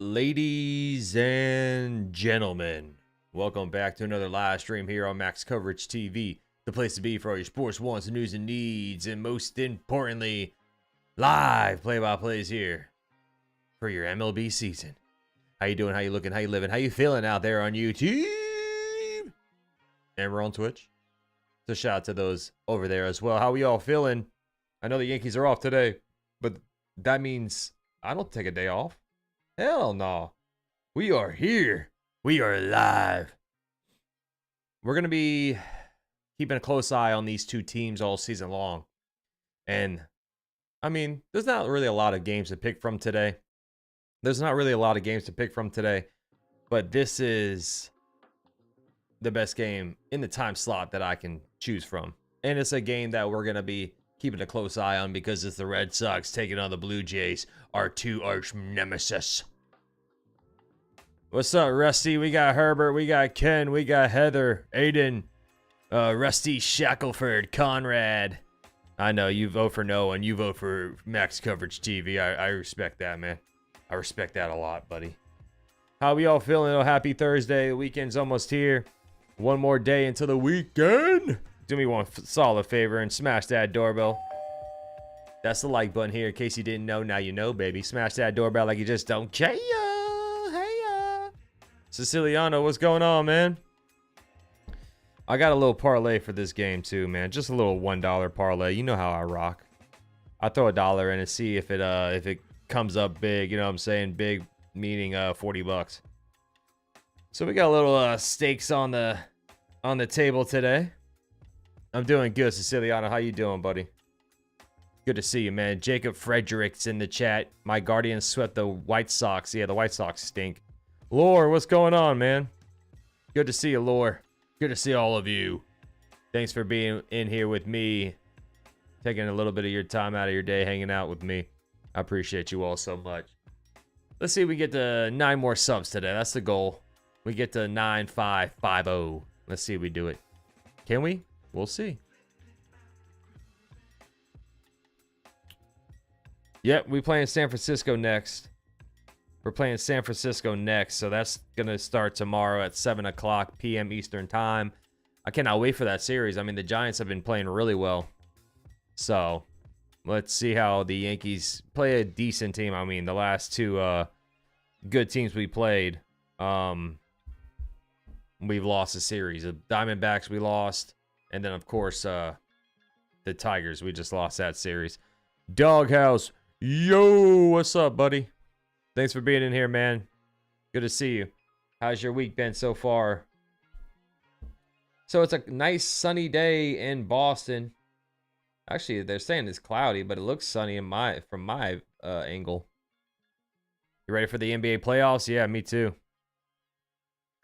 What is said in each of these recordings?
Ladies and gentlemen, welcome back to another live stream here on Max Coverage TV, the place to be for all your sports wants, news, and needs, and most importantly, live play-by-plays here for your MLB season. How you doing? How you looking? How you living? How you feeling out there on YouTube? And we're on Twitch. So shout out to those over there as well. How we all feeling? I know the Yankees are off today, but that means I don't take a day off. Hell no. We are here. We are live. We're going to be keeping a close eye on these two teams all season long. And, I mean, there's not really a lot of games to pick from today. But this is the best game in the time slot that I can choose from. And it's a game that we're going to be keeping a close eye on because it's the Red Sox taking on the Blue Jays, our two arch nemesis. What's up, Rusty? We got Herbert, we got Ken, we got Heather, Aiden, Rusty Shackelford, Conrad. I know you vote for no one. You vote for Max Coverage TV. I respect that, man. I respect that a lot, buddy. How we all feeling? Oh, happy Thursday. The weekend's almost here. One more day until the weekend. Do me one solid favor and smash that doorbell. That's the like button here. In case you didn't know, now you know, baby. Smash that doorbell like you just don't care. Siciliano, what's going on, man? I got a little parlay for this game too, man. Just a little $1 parlay. You know how I rock. I throw a dollar in and see if it comes up big. You know what I'm saying? Big meaning 40 bucks. So we got a little stakes on the table today. I'm doing good, Siciliano. How you doing, buddy? Good to see you, man. Jacob Fredericks in the chat. My Guardians swept the White Sox. Yeah, the White Sox stink. Lore, what's going on, man? Good to see you, Lore. Good to see all of you. Thanks for being in here with me. Taking a little bit of your time out of your day hanging out with me. I appreciate you all so much. Let's see if we get to 9 more subs today. That's the goal. We get to 9550. Let's see if we do it. Can we? We'll see. Yep, we playing San Francisco next. We're playing San Francisco next, so that's going to start tomorrow at 7 o'clock p.m. Eastern Time. I cannot wait for that series. I mean, the Giants have been playing really well. So, let's see how the Yankees play a decent team. I mean, the last two good teams we played, we've lost a series. The Diamondbacks we lost, and then, of course, the Tigers. We just lost that series. Doghouse, yo, what's up, buddy? Thanks for being in here, man. Good to see you. How's your week been so far? So it's a nice sunny day in Boston. Actually, they're saying it's cloudy, but it looks sunny from my angle. You ready for the NBA playoffs? Yeah, me too.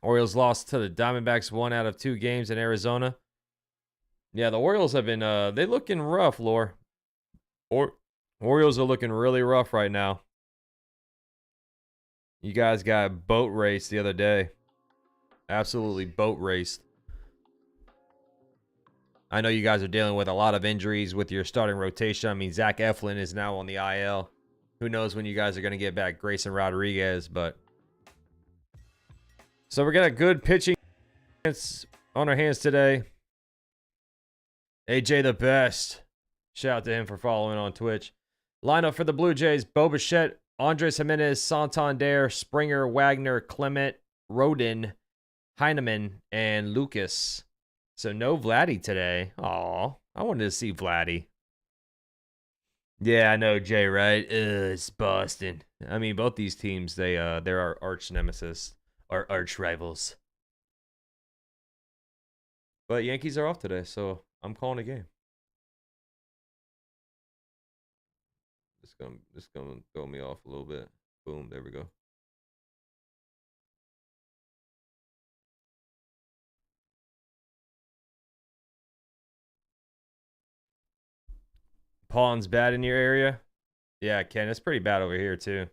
Orioles lost to the Diamondbacks 1 out of 2 games in Arizona. Yeah, the Orioles have been they looking rough, Lore. Orioles are looking really rough right now. You guys got boat raced the other day. Absolutely boat raced. I know you guys are dealing with a lot of injuries with your starting rotation. I mean, Zach Eflin is now on the IL. Who knows when you guys are going to get back Grayson Rodriguez, but... So we're got a good pitching on our hands today. AJ the best. Shout out to him for following on Twitch. Lineup for the Blue Jays. Bo Bichette, Andres Jimenez, Santander, Springer, Wagner, Clement, Rodin, Heineman, and Lucas. So no Vladdy today. Aw, I wanted to see Vladdy. Yeah, I know, Jay, right? It's Boston. I mean, both these teams, they're our arch nemesis, our arch rivals. But Yankees are off today, so I'm calling a game. Just gonna throw me off a little bit. Boom, there we go. Pawn's bad in your area? Yeah, Ken, it's pretty bad over here too.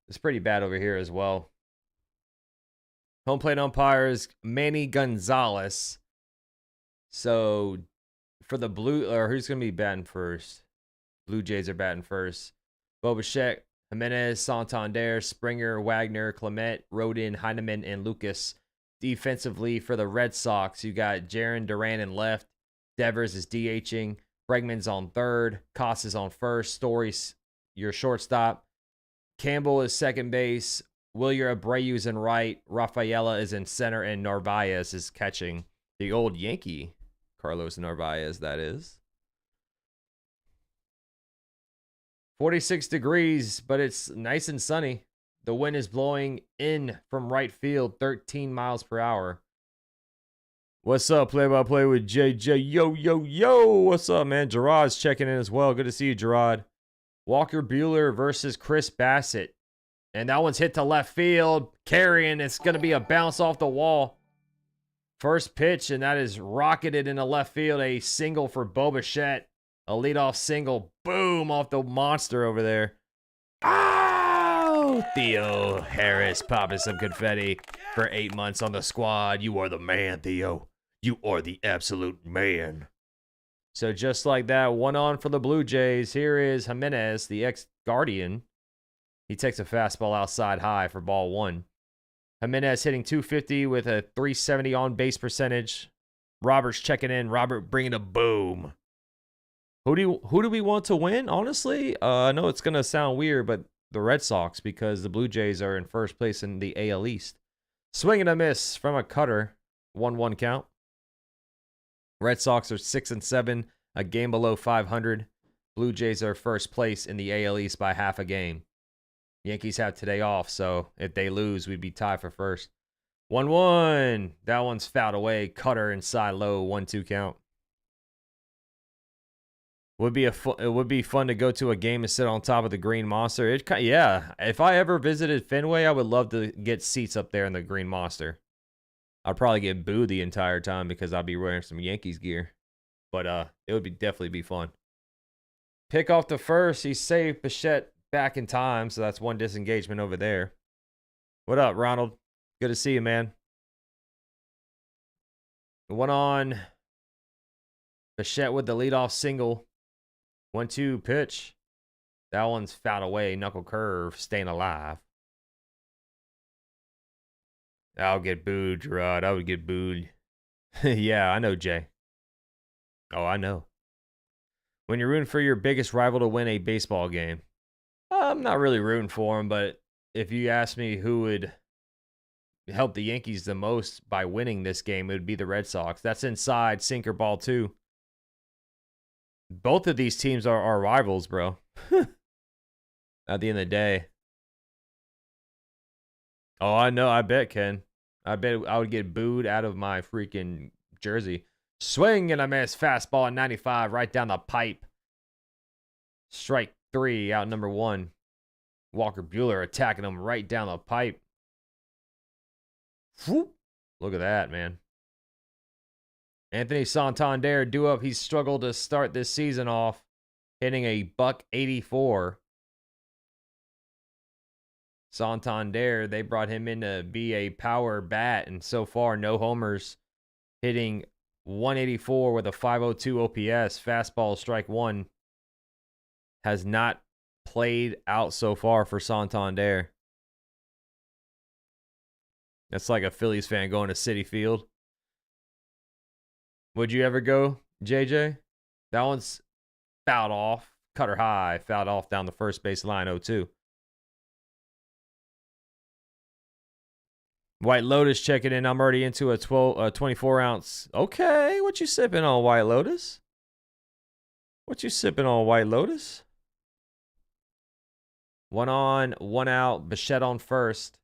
It's pretty bad over here as well. Home plate umpires Manny Gonzalez. So for the blue, or who's gonna be batting first? Blue Jays are batting first. Bo Bichette, Jimenez, Santander, Springer, Wagner, Clement, Rodin, Heineman, and Lucas. Defensively for the Red Sox, you got Jaron Duran in left. Devers is DHing. Bregman's on third. Koss is on first. Story's your shortstop. Campbell is second base. Wilyer Abreu's in right. Rafaela is in center. And Narvaez is catching. The old Yankee Carlos Narvaez, that is. 46 degrees, but it's nice and sunny. The wind is blowing in from right field, 13 miles per hour. What's up, play-by-play with JJ? Yo, yo, yo. What's up, man? Gerard's checking in as well. Good to see you, Gerard. Walker Buehler versus Chris Bassett. And that one's hit to left field. Carrying. It's going to be a bounce off the wall. First pitch, and that is rocketed into left field. A single for Bo Bichette. A leadoff single. Boom, off the monster over there. Oh, Theo Harris popping some confetti for 8 months on the squad. You are the man, Theo. You are the absolute man. So just like that, one on for the Blue Jays. Here is Jimenez, the ex-Guardian. He takes a fastball outside high for ball one. Jimenez hitting .250 with a .370 on-base percentage. Robert's checking in. Robert bringing a boom. Who do we want to win? Honestly, I know it's going to sound weird, but the Red Sox, because the Blue Jays are in first place in the AL East. Swing and a miss from a cutter. 1-1 count. Red Sox are 6-7, a game below 500. Blue Jays are first place in the AL East by half a game. Yankees have today off, so if they lose, we'd be tied for first. 1-1. That one's fouled away. Cutter inside low. 1-2 count. It would be fun to go to a game and sit on top of the Green Monster. Yeah, if I ever visited Fenway, I would love to get seats up there in the Green Monster. I'd probably get booed the entire time because I'd be wearing some Yankees gear. But it would definitely be fun. Pick off the first. He saved Bichette back in time, so that's one disengagement over there. What up, Ronald? Good to see you, man. One on. Bichette with the leadoff single. 1-2 pitch. That one's fouled away. Knuckle curve. Staying alive. I'll get booed, Gerard. I would get booed. Yeah, I know, Jay. Oh, I know. When you're rooting for your biggest rival to win a baseball game, I'm not really rooting for him, but if you ask me who would help the Yankees the most by winning this game, it would be the Red Sox. That's inside sinker ball too. Both of these teams are our rivals, bro. At the end of the day. Oh, I know. I bet, Ken. I bet I would get booed out of my freaking jersey. Swing and a miss. Fastball at 95 right down the pipe. Strike 3, out number 1. Walker Buehler attacking him right down the pipe. Whoop. Look at that, man. Anthony Santander due up. He's struggled to start this season off, hitting a .184. Santander, they brought him in to be a power bat, and so far, no homers, hitting .184 with a .502 OPS. Fastball, strike 1. Has not played out so far for Santander. That's like a Phillies fan going to Citi Field. Would you ever go, JJ? That one's fouled off. Cutter high. Fouled off down the first base line, 0-2. White Lotus checking in. I'm already into a 24 ounce. Okay, what you sipping on, White Lotus? What you sipping on, White Lotus? One on, one out. Bichette on first.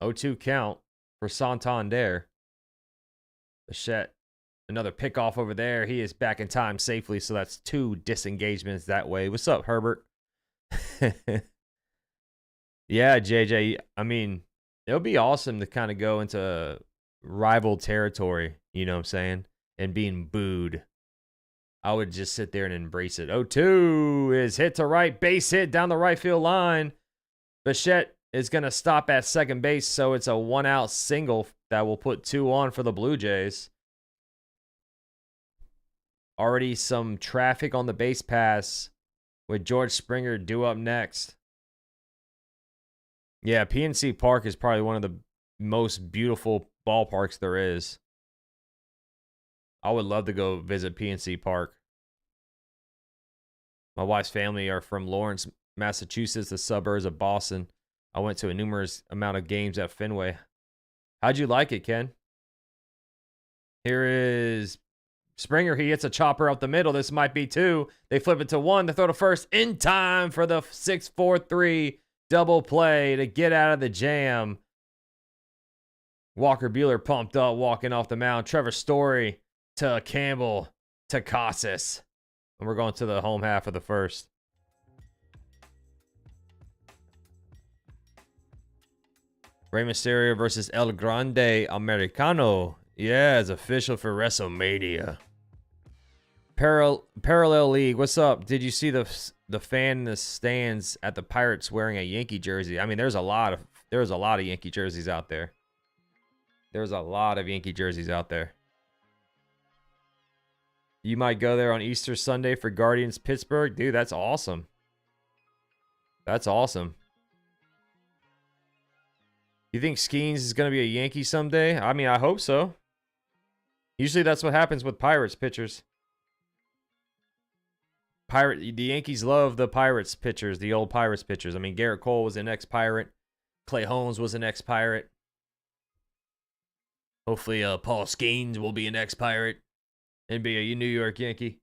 0-2 count for Santander. Bichette, another pickoff over there. He is back in time safely, so that's 2 disengagements that way. What's up, Herbert? Yeah, JJ, I mean, it would be awesome to kind of go into rival territory, you know what I'm saying, and being booed. I would just sit there and embrace it. 0-2 is hit to right, base hit down the right field line. Bichette is going to stop at second base, so it's a 1-out single that will put 2 on for the Blue Jays. Already some traffic on the base pass with George Springer due up next. Yeah, PNC Park is probably one of the most beautiful ballparks there is. I would love to go visit PNC Park. My wife's family are from Lawrence, Massachusetts, the suburbs of Boston. I went to a numerous amount of games at Fenway. How'd you like it, Ken? Here is Springer. He hits a chopper up the middle. This might be 2. They flip it to 1 to throw to first in time for the 6-4-3 double play to get out of the jam. Walker Buehler pumped up, walking off the mound. Trevor Story to Campbell to Casas. And we're going to the home half of the first. Rey Mysterio versus El Grande Americano. Yeah, it's official for WrestleMania. Parallel League, what's up? Did you see the fan in the stands at the Pirates wearing a Yankee jersey? I mean, there's a lot of Yankee jerseys out there. There's a lot of Yankee jerseys out there. You might go there on Easter Sunday for Guardians Pittsburgh. Dude, that's awesome. That's awesome. You think Skeens is going to be a Yankee someday? I mean, I hope so. Usually that's what happens with Pirates pitchers. The Yankees love the Pirates pitchers, the old Pirates pitchers. I mean, Garrett Cole was an ex-Pirate. Clay Holmes was an ex-Pirate. Hopefully, Paul Skeens will be an ex-Pirate and be a New York Yankee.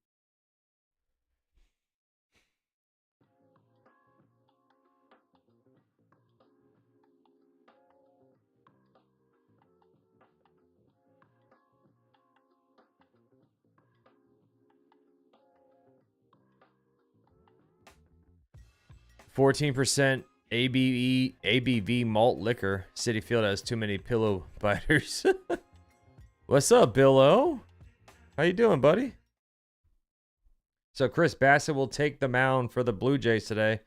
%, ABV malt liquor. City Field has too many pillow biters. What's up, Bill O? How you doing, buddy? So Chris Bassett will take the mound for the Blue Jays today.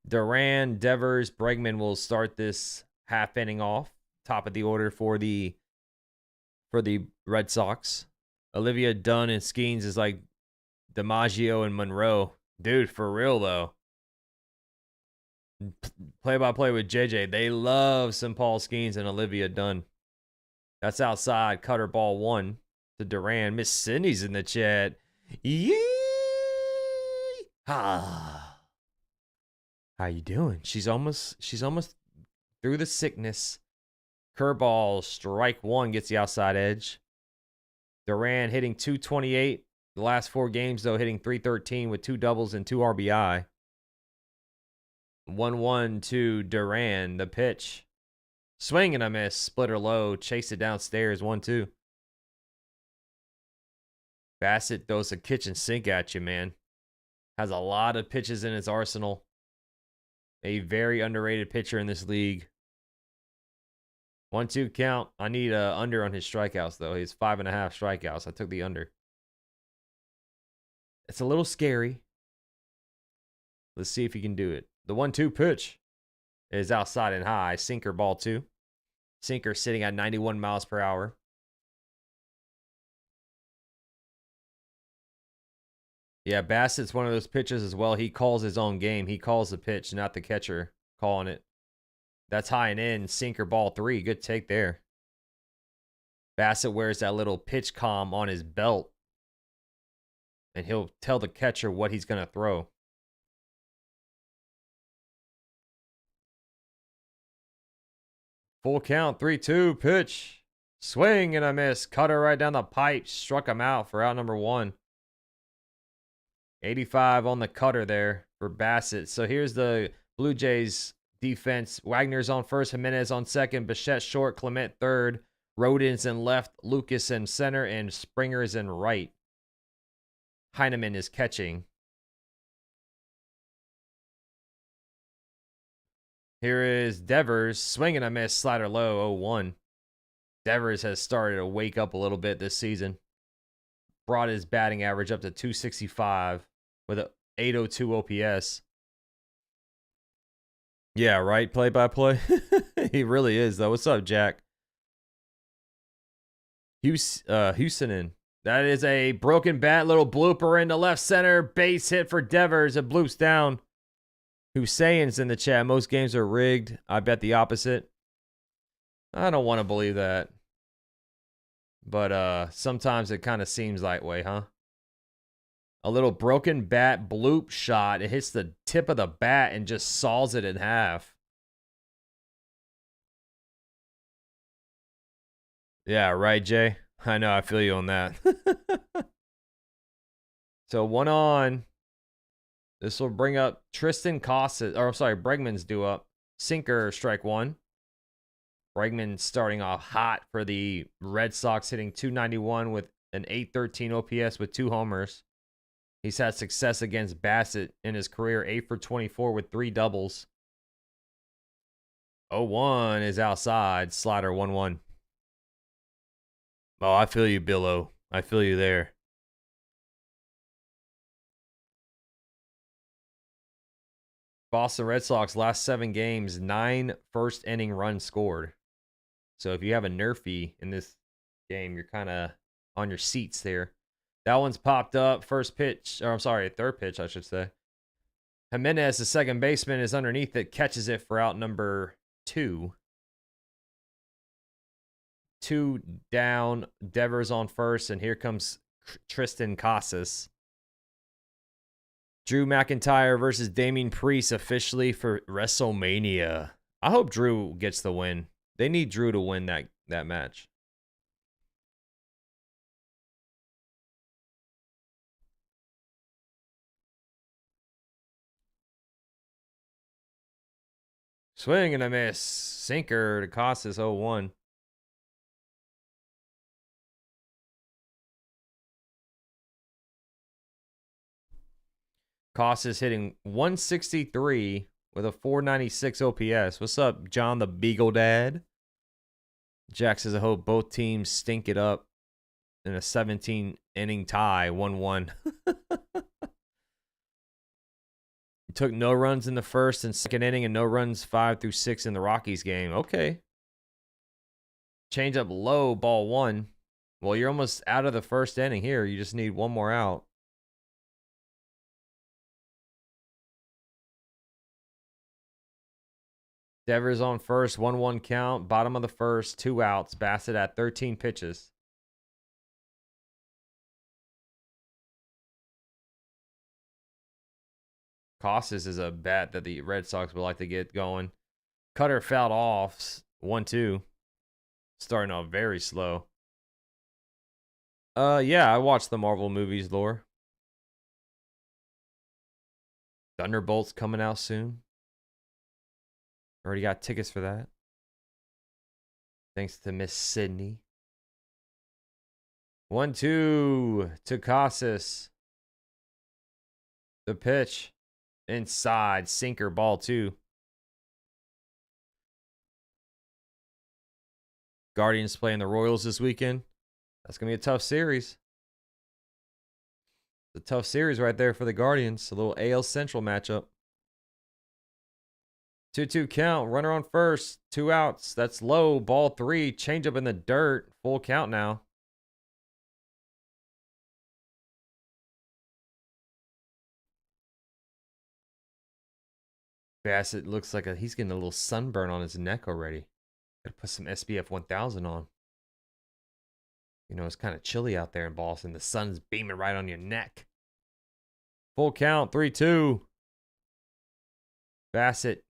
Duran, Devers, Bregman will start this half inning off. Top of the order for the Red Sox. Olivia Dunn and Skeens is like DiMaggio and Monroe. Dude, for real though. Play-by-play with JJ. They love some Paul Skeens and Olivia Dunn. That's outside. Cutter ball 1 to Duran. Miss Sydney's in the chat. Yee! Ah. How you doing? She's almost through the sickness. Curveball, strike 1 gets the outside edge. Duran hitting .228. The last 4 games, though, hitting .313 with 2 doubles and 2 RBI. 1-1 to Duran. The pitch. Swing and a miss. Splitter low. Chase it downstairs. 1-2. Bassett throws a kitchen sink at you, man. Has a lot of pitches in his arsenal. A very underrated pitcher in this league. 1-2 count. I need a under on his strikeouts, though. He's 5.5 strikeouts. I took the under. It's a little scary. Let's see if he can do it. The 1-2 pitch is outside and high. Sinker ball 2. Sinker sitting at 91 miles per hour. Yeah, Bassett's one of those pitchers as well. He calls his own game. He calls the pitch, not the catcher calling it. That's high and in. Sinker ball 3. Good take there. Bassett wears that little pitch comm on his belt. And he'll tell the catcher what he's going to throw. Full count, 3-2, pitch. Swing and a miss. Cutter right down the pipe. Struck him out for out number 1. 85 on the cutter there for Bassett. So here's the Blue Jays defense. Wagner's on first, Jimenez on second, Bichette short, Clement third, Rodin's in left, Lucas in center, and Springer is in right. Heineman is catching. Here is Devers. Swing and a miss. Slider low. 0-1. Devers has started to wake up a little bit this season. Brought his batting average up to .265 with an .802 OPS. Yeah, right? Play-by-play. He really is, though. What's up, Jack? Houston. That is a broken bat, little blooper into left center. Base hit for Devers. It bloops down. Hussein's in the chat. Most games are rigged. I bet the opposite. I don't want to believe that. But sometimes it kind of seems that way, huh? A little broken bat bloop shot. It hits the tip of the bat and just saws it in half. Yeah, right, Jay? I know, I feel you on that. So 1 on. This will bring up Tristan Casas, or I'm sorry, Bregman's due up. Sinker, strike 1. Bregman starting off hot for the Red Sox, hitting .291 with an .813 OPS with 2 homers. He's had success against Bassett in his career, 8 for 24 with 3 doubles. 0-1 is outside. Slider 1-1. Oh, I feel you, Billo. I feel you there. Boston Red Sox last 7 games, 9 first inning runs scored. So if you have a nerfy in this game, you're kind of on your seats there. That one's popped up. First pitch, or I'm sorry, third pitch, I should say. Jimenez, the second baseman, is underneath it, catches it for out number 2. 2 down, Devers on first, and here comes Tristan Casas. Drew McIntyre versus Damian Priest officially for WrestleMania. I hope Drew gets the win. They need Drew to win that match. Swing and a miss. Sinker to Casas 0-1. Casas hitting 163 with a 496 OPS. What's up, John the Beagle Dad? Jack says, I hope both teams stink it up in a 17-inning tie, 1-1. Took no runs in the first and second inning and no runs 5 through 6 in the Rockies game. Okay. Change up low, ball 1. Well, you're almost out of the first inning here. You just need 1 more out. Devers on first, 1-1 count. Bottom of the first, 2 outs. Bassett at 13 pitches. Casas is a bat that the Red Sox would like to get going. Cutter fouled off. 1-2. Starting off very slow. Yeah, I watched the Marvel movies, Lore. Thunderbolts coming out soon. Already got tickets for that. Thanks to Miss Sydney. 1-2 to Casas. The pitch. Inside. Sinker, ball 2. Guardians playing the Royals this weekend. That's going to be a tough series. It's a tough series right there for the Guardians. A little AL Central matchup. 2-2 count. Runner on first. 2 outs. That's low. Ball 3. Change up in the dirt. Full count now. Bassett looks like he's getting a little sunburn on his neck already. Gotta put some SPF 1000 on. You know, it's kind of chilly out there in Boston. The sun's beaming right on your neck. Full count. 3-2. Bassett.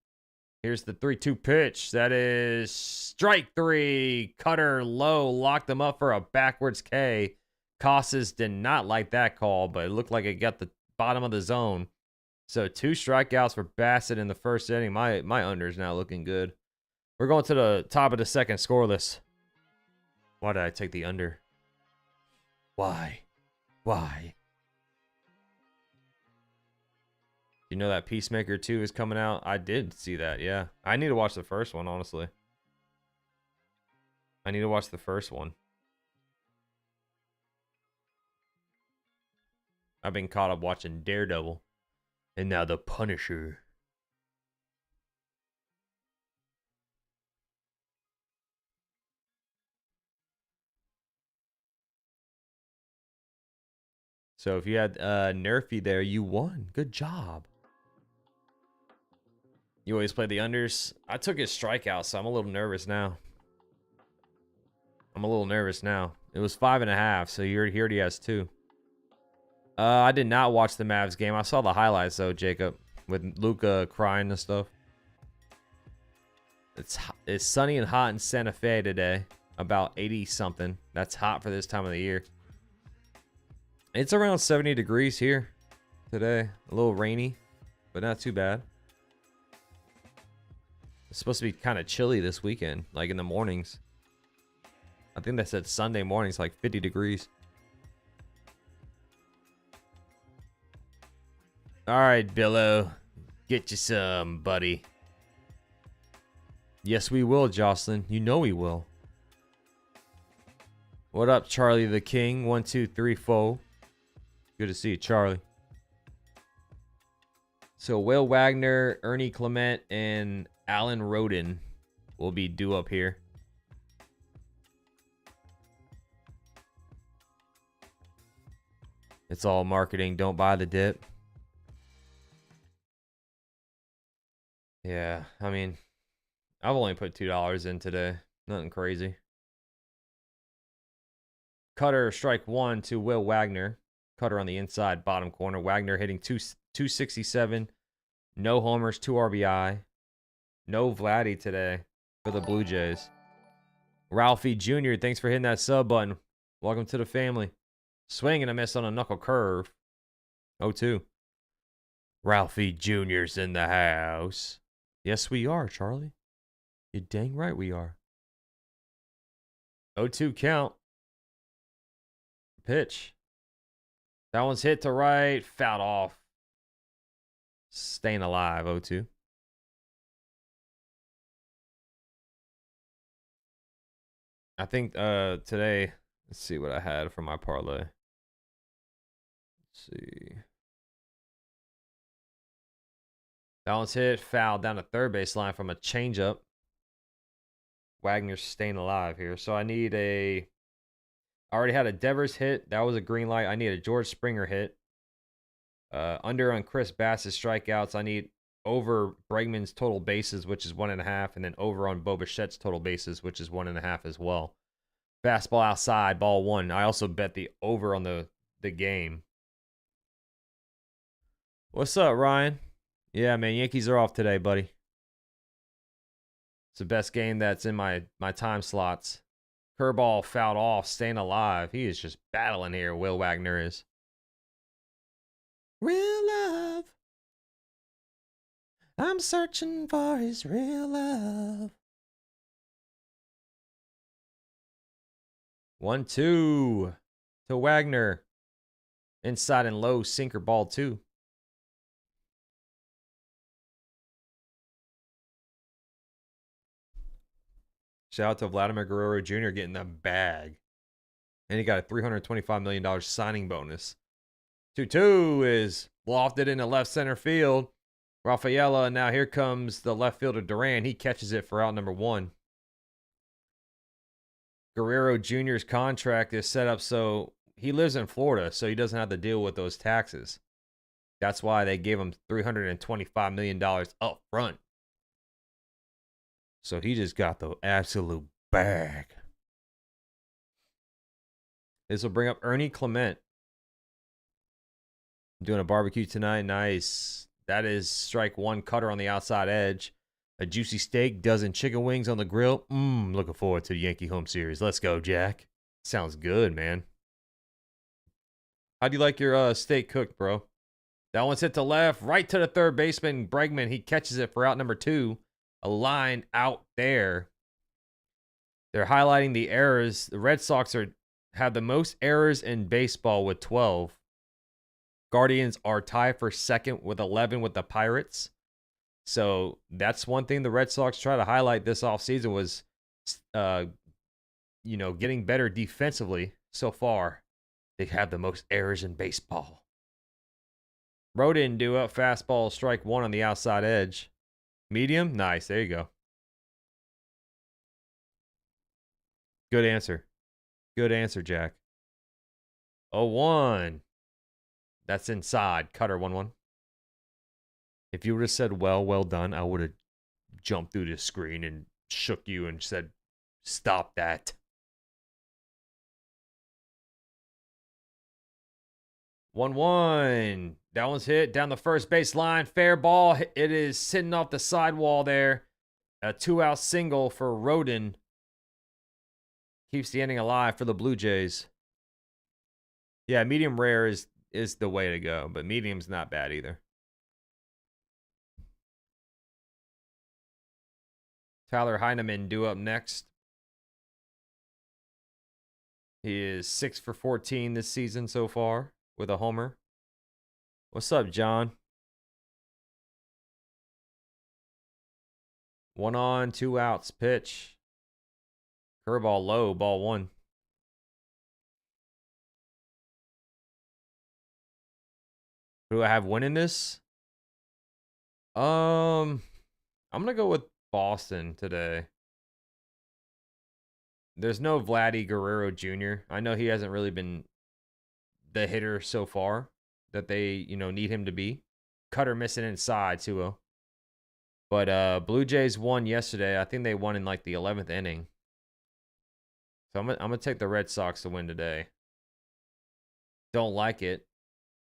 Here's the 3-2 pitch. That is strike 3. Cutter low. Locked him up for a backwards K. Casas did not like that call, but it looked like it got the bottom of the zone. So 2 strikeouts for Bassett in the first inning. My under is now looking good. We're going to the top of the second, scoreless. Why did I take the under? Why? You know that Peacemaker 2 is coming out? I did see that, yeah. I need to watch the first one, honestly. I need to watch the first one. I've been caught up watching Daredevil. And now The Punisher. So if you had Nerfy there, you won. Good job. You always play the unders. I took his strikeout, so I'm a little nervous now. It was 5.5, so he already has 2. I did not watch the Mavs game. I saw the highlights though, Jacob, with Luka crying and stuff. It's sunny and hot in Santa Fe today, about 80 something. That's hot for this time of the year. It's around 70 degrees here today. A little rainy, but not too bad. It's supposed to be kind of chilly this weekend, like in the mornings. I think they said Sunday mornings like 50 degrees. All right, Billo. Get you some, buddy. Yes, we will, Jocelyn. You know we will. What up, Charlie the King? 1, 2, 3, 4. Good to see you, Charlie. So Will Wagner, Ernie Clement, and Alan Roden will be due up here. It's all marketing. Don't buy the dip. Yeah, I mean, I've only put $2 in today. Nothing crazy. Cutter, strike 1 to Will Wagner. Cutter on the inside, bottom corner. Wagner hitting 267. No homers, 2 RBI. No Vladdy today for the Blue Jays. Ralphie Jr., thanks for hitting that sub button. Welcome to the family. Swing and a miss on a knuckle curve. 0-2. Ralphie Jr.'s in the house. Yes, we are, Charlie. You're dang right we are. 0-2 count. Pitch. That one's hit to right. Fouled off. Staying alive, 0-2. I think today, let's see what I had for my parlay. Let's see. That one's hit, fouled down the third base line from a changeup. Wagner's staying alive here. So I need I already had a Devers hit. That was a green light. I need a George Springer hit. Under on Chris Bass's strikeouts. I need over Bregman's total bases, which is 1.5, and then over on Bo Bichette's total bases, which is 1.5 as well. Fastball outside, ball 1. I also bet the over on the game. What's up, Ryan? Yeah, man, Yankees are off today, buddy. It's the best game that's in my time slots. Curveball fouled off, staying alive. He is just battling here, Will Wagner is. Real love. I'm searching for his real love. 1-2 to Wagner. Inside and low, sinker, ball 2. Shout out to Vladimir Guerrero Jr. getting the bag. And he got a $325 million signing bonus. 2-2 is lofted into left center field. Rafaela, and now here comes the left fielder Duran. He catches it for out number 1. Guerrero Jr.'s contract is set up so he lives in Florida, so he doesn't have to deal with those taxes. That's why they gave him $325 million up front. So he just got the absolute bag. This will bring up Ernie Clement. I'm doing a barbecue tonight. Nice. That is strike 1, cutter on the outside edge. A juicy steak, dozen chicken wings on the grill. Looking forward to the Yankee home series. Let's go, Jack. Sounds good, man. How do you like your steak cooked, bro? That one's hit to left, right to the third baseman, Bregman. He catches it for out number 2. A line out there. They're highlighting the errors. The Red Sox have the most errors in baseball with 12. Guardians are tied for second with 11 with the Pirates. So that's one thing the Red Sox try to highlight this offseason was, getting better defensively so far. They have the most errors in baseball. Rodin do up fastball, strike 1 on the outside edge. Medium? Nice. There you go. Good answer. Good answer, Jack. 0-1. That's inside. Cutter 1-1. If you would have said, well done, I would have jumped through the screen and shook you and said, stop that. One. That one's hit down the first base line. Fair ball. It is sitting off the sidewall there. A 2-out single for Rodin. Keeps the inning alive for the Blue Jays. Yeah, medium rare is the way to go, but medium's not bad either. Tyler Heineman due up next. He is 6 for 14 this season so far with a homer. What's up, John? 1 on, 2 outs, pitch. Curveball low, ball 1. Who do I have winning this? I'm gonna go with Boston today. There's no Vladdy Guerrero Jr. I know he hasn't really been the hitter so far that they, need him to be. Cutter missing inside, 2-0. But Blue Jays won yesterday. I think they won in like the 11th inning. So I'm gonna take the Red Sox to win today. Don't like it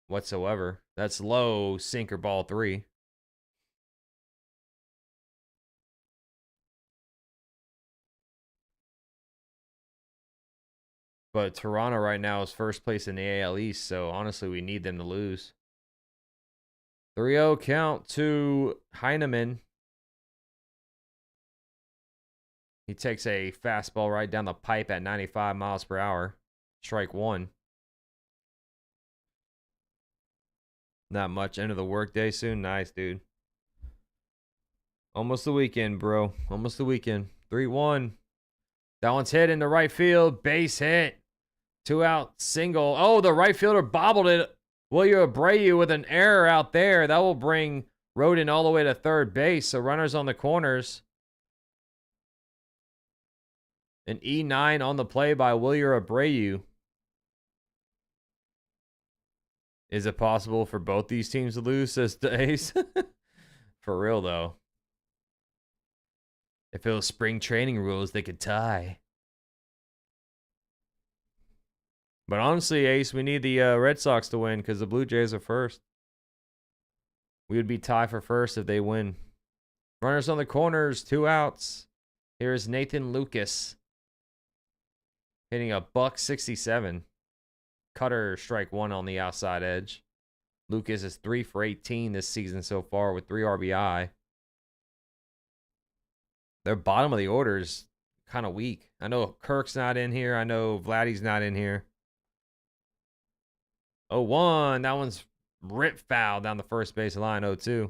whatsoever. That's low, sinker ball 3. But Toronto right now is first place in the AL East, so honestly, we need them to lose. 3-0 count to Heineman. He takes a fastball right down the pipe at 95 miles per hour. Strike 1. Not much. End of the workday soon. Nice, dude. Almost the weekend, bro. Almost the weekend. 3-1. That one's hit into right field. Base hit. 2-out single. Oh, the right fielder bobbled it. Wilyer Abreu with an error out there. That will bring Rodin all the way to third base. So runners on the corners. An E9 on the play by Wilyer Abreu. Is it possible for both these teams to lose, says the Ace? For real, though. If it was spring training rules, they could tie. But honestly, Ace, we need the Red Sox to win because the Blue Jays are first. We would be tied for first if they win. Runners on the corners, 2 outs. Here's Nathan Lucas. Hitting a $167. Cutter strike 1 on the outside edge. Lucas is 3 for 18 this season so far with 3 RBI. Their bottom of the order is kind of weak. I know Kirk's not in here. I know Vladdy's not in here. 0-1. That one's ripped foul down the first base line. 0-2.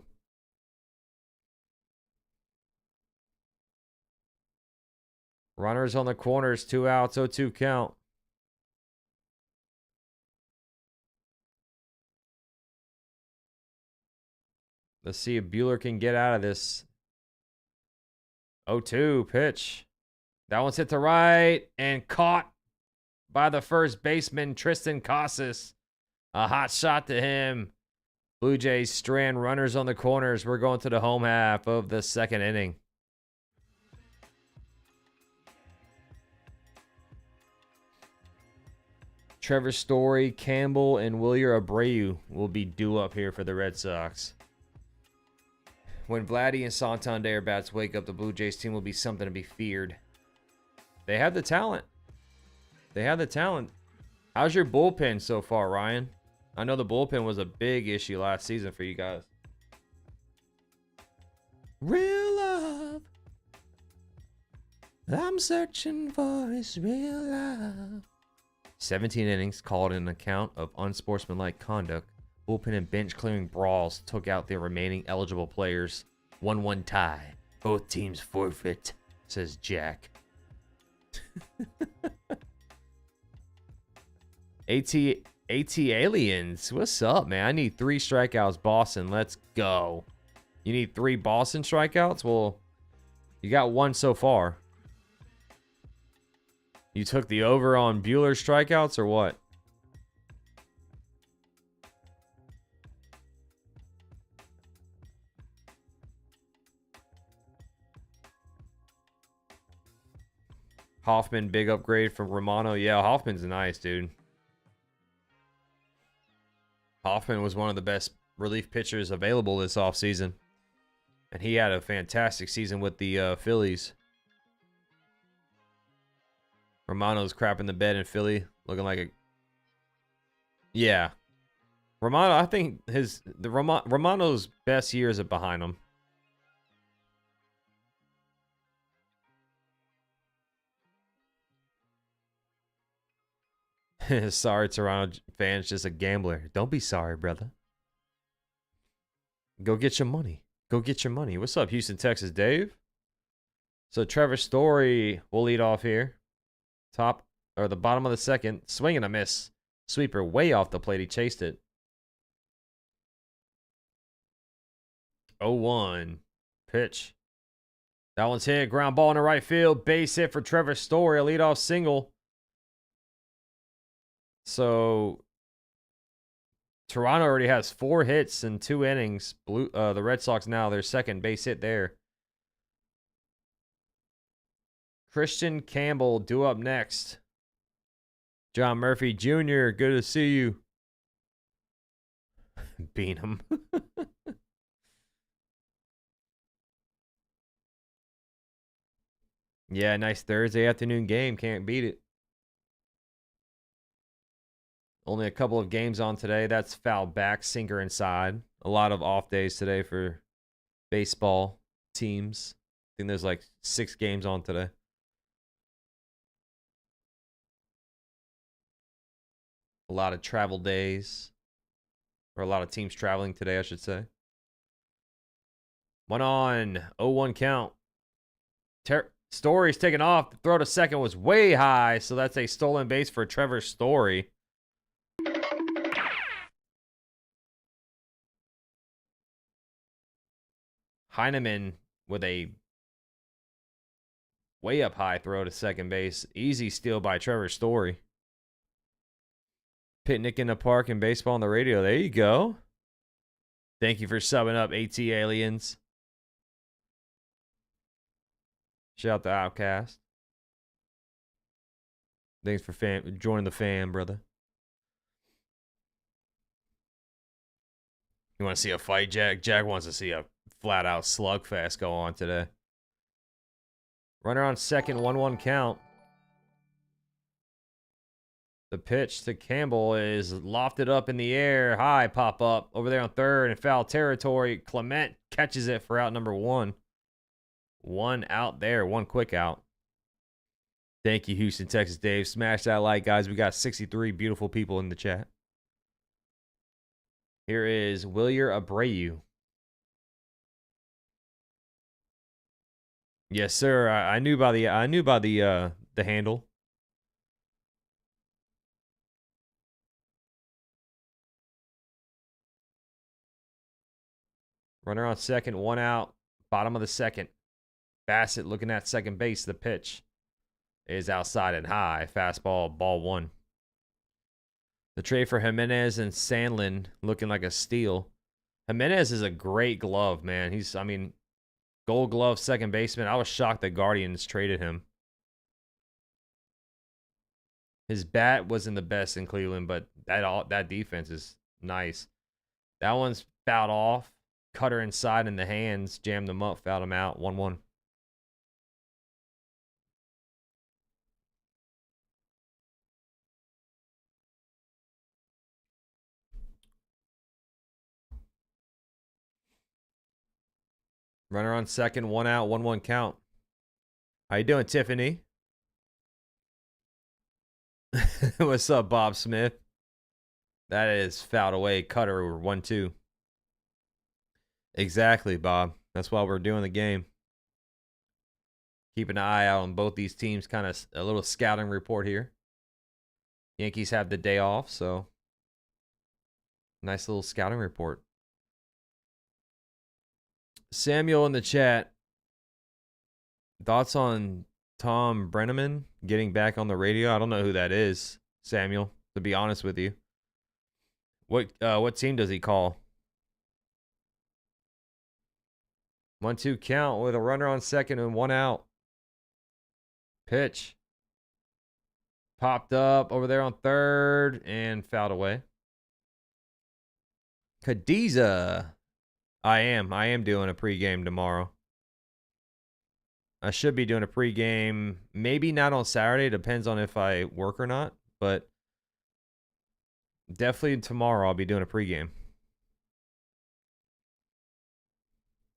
Runners on the corners, 2 outs, 0-2 count. Let's see if Buehler can get out of this. 0-2 pitch. That one's hit to right and caught by the first baseman, Tristan Casas. A hot shot to him. Blue Jays strand runners on the corners. We're going to the home half of the second inning. Trevor Story, Campbell, and Wilyer Abreu will be due up here for the Red Sox. When Vladdy and Santander bats wake up, the Blue Jays team will be something to be feared. They have the talent. They have the talent. How's your bullpen so far, Ryan? I know the bullpen was a big issue last season for you guys. Real love. I'm searching for his real love. 17 innings called in account of unsportsmanlike conduct. Bullpen and bench clearing brawls took out their remaining eligible players. 1-1 tie. Both teams forfeit, says Jack. AT Aliens, what's up, man? I need 3 strikeouts, Boston. Let's go. You need 3 Boston strikeouts? Well, you got 1 so far. You took the over on Buehler's strikeouts or what? Hoffman, big upgrade from Romano. Yeah, Hoffman's nice, dude. Hoffman was one of the best relief pitchers available this offseason. And he had a fantastic season with the Phillies. Romano's crapping the bed in Philly, looking like a... Yeah. Romano, I think Romano's best years are behind him. Sorry, Toronto fans, just a gambler. Don't be sorry, brother. Go get your money. Go get your money. What's up, Houston, Texas, Dave? So Trevor Story will lead off here. Top or the bottom of the second. Swing and a miss. Sweeper way off the plate. He chased it. 0-1. Pitch. That one's hit. Ground ball in the right field. Base hit for Trevor Story. A leadoff single. So Toronto already has 4 hits in 2 innings. The Red Sox now their second base hit there. Christian Campbell due up next. John Murphy Jr., good to see you. Beat him. Yeah, nice Thursday afternoon game. Can't beat it. Only a couple of games on today. That's foul back, sinker inside. A lot of off days today for baseball teams. I think there's like 6 games on today. A lot of travel days. Or a lot of teams traveling today, I should say. 1 on. 0-1 count. Story's taken off. The throw to second was way high, so that's a stolen base for Trevor Story. Heineman with a way up high throw to second base. Easy steal by Trevor Story. Picnic in the park and baseball on the radio. There you go. Thank you for subbing up, AT Aliens. Shout out to Outcast. Thanks for joining the fan, brother. You want to see a fight, Jack? Jack wants to see a flat-out slugfest go on today. Runner on second, 1-1 count. The pitch to Campbell is lofted up in the air. High pop up over there on third in foul territory. Clement catches it for out number 1. 1 out there. 1 quick out. Thank you, Houston, Texas, Dave. Smash that like, guys. We got 63 beautiful people in the chat. Here is Wilyer Abreu. Yes, sir. I knew by the handle. Runner on second, 1 out. Bottom of the second. Bassett looking at second base. The pitch is outside and high. Fastball, ball 1. The trade for Jimenez and Sandlin looking like a steal. Jimenez is a great glove, man. Gold glove second baseman. I was shocked that Guardians traded him. His bat wasn't the best in Cleveland, but that defense is nice. That one's fouled off. Cutter inside in the hands. Jammed them up. Fouled him out. 1-1. Runner on second, 1 out, 1-1 count. How you doing, Tiffany? What's up, Bob Smith? That is fouled away. Cutter 1-2. Exactly, Bob. That's why we're doing the game. Keep an eye out on both these teams. Kind of a little scouting report here. Yankees have the day off, so nice little scouting report. Samuel in the chat. Thoughts on Tom Brenneman getting back on the radio? I don't know who that is, Samuel, to be honest with you. What team does he call? 1-2 count with a runner on second and 1 out. Pitch. Popped up over there on third and fouled away. Cadiza. I am doing a pregame tomorrow. I should be doing a pregame, maybe not on Saturday. Depends on if I work or not. But definitely tomorrow I'll be doing a pregame.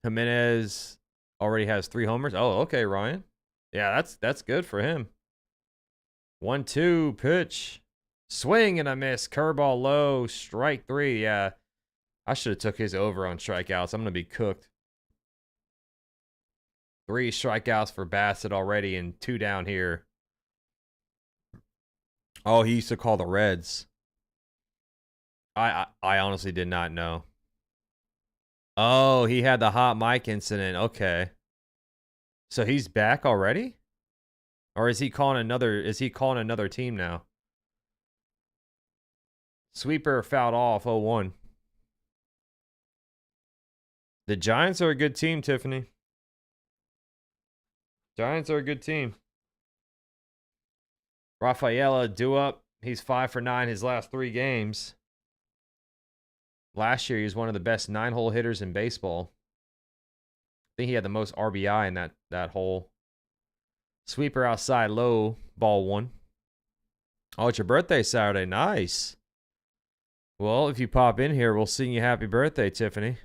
Jimenez already has 3 homers. Oh, okay, Ryan. Yeah, that's good for him. 1-2 pitch. Swing and a miss. Curveball low. Strike 3. Yeah. I should have took his over on strikeouts. I'm going to be cooked. 3 strikeouts for Bassett already and 2 down here. Oh, he used to call the Reds. I honestly did not know. Oh, he had the hot mic incident. Okay. So he's back already? Or is he calling another team now? Sweeper fouled off 0-1. The Giants are a good team, Tiffany. Giants are a good team. Rafaela due up. He's 5 for 9 his last 3 games. Last year, he was one of the best 9-hole hitters in baseball. I think he had the most RBI in that hole. Sweeper outside low, ball 1. Oh, it's your birthday Saturday. Nice. Well, if you pop in here, we'll sing you happy birthday, Tiffany.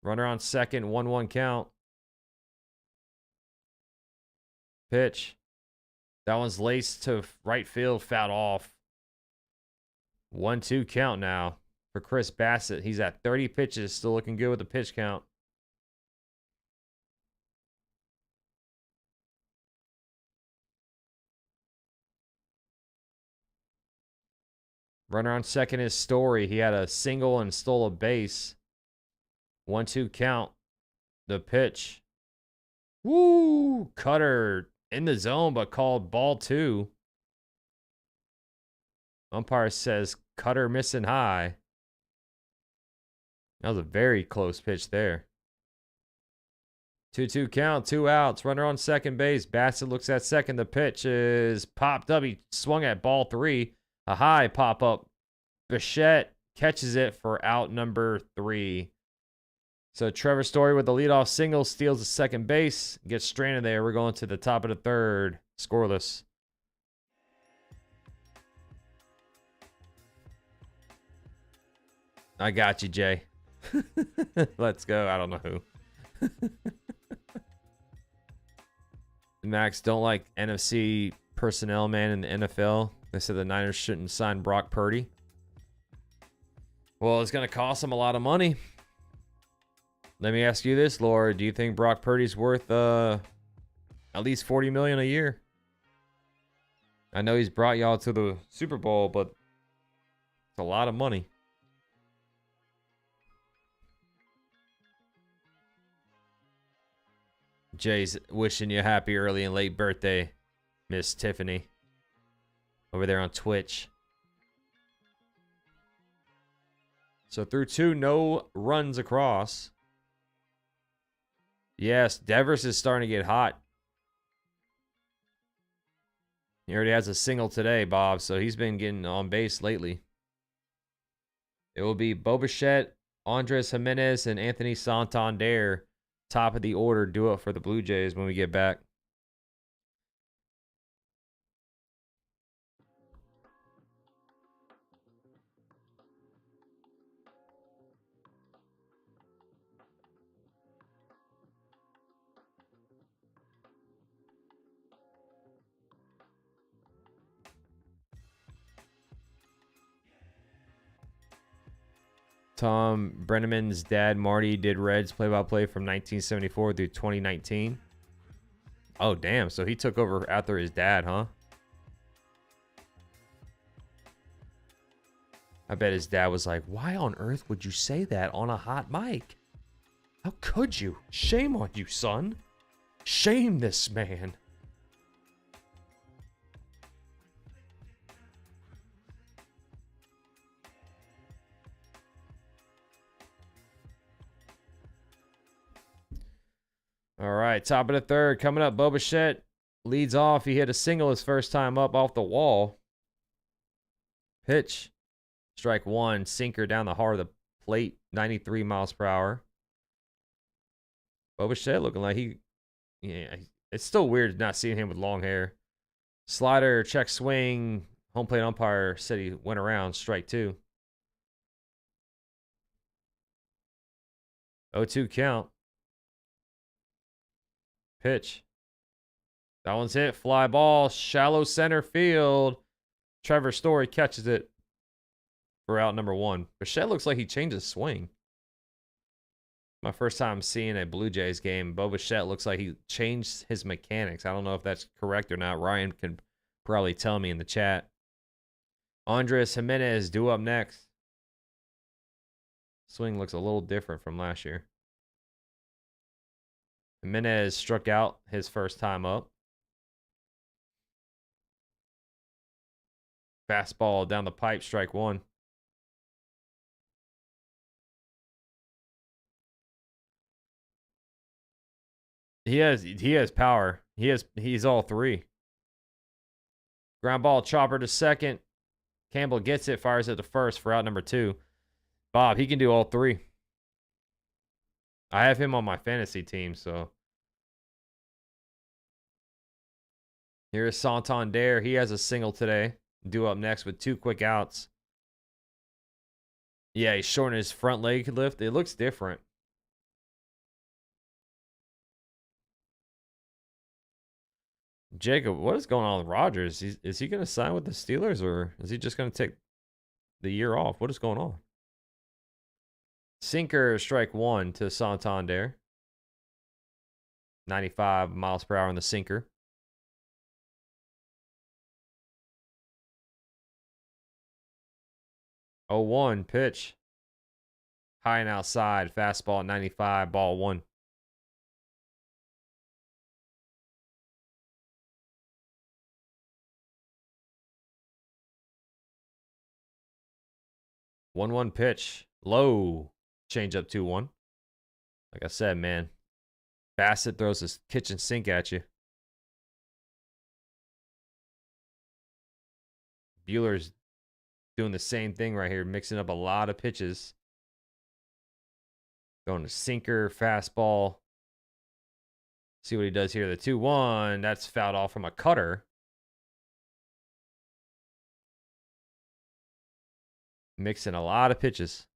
Runner on second, 1-1 count. Pitch. That one's laced to right field, fouled off. 1-2 count now for Chris Bassett. He's at 30 pitches, still looking good with the pitch count. Runner on second is Story. He had a single and stole a base. 1-2 count. The pitch. Woo! Cutter in the zone, but called ball 2. Umpire says cutter missing high. That was a very close pitch there. 2-2 count, 2 outs. Runner on second base. Bassett looks at second. The pitch is popped up. He swung at ball 3. A high pop up. Bichette catches it for out number 3. So Trevor Story with the leadoff single steals the second base. Gets stranded there. We're going to the top of the third. Scoreless. I got you, Jay. Let's go. I don't know who. Max don't like NFC personnel, man, in the NFL. They said the Niners shouldn't sign Brock Purdy. Well, it's going to cost them a lot of money. Let me ask you this, Laura. Do you think Brock Purdy's worth at least $40 million a year? I know he's brought y'all to the Super Bowl, but it's a lot of money. Jay's wishing you a happy early and late birthday, Miss Tiffany. Over there on Twitch. So through 2, no runs across. Yes, Devers is starting to get hot. He already has a single today, Bob, so he's been getting on base lately. It will be Bo Bichette, Andres Jimenez, and Anthony Santander. Top of the order duo for the Blue Jays when we get back. Tom Brenneman's dad, Marty, did Reds play-by-play from 1974 through 2019. Oh, damn. So he took over after his dad, huh? I bet his dad was like, why on earth would you say that on a hot mic? How could you? Shame on you, son. Shame this man. All right, top of the third coming up. Bo Bichette leads off. He hit a single his first time up off the wall. Pitch. Strike one. Sinker down the heart of the plate. 93 miles per hour. Bo Bichette looking like yeah, it's still weird not seeing him with long hair. Slider, check swing. Home plate umpire said he went around. Strike two. 0-2 count. Pitch. That one's hit. Fly ball. Shallow center field. Trevor Story catches it for out number one. Bichette looks like he changed his swing. My first time seeing a Blue Jays game. Bo Bichette looks like he changed his mechanics. I don't know if that's correct or not. Ryan can probably tell me in the chat. Andres Jimenez due up next. Swing looks a little different from last year. Jimenez struck out his first time up. Fastball down the pipe, strike one. He has power. He's all three. Ground ball, chopper to second. Campbell gets it, fires it to first for out number two. Bob, he can do all three. I have him on my fantasy team, so. Here's Santander. He has a single today. Due up next with two quick outs. Yeah, he's shortening his front leg lift. It looks different. Jacob, what is going on with Rogers? Is he going to sign with the Steelers, or is he just going to take the year off? What is going on? Sinker, strike one to Santander. 95 miles per hour on the sinker. 0-1 pitch. High and outside. Fastball at 95. Ball one. One pitch. Low. Change up 2-1. Like I said, man. Bassett throws his kitchen sink at you. Bueller's doing the same thing right here, mixing up a lot of pitches. Going to sinker, fastball. See what he does here. The 2-1. That's fouled off from a cutter. Mixing a lot of pitches.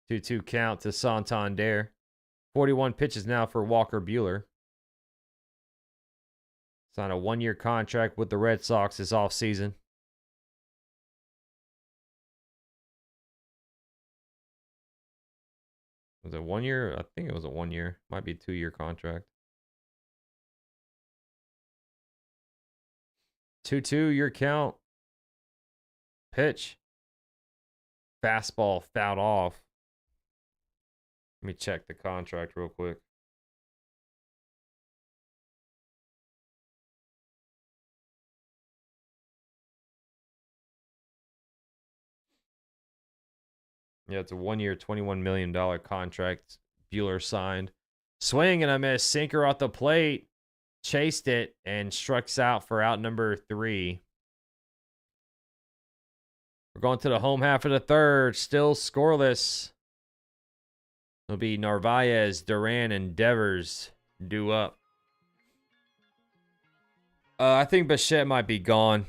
2-2 count to Santander. 41 pitches now for Walker Buehler. Signed a one-year contract with the Red Sox this offseason. Was it 1 year? I think it was a 1 year. Might be a 2-year contract. 2-2, your count. Pitch. Fastball fouled off. Let me check the contract real quick. Yeah, it's a 1 year, $21 million contract Buehler signed. Swing and a miss. Sinker off the plate. Chased it and strikes out for out number 3. We're going to the home half of the third. Still scoreless. It'll be Narvaez, Duran, and Devers due up. I think Bichette might be gone.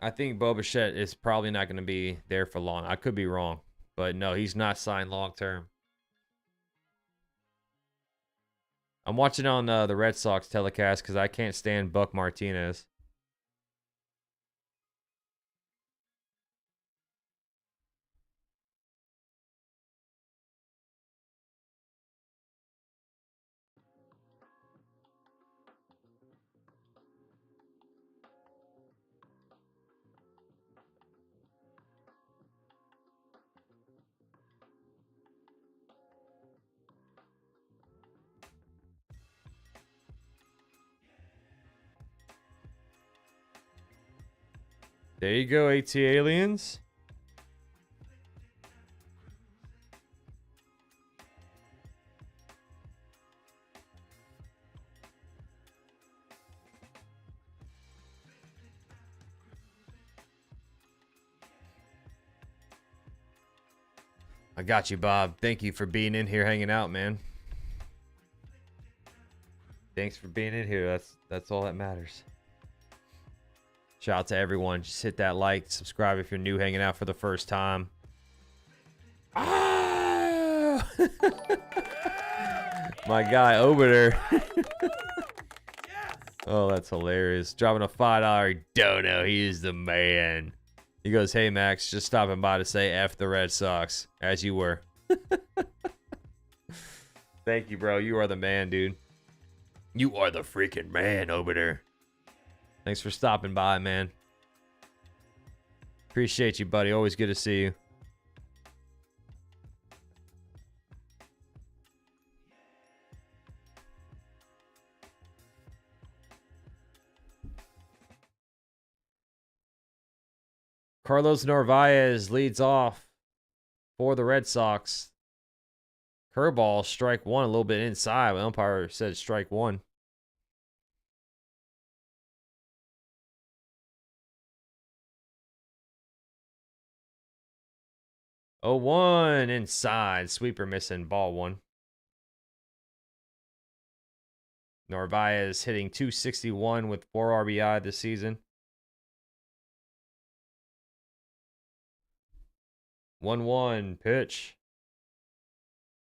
I think Bo Bichette is probably not going to be there for long. I could be wrong. But no, he's not signed long term. I'm watching on the Red Sox telecast because I can't stand Buck Martinez. There you go, AT Aliens. I got you, Bob. Thank you for being in here hanging out, man. Thanks for being in here. That's all that matters. Shout out to everyone. Just hit that like, subscribe if you're new, hanging out for the first time. Ah! My guy over there. Oh, that's hilarious. Dropping a $5 dono. He is the man. He goes, hey, Max, just stopping by to say F the Red Sox, as you were. Thank you, bro. You are the man, dude. You are the freaking man over there. Thanks for stopping by, man. Appreciate you, buddy. Always good to see you. Carlos Narvaez leads off for the Red Sox. Curveball, strike one, a little bit inside. The umpire said strike one. Oh, 1 inside. Sweeper missing. Ball one. Narvaez hitting .261 with 4 RBI this season. 1-1 pitch.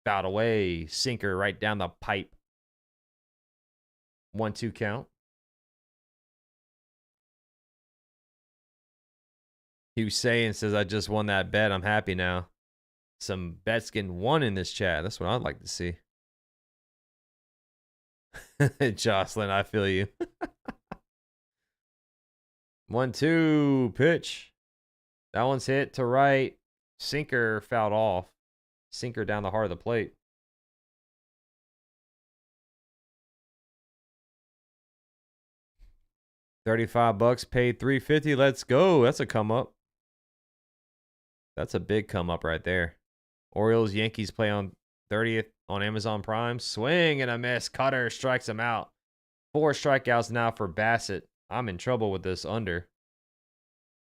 Fouled away. Sinker right down the pipe. 1-2 count. Hussein says, I just won that bet. I'm happy now. Some bets getting won in this chat. That's what I'd like to see. Jocelyn, I feel you. 1-2 pitch. That one's hit to right. Sinker fouled off. Sinker down the heart of the plate. $35 paid $350. Let's go. That's a come up. That's a big come up right there. Orioles Yankees play on 30th on Amazon Prime. Swing and a miss. Cutter strikes him out. 4 strikeouts now for Bassett. I'm in trouble with this under.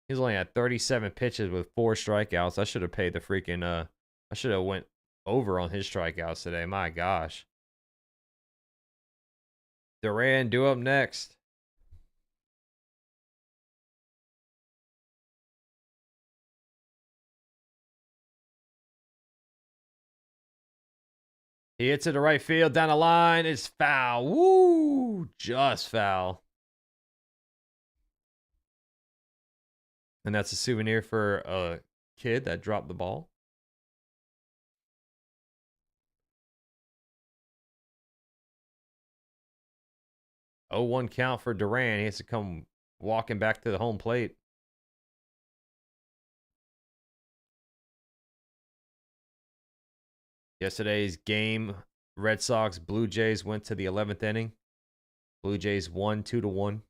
He's only at 37 pitches with 4 strikeouts. I should have paid the freaking I should have went over on his strikeouts today. My gosh. Duran due up next. He hits it to right field, down the line. It's foul. Woo! Just foul. And that's a souvenir for a kid that dropped the ball. Oh, 1 count for Duran. He has to come walking back to the home plate. Yesterday's game, Red Sox, Blue Jays went to the 11th inning. Blue Jays won 2-1.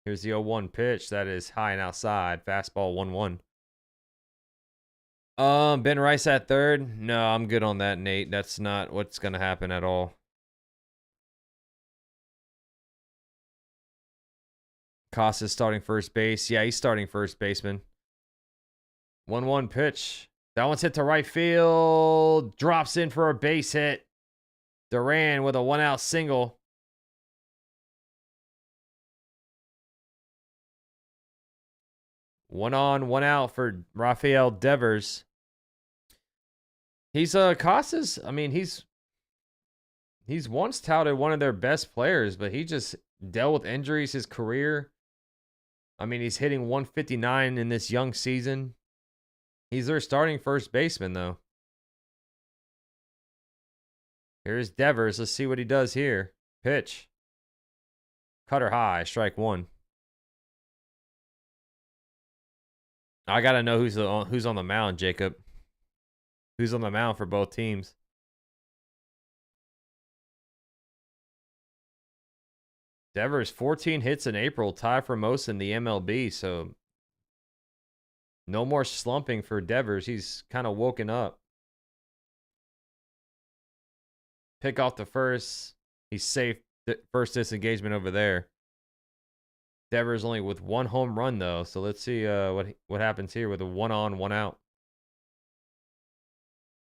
Here's the 0-1 pitch. That is high and outside. Fastball 1-1. Ben Rice at third. No, I'm good on that, Nate. That's not what's going to happen at all. Costa's starting first base. Yeah, he's starting first baseman. 1-1 pitch. That one's hit to right field. Drops in for a base hit. Duran with a 1-out single. One on, 1 out for Rafael Devers. He's Costas. I mean, he's once touted one of their best players, but he just dealt with injuries his career. I mean, he's hitting 159 in this young season. He's their starting first baseman, though. Here's Devers. Let's see what he does here. Pitch. Cutter high. Strike one. I got to know who's on the mound, Jacob. Who's on the mound for both teams? Devers, 14 hits in April, tie for most in the MLB, so no more slumping for Devers. He's kind of woken up. Pick off the first. He's safe. First disengagement over there. Devers only with 1 home run, though, so let's see what happens here with a 1 on, 1 out.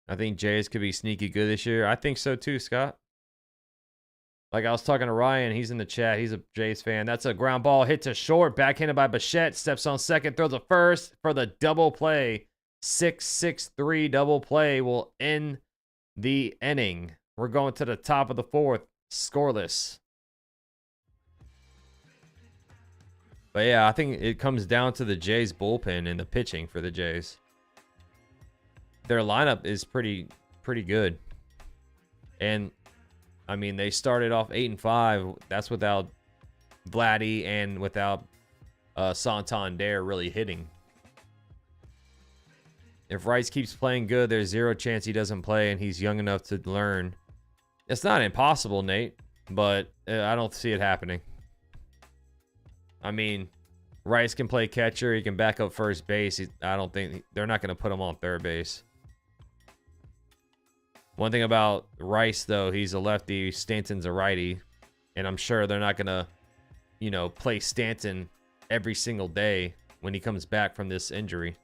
I think Jays could be sneaky good this year. I think so too, Scott. Like I was talking to Ryan, he's in the chat. He's a Jays fan. That's a ground ball hit to short, backhanded by Bichette. Steps on second, throws a first for the double play. 6-6-3 double play will end the inning. We're going to the top of the fourth, scoreless. But yeah, I think it comes down to the Jays bullpen and the pitching for the Jays. Their lineup is pretty good. And I mean, they started off 8-5. That's without Vladdy and without Santander really hitting. If Rice keeps playing good, there's zero chance he doesn't play, and he's young enough to learn. It's not impossible, Nate, but I don't see it happening. I mean, Rice can play catcher. He can back up first base. I don't think they're not going to put him on third base. One thing about Rice, though, he's a lefty. Stanton's a righty. And I'm sure they're not going to, you know, play Stanton every single day when he comes back from this injury.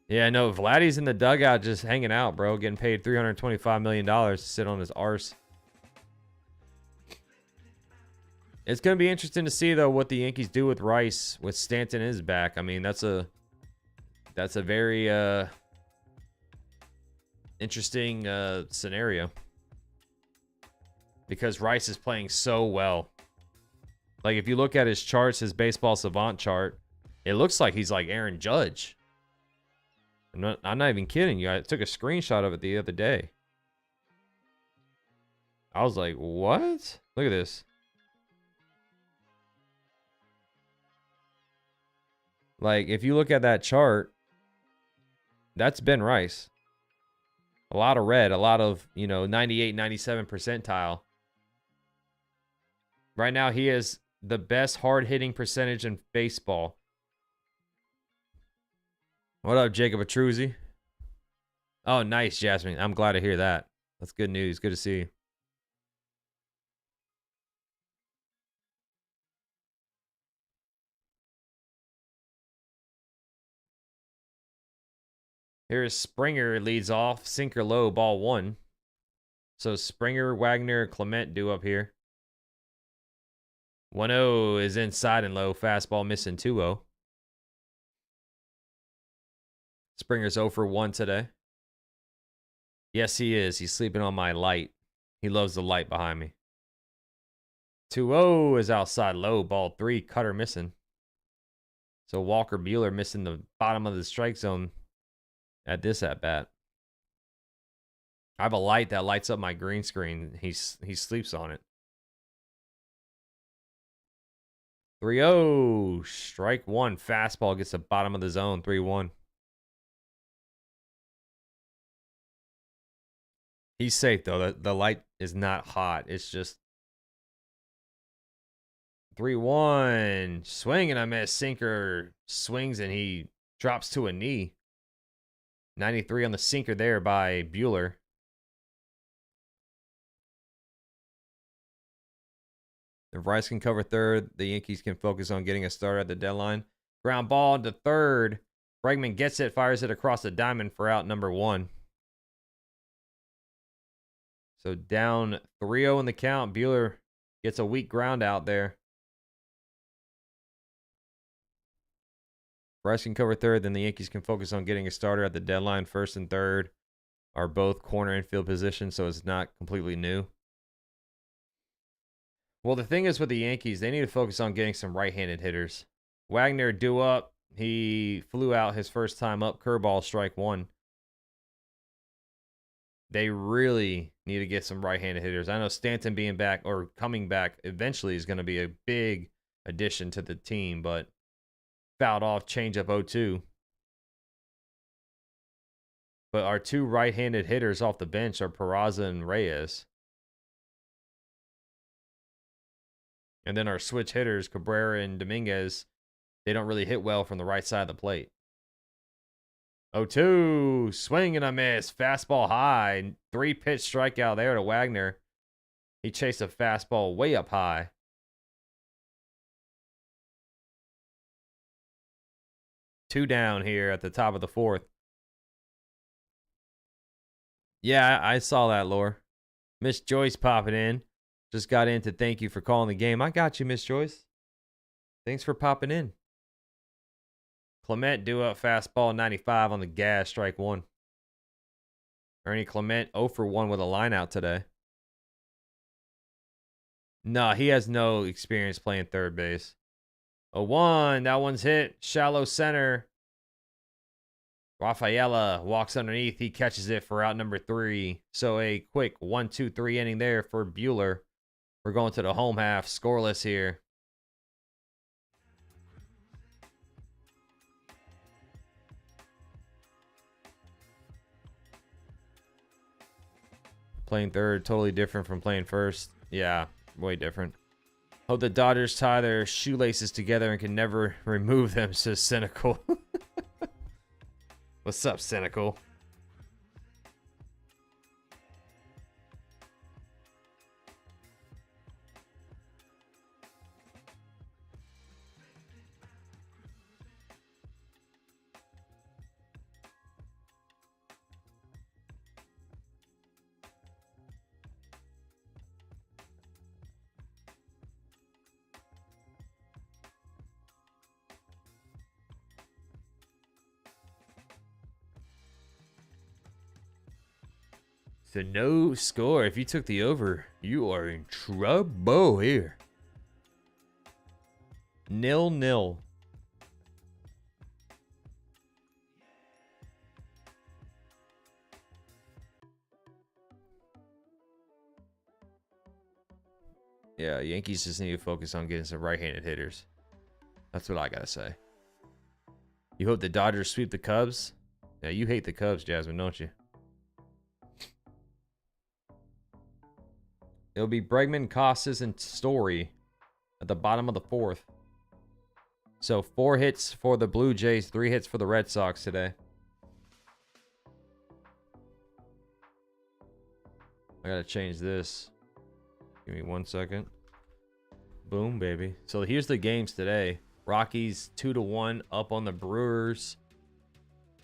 Yeah, no, Vladdy's in the dugout just hanging out, bro. Getting paid $325 million to sit on his arse. It's going to be interesting to see, though, what the Yankees do with Rice with Stanton is back. I mean, that's a very interesting scenario. Because Rice is playing so well. Like, if you look at his charts, his baseball savant chart, it looks like he's like Aaron Judge. I'm not even kidding you. I took a screenshot of it the other day. I was like, what? Look at this. Like, if you look at that chart, that's Ben Rice. A lot of red, a lot of, 98, 97 percentile. Right now, he is the best hard-hitting percentage in baseball. What up, Jacob Atruzzi? Oh, nice, Jasmine. I'm glad to hear that. That's good news. Good to see you. Here's Springer leads off. Sinker low, ball 1. So Springer, Wagner, Clement due up here. 1-0 is inside and low. Fastball missing 2-0. Springer's 0 for 1 today. Yes, he is. He's sleeping on my light. He loves the light behind me. 2-0 is outside low. Ball 3. Cutter missing. So Walker Buehler missing the bottom of the strike zone at this at-bat. I have a light that lights up my green screen. He sleeps on it. 3-0. Strike 1. Fastball gets the bottom of the zone. 3-1. He's safe, though. The light is not hot. It's just 3-1. Swing and I miss. Sinker swings and he drops to a knee. 93 on the sinker there by Buehler. If Rice can cover third, the Yankees can focus on getting a starter at the deadline. Ground ball into third. Bregman gets it, fires it across the diamond for out number 1. So down 3-0 in the count. Buehler gets a weak ground out there. Rice can cover third, then the Yankees can focus on getting a starter at the deadline. First and third are both corner infield positions, so it's not completely new. Well, the thing is with the Yankees, they need to focus on getting some right-handed hitters. Wagner due up. He flew out his first time up. Curveball, strike 1. They really need to get some right-handed hitters. I know Stanton being back or coming back eventually is going to be a big addition to the team, but fouled off, changeup 0-2. But our 2 right-handed hitters off the bench are Peraza and Reyes. And then our switch hitters, Cabrera and Dominguez, they don't really hit well from the right side of the plate. 0-2, swing and a miss. Fastball high. 3-pitch strikeout there to Wagner. He chased a fastball way up high. 2 down here at the top of the 4th. Yeah, I saw that, Lore. Miss Joyce popping in. Just got in to thank you for calling the game. I got you, Miss Joyce. Thanks for popping in. Clement due up fastball 95 on the gas, strike 1. Ernie Clement 0 for 1 with a line out today. No, he has no experience playing third base. 0-1, that one's hit. Shallow center. Rafaela walks underneath. He catches it for out number 3. So a quick 1-2-3 inning there for Bueller. We're going to the home half. Scoreless here. Playing third, totally different from playing first. Yeah, way different. Hope the Dodgers tie their shoelaces together and can never remove them, says Cynical. What's up, Cynical? So no score. If you took the over, you are in trouble here. 0-0. Yeah, Yankees just need to focus on getting some right-handed hitters. That's what I gotta say. You hope the Dodgers sweep the Cubs? Yeah, you hate the Cubs, Jasmine, don't you? It'll be Bregman, Costas, and Story at the bottom of the 4th. So 4 hits for the Blue Jays, 3 hits for the Red Sox today. I gotta change this. Give me 1 second. Boom, baby. So here's the games today. Rockies 2-1 up on the Brewers.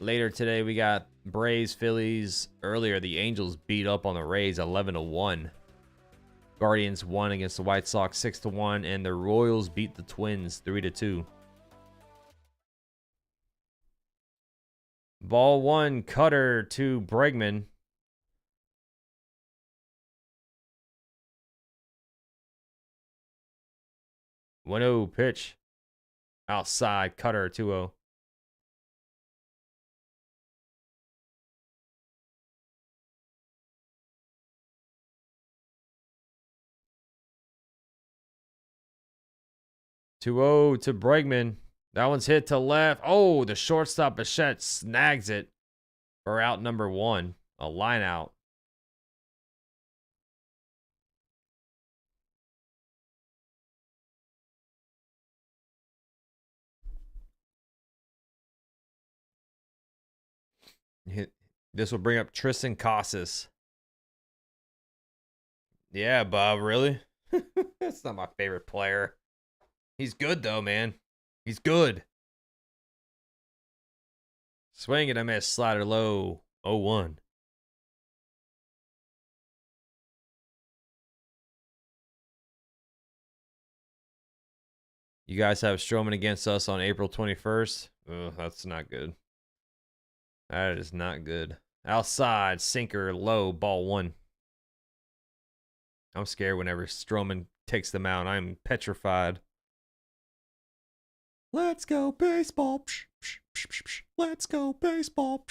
Later today, we got Braves, Phillies. Earlier, the Angels beat up on the Rays 11-1. Guardians won against the White Sox 6-1, and the Royals beat the Twins 3-2. Ball 1, cutter to Bregman. One-0 pitch. Outside, cutter 2-0. To Bregman. That one's hit to left. Oh, the shortstop Bichette snags it for out number 1. A line out. This will bring up Tristan Casas. Yeah, Bob, really? That's not my favorite player. He's good, though, man. He's good. Swing and a miss. Slider low. 0-1. You guys have Stroman against us on April 21st. Ugh, that's not good. That is not good. Outside, sinker, low, ball 1. I'm scared whenever Stroman takes them out. I'm petrified. Let's go baseball. Let's go baseball.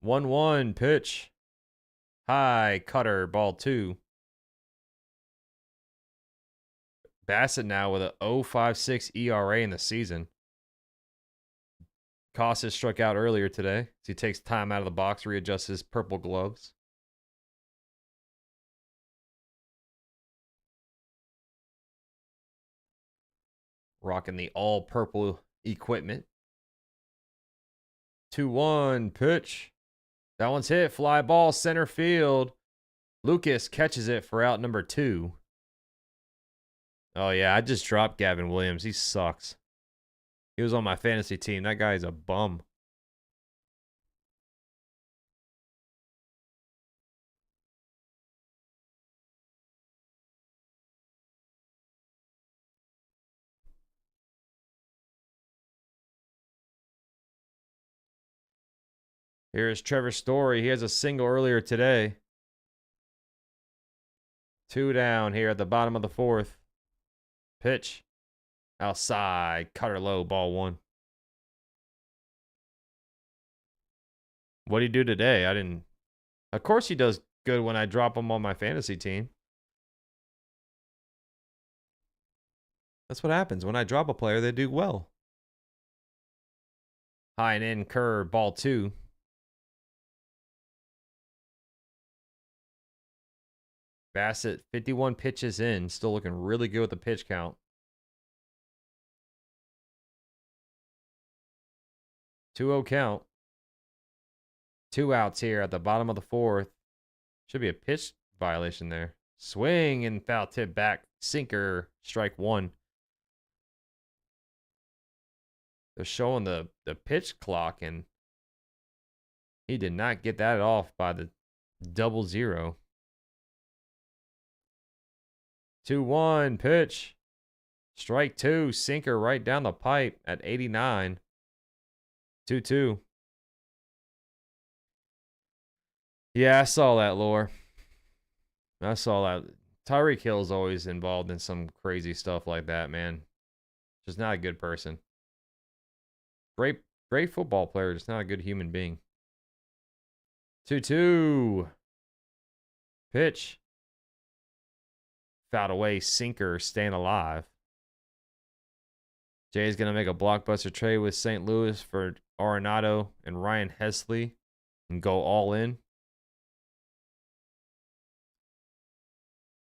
1-1 pitch. High, cutter, ball 2. Bassett now with a 0.56 ERA in the season. Costas struck out earlier today. So he takes time out of the box, readjusts his purple gloves. Rocking the all-purple equipment. 2-1 pitch. That one's hit. Fly ball, center field. Lucas catches it for out number 2. Oh, yeah, I just dropped Gavin Williams. He sucks. He was on my fantasy team. That guy's a bum. Here's Trevor Story. He has a single earlier today. 2 down here at the bottom of the 4th. Pitch. Outside. Cutter low. Ball 1. What'd he do today? I didn't. Of course he does good when I drop him on my fantasy team. That's what happens. When I drop a player, they do well. High and in curve. Ball 2. Bassett, 51 pitches in. Still looking really good with the pitch count. 2-0 count. 2 outs here at the bottom of the 4th. Should be a pitch violation there. Swing and foul tip back. Sinker. Strike 1. They're showing the pitch clock, and he did not get that off by the 0-0. 2-1 pitch. Strike 2. Sinker right down the pipe at 89. 2-2. Yeah, I saw that, Lore. I saw that. Tyreek Hill's always involved in some crazy stuff like that, man. Just not a good person. Great football player, just not a good human being. 2-2. Pitch. Fouled away. Sinker staying alive. Jay's going to make a blockbuster trade with St. Louis for Arenado and Ryan Hesley and go all in.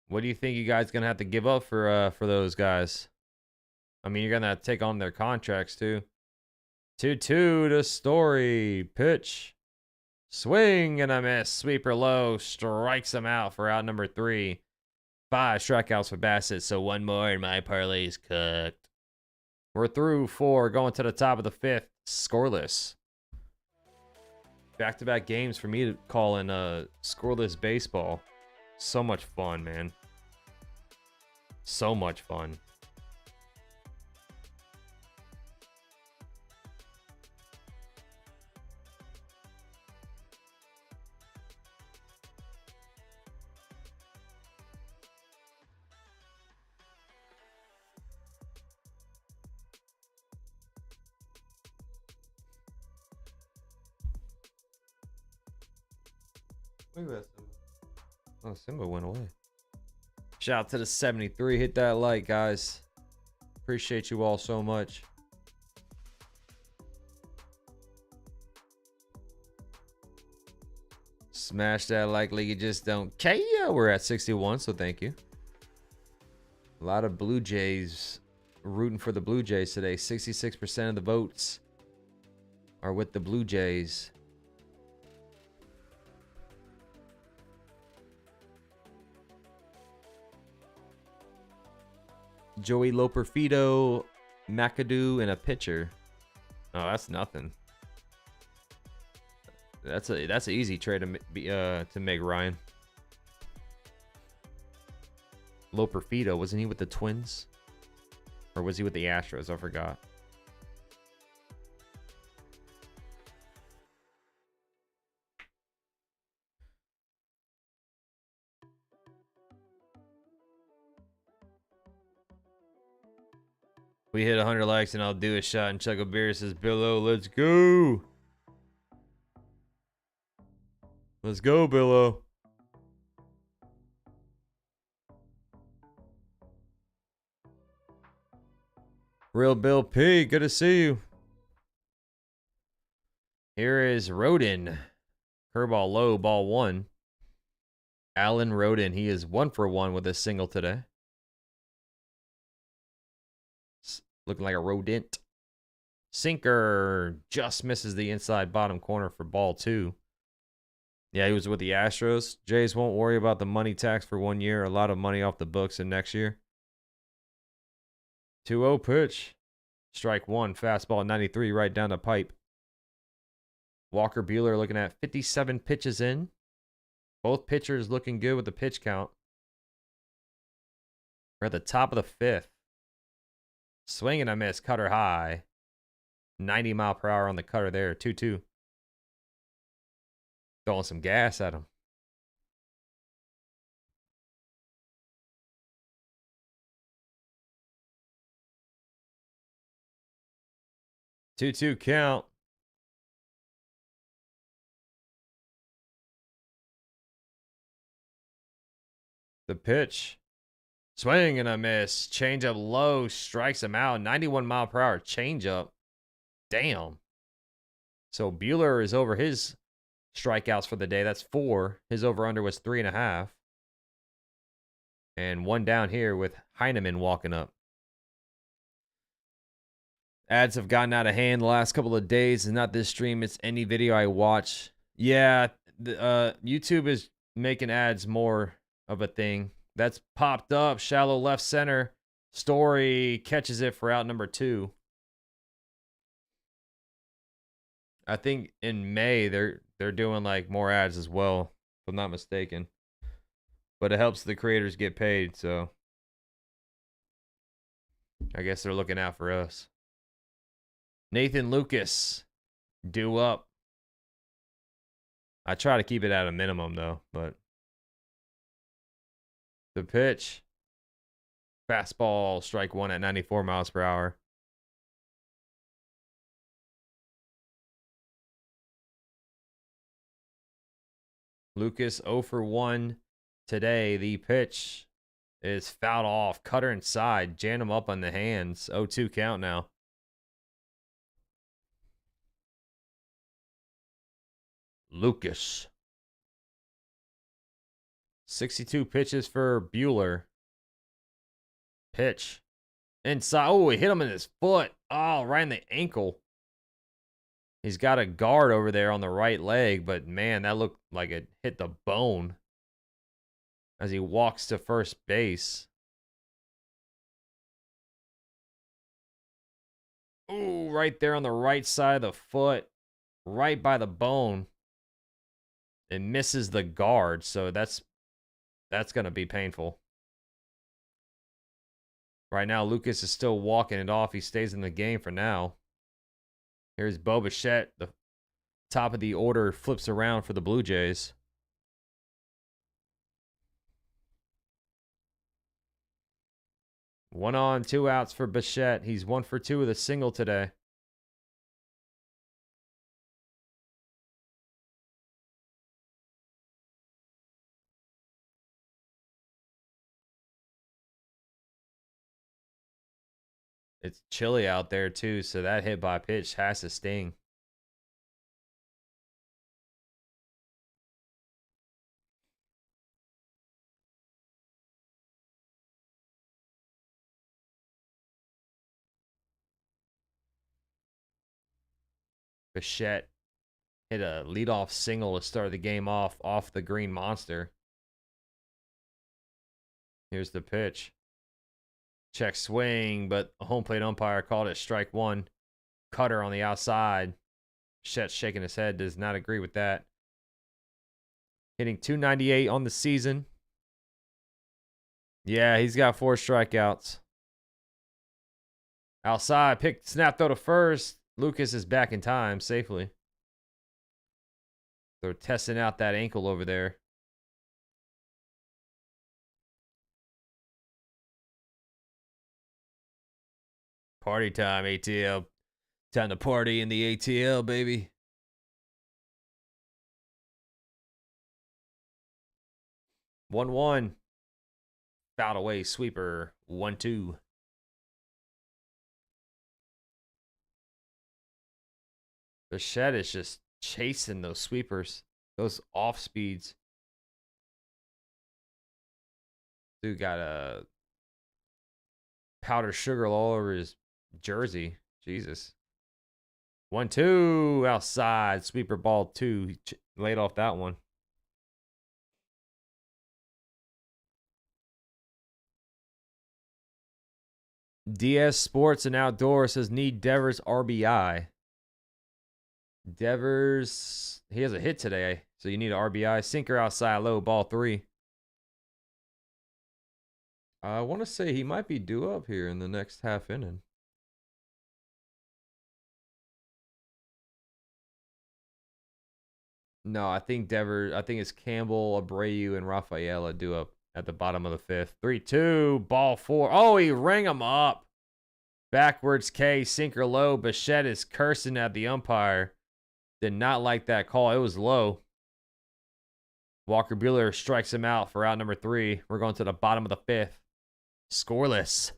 What do you think you guys going to have to give up for those guys? I mean, you're going to have to take on their contracts too. 2-2 to Story. Pitch. Swing and a miss. Sweeper low. Strikes him out for out number 3. 5 strikeouts for Bassett, so 1 more and my parlay's cooked. We're through 4, going to the top of the 5th. Scoreless. Back-to-back games for me to call in scoreless baseball. So much fun, man. So much fun. Look at that Simba. Oh, Simba went away. Shout out to the 73. Hit that like, guys. Appreciate you all so much. Smash that like you just don't care. We're at 61, so thank you. A lot of Blue Jays rooting for the Blue Jays today. 66% of the votes are with the Blue Jays. Joey Loperfido, McAdoo, and a pitcher. Oh, that's nothing. That's an easy trade to make, Ryan. Loperfido, wasn't he with the Twins? Or was he with the Astros? I forgot. We hit 100 likes and I'll do a shot and chug a beer, says Billo. Let's go. Let's go, Billo. Real Bill P, good to see you. Here is Rodin. Curveball low, ball 1. Alan Rodin, he is 1 for 1 with a single today. Looking like a rodent. Sinker just misses the inside bottom corner for ball 2. Yeah, he was with the Astros. Jays won't worry about the money tax for 1 year. A lot of money off the books in next year. 2-0 pitch. Strike one. Fastball 93 right down the pipe. Walker Buehler looking at 57 pitches in. Both pitchers looking good with the pitch count. We're at the top of the fifth. Swing and a miss. Cutter high. 90 mile per hour on the cutter there. 2-2. Throwing some gas at him. Two count. The pitch. Swing and a miss. Changeup low. Strikes him out. 91 mile per hour changeup. Damn. So Buehler is over his strikeouts for the day. That's 4. His over-under was 3.5. And 1 down here with Heineman walking up. Ads have gotten out of hand the last couple of days. It's not this stream. It's any video I watch. Yeah, YouTube is making ads more of a thing. That's popped up. Shallow left center. Story catches it for out number 2. I think in May they're doing like more ads as well, if I'm not mistaken. But it helps the creators get paid, so I guess they're looking out for us. Nathan Lucas, due up. I try to keep it at a minimum though, but the pitch. Fastball, strike one at 94 miles per hour. Lucas 0 for 1 today. The pitch is fouled off. Cutter inside. Jammed him up on the hands. 0-2 count now. Lucas. 62 pitches for Buehler. Pitch. Inside. Oh, he hit him in his foot. Oh, right in the ankle. He's got a guard over there on the right leg, but man, that looked like it hit the bone as he walks to first base. Ooh, right there on the right side of the foot, right by the bone. It misses the guard, so that's going to be painful. Right now, Lucas is still walking it off. He stays in the game for now. Here's Bo Bichette. The top of the order flips around for the Blue Jays. One on, 2 outs for Bichette. He's 1 for 2 with a single today. It's chilly out there too, so that hit by pitch has to sting. Bichette hit a leadoff single to start the game off the Green Monster. Here's the pitch. Check swing, but a home plate umpire called it strike one. Cutter on the outside. Bichette's shaking his head, does not agree with that. Hitting .298 on the season. Yeah, he's got 4 strikeouts. Outside, snap throw to first. Lucas is back in time safely. They're testing out that ankle over there. Party time, ATL. Time to party in the ATL, baby. One. Fouled away, sweeper. 1-2. Bichette is just chasing those sweepers, those off speeds. Dude got a powdered sugar all over his jersey. Jesus. 1-2 outside. Sweeper ball 2. He laid off that one. DS Sports and Outdoor says need Devers RBI. Devers, he has a hit today, so you need an RBI. Sinker outside low, ball 3. I want to say he might be due up here in the next half inning. No, I think it's Campbell, Abreu, and Rafaela due up at the bottom of the 5th. 3-2, ball 4. Oh, he rang him up. Backwards K, sinker low. Bichette is cursing at the umpire. Did not like that call. It was low. Walker Buehler strikes him out for out number 3. We're going to the bottom of the 5th. Scoreless.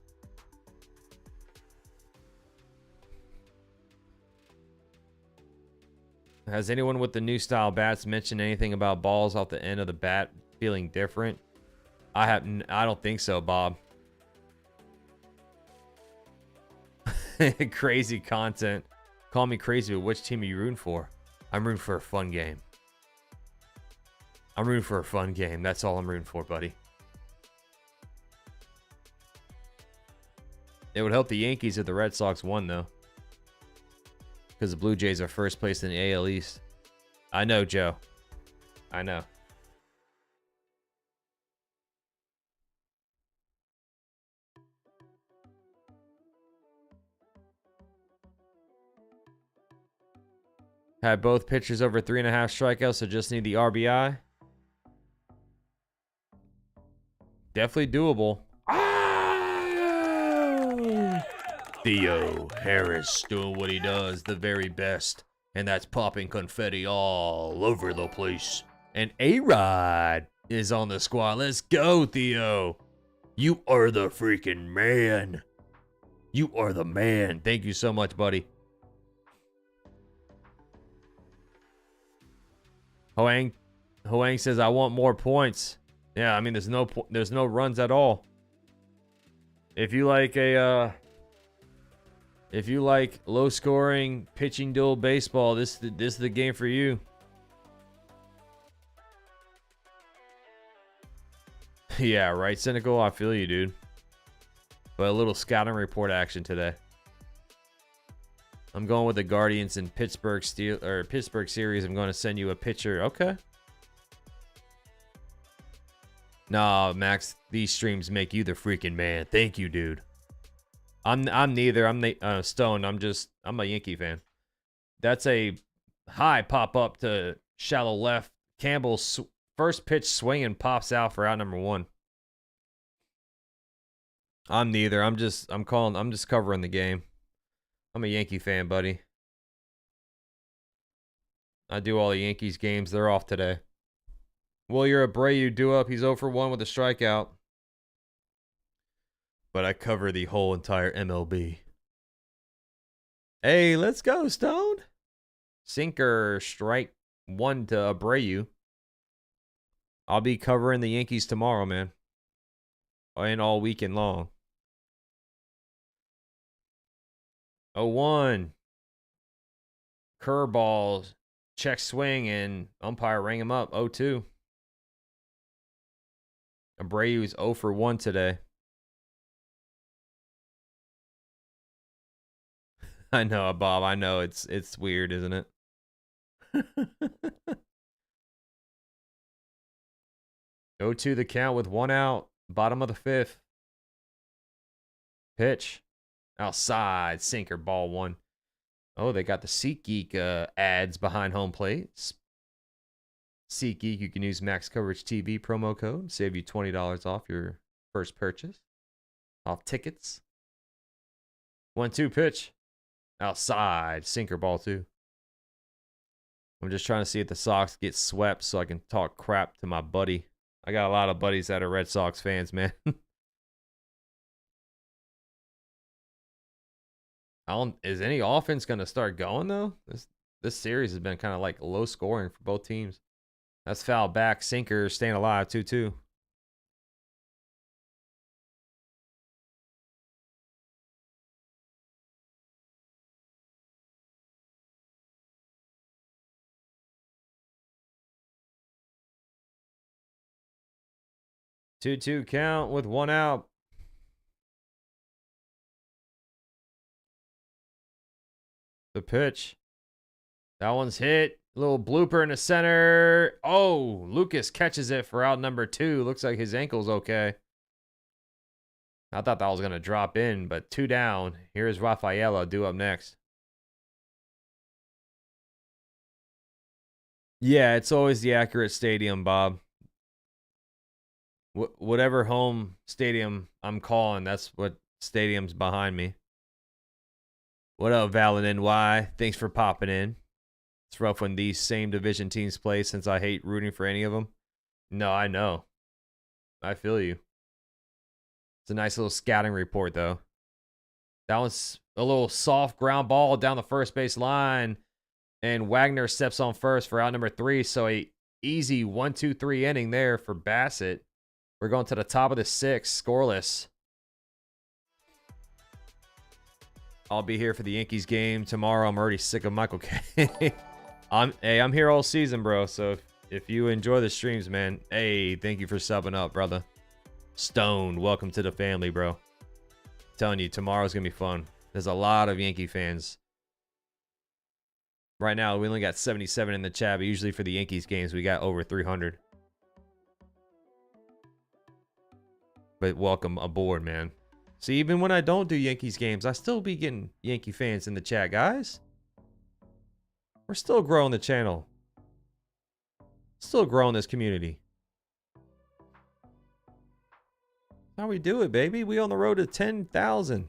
Has anyone with the new style bats mentioned anything about balls off the end of the bat feeling different? I don't think so, Bob. Crazy content. Call me crazy, but which team are you rooting for? I'm rooting for a fun game. I'm rooting for a fun game. That's all I'm rooting for, buddy. It would help the Yankees if the Red Sox won, though. Because the Blue Jays are first place in the AL East. I know, Joe. I know. Had both pitchers over 3.5 strikeouts, so just need the RBI. Definitely doable. Theo Harris doing what he does the very best, and that's popping confetti all over the place. And A-Rod is on the squad. Let's go, Theo. You are the freaking man. You are the man. Thank you so much, buddy. Hoang says, I want more points. Yeah, I mean, there's no runs at all. If you like low scoring pitching duel baseball, this is the game for you. Yeah, right, Cynical. I feel you, dude. But a little scouting report action today. I'm going with the Guardians in Pittsburgh series. I'm going to send you a picture. Okay. Nah, Max, these streams make you the freaking man. Thank you, dude. I'm neither. I'm stoned. I'm a Yankee fan. That's a high pop up to shallow left. Campbell's first pitch swinging pops out for out number 1. I'm neither. I'm just covering the game. I'm a Yankee fan, buddy. I do all the Yankees games. They're off today. Well, you're Abreu due up. He's 0 for 1 with a strikeout. But I cover the whole entire MLB. Hey, let's go, Stone. Sinker, strike 1 to Abreu. I'll be covering the Yankees tomorrow, man. And all weekend long. 0-1. Curveball, check swing, and umpire rang him up. 0-2. Abreu's 0 for 1 today. I know, Bob. I know it's weird, isn't it? 0-2 the count with 1 out. Bottom of the 5th. Pitch. Outside. Sinker. Ball 1. Oh, they got the SeatGeek ads behind home plate. SeatGeek, you can use MaxCoverageTV promo code. Save you $20 off your first purchase. Off tickets. 1-2 pitch. Outside. Sinker. Ball 2. I'm just trying to see if the Sox get swept so I can talk crap to my buddy. I got a lot of buddies that are Red Sox fans, man. Is any offense going to start going, though? This series has been kind of like low scoring for both teams. That's foul back. Sinker staying alive, 2-2. Two count with 1 out. The pitch. That one's hit. Little blooper in the center. Oh, Lucas catches it for out number 2. Looks like his ankle's okay. I thought that was going to drop in, but 2 down. Here's Rafaela due up next. Yeah, it's always the accurate stadium, Bob. Whatever home stadium I'm calling, that's what stadium's behind me. What up, Valid NY? Thanks for popping in. It's rough when these same division teams play since I hate rooting for any of them. No, I know. I feel you. It's a nice little scouting report, though. That was a little soft ground ball down the first base line. And Wagner steps on first for out number 3. So a easy 1-2-3 inning there for Bassett. We're going to the top of the 6th, scoreless. I'll be here for the Yankees game tomorrow. I'm already sick of Michael K. I'm here all season, bro. So if you enjoy the streams, man, hey, thank you for subbing up, brother. Stone, welcome to the family, bro. I'm telling you, tomorrow's gonna be fun. There's a lot of Yankee fans. Right now, we only got 77 in the chat, but usually for the Yankees games, we got over 300. But welcome aboard, man. See, even when I don't do Yankees games, I still be getting Yankee fans in the chat, guys. We're still growing the channel. Still growing this community. How we do it, baby. We on the road to 10,000.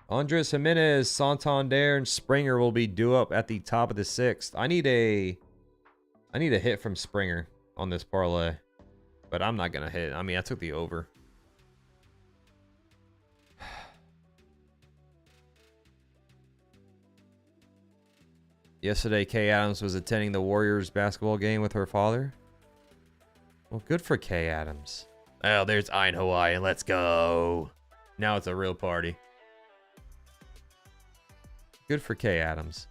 Andres Jimenez, Santander, and Springer will be due up at the top of the 6th. I need a hit from Springer on this parlay. But I'm not gonna hit. I mean, I took the over. Yesterday, Kay Adams was attending the Warriors basketball game with her father. Well, good for Kay Adams. Oh, there's Ein Hawaii. Let's go. Now it's a real party. Good for Kay Adams.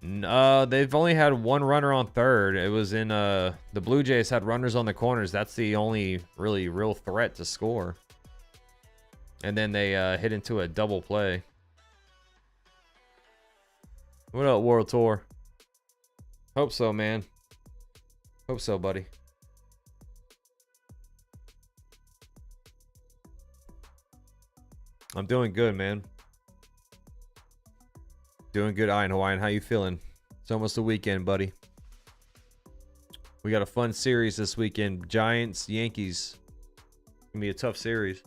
They've only had one runner on third. It was in the Blue Jays had runners on the corners. That's the only really real threat to score. And then they hit into a double play. What up, World Tour? Hope so, man. Hope so, buddy. I'm doing good, man. Doing good, Ian Hawaiian. How you feeling? It's almost the weekend, buddy. We got a fun series this weekend. Giants, Yankees. Gonna be a tough series.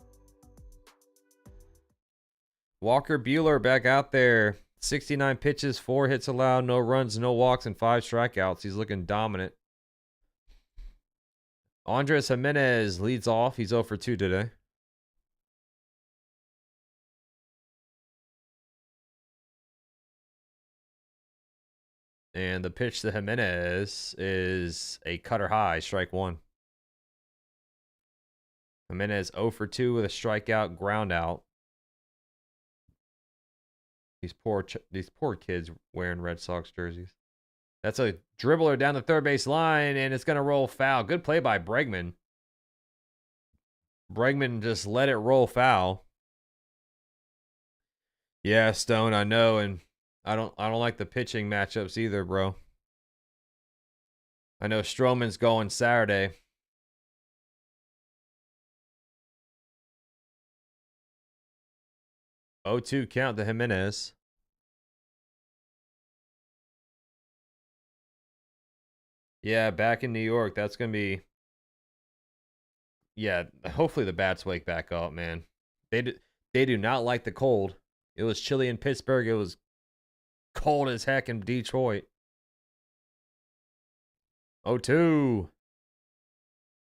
Walker Buehler back out there. 69 pitches, 4 hits allowed, no runs, no walks, and 5 strikeouts. He's looking dominant. Andres Jimenez leads off. He's 0 for 2 today. And the pitch to Jimenez is a cutter high, strike 1. Jimenez 0 for 2 with a strikeout, ground out. These poor kids wearing Red Sox jerseys. That's a dribbler down the third base line, and it's going to roll foul. Good play by Bregman. Bregman just let it roll foul. Yeah, Stone, I know, and I don't like the pitching matchups either, bro. I know Stroman's going Saturday. Oh, 2 count to Jimenez. Yeah, back in New York, that's going to be... Yeah, hopefully the bats wake back up, man. They do not like the cold. It was chilly in Pittsburgh. It was cold as heck in Detroit. 0-2.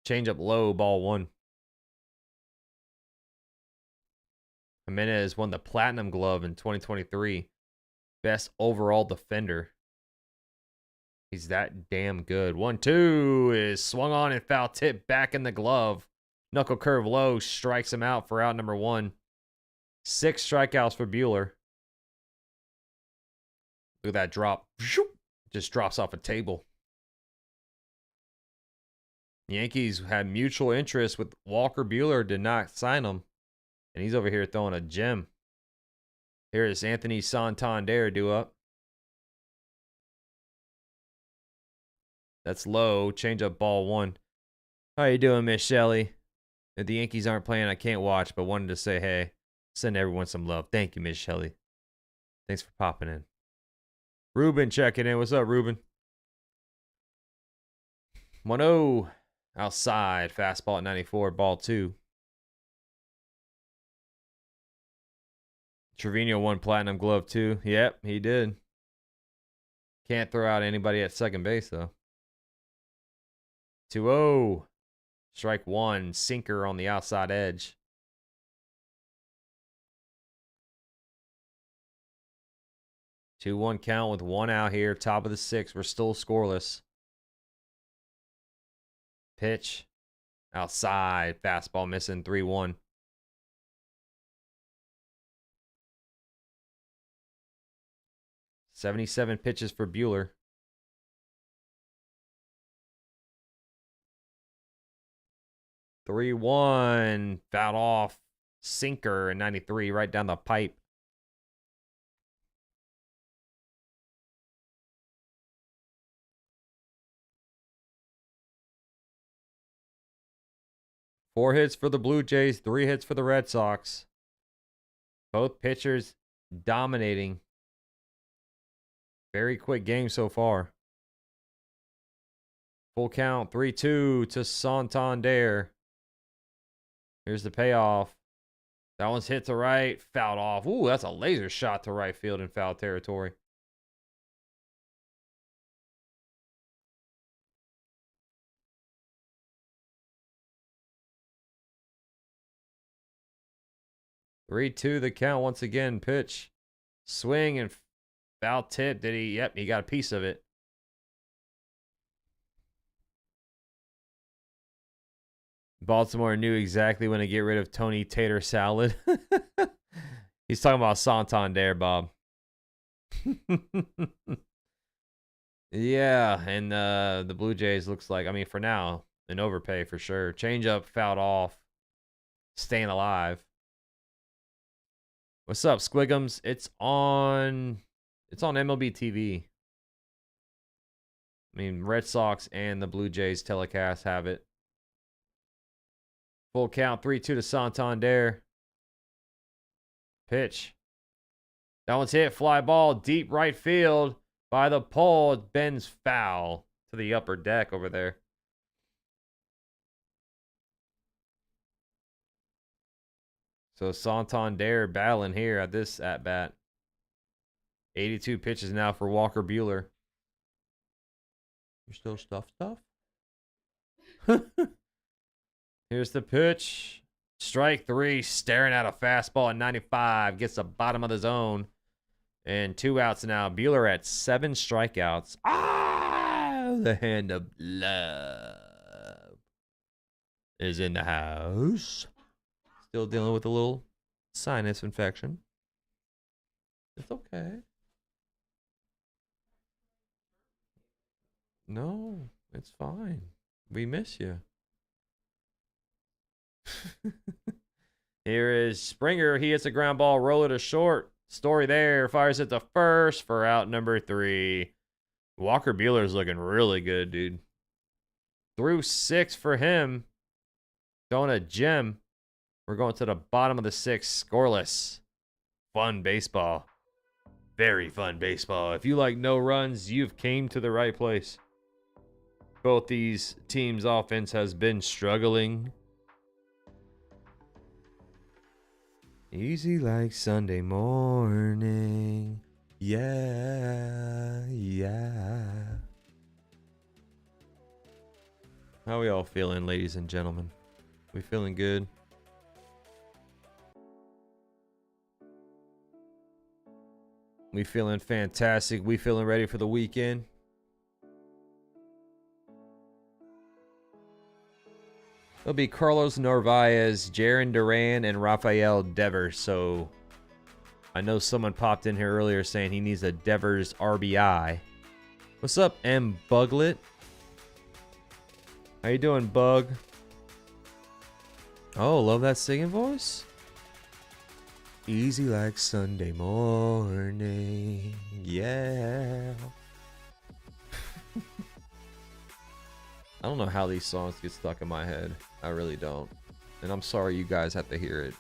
Change up low, ball 1. Jimenez won the Platinum Glove in 2023. Best overall defender. He's that damn good. 1-2 is swung on and foul tip back in the glove. Knuckle curve low, strikes him out for out number 1. 6 strikeouts for Buehler. Look at that drop. Just drops off a table. Yankees had mutual interest with Walker Buehler, did not sign him. And he's over here throwing a gem. Here's Anthony Santander due up. That's low. Change up ball 1. How you doing, Miss Shelley? If the Yankees aren't playing, I can't watch, but wanted to say hey. Send everyone some love. Thank you, Miss Shelley. Thanks for popping in. Ruben checking in. What's up, Ruben? 1-0. Outside. Fastball at 94. Ball 2. Trevino won Platinum Glove too. Yep, he did. Can't throw out anybody at second base, though. 2-0. Strike 1. Sinker on the outside edge. Two 2-1 count with 1 out here. Top of the 6th. We're still scoreless. Pitch. Outside. Fastball missing. 3-1. $77 pitches for Buehler. 3-1. Fouled off. Sinker in 93 right down the pipe. Four hits for the Blue Jays, 3 hits for the Red Sox. Both pitchers dominating. Very quick game so far. Full count, 3-2 to Santander. Here's the payoff. That one's hit to right, fouled off. Ooh, that's a laser shot to right field in foul territory. Three-two the count once again. Pitch. Swing and foul tip. Did he? Yep, he got a piece of it. Baltimore knew exactly when to get rid of Tony Tater Salad. He's talking about Santander, Bob. Yeah, and the Blue Jays looks like, I mean, for now, an overpay for sure. Changeup fouled off. Staying alive. What's up, Squigums? It's on MLB TV. I mean, Red Sox and the Blue Jays telecast have it. Full count, 3-2 to Santander. Pitch. That one's hit. Fly ball, deep right field. By the pole, it bends foul to the upper deck over there. So Santander battling here at this at-bat. 82 pitches now for Walker Buehler. You're still stuff? Here's the pitch. Strike 3, staring at a fastball at 95. Gets the bottom of the zone. And 2 outs now. Buehler at 7 strikeouts. Ah! The hand of love is in the house. Still dealing with a little sinus infection. It's okay. No, it's fine. We miss you. Here is Springer. He hits a ground ball, roller to short. Story there. Fires it to first for out number 3. Walker Buehler's looking really good, dude. Through 6 for him. Going a gem. We're going to the bottom of the 6th. Scoreless. Fun baseball. Very fun baseball. If you like no runs, you've came to the right place. Both these teams' offense has been struggling. Easy like Sunday morning. Yeah, yeah. How we all feeling, ladies and gentlemen? We feeling good? We feeling fantastic. We feeling ready for the weekend. It'll be Carlos Narvaez, Jaron Duran, and Rafael Devers. So I know someone popped in here earlier saying he needs a Devers RBI. What's up, M. Buglet? How you doing, Bug? Oh, love that singing voice. Easy like Sunday morning. Yeah. I don't know how these songs get stuck in my head. I really don't. And I'm sorry you guys have to hear it.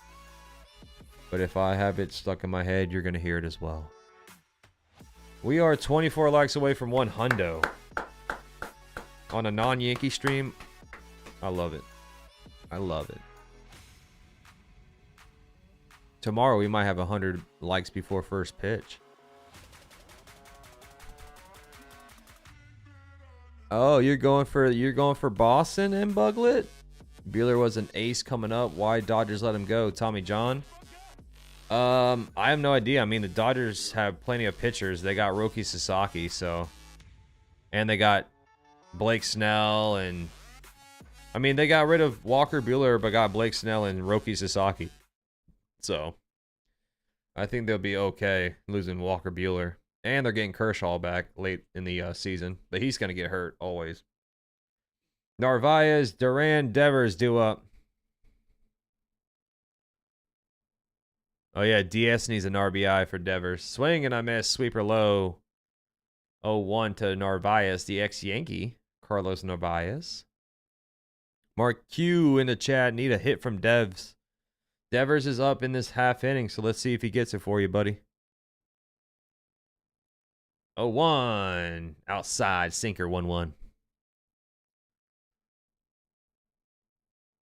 But if I have it stuck in my head, you're going to hear it as well. We are 24 likes away from 1 hundo. On a non-Yankee stream. I love it. I love it. Tomorrow we might have 100 likes before first pitch. Oh, you're going for Boston and Buglet? Buehler was an ace coming up. Why Dodgers let him go? Tommy John. I have no idea. I mean, the Dodgers have plenty of pitchers. They got Roki Sasaki, so, and they got Blake Snell, and I mean, they got rid of Walker Buehler, but got Blake Snell and Roki Sasaki. So, I think they'll be okay losing Walker Buehler. And they're getting Kershaw back late in the season. But he's going to get hurt always. Narvaez, Duran, Devers due up. Oh, yeah. DS needs an RBI for Devers. Swing and I miss. Sweeper low. 0-1 to Narvaez, the ex-Yankee. Carlos Narvaez. Mark Q in the chat. Need a hit from Devs. Devers is up in this half inning, so let's see if he gets it for you, buddy. 0-1. Outside. Sinker 1-1.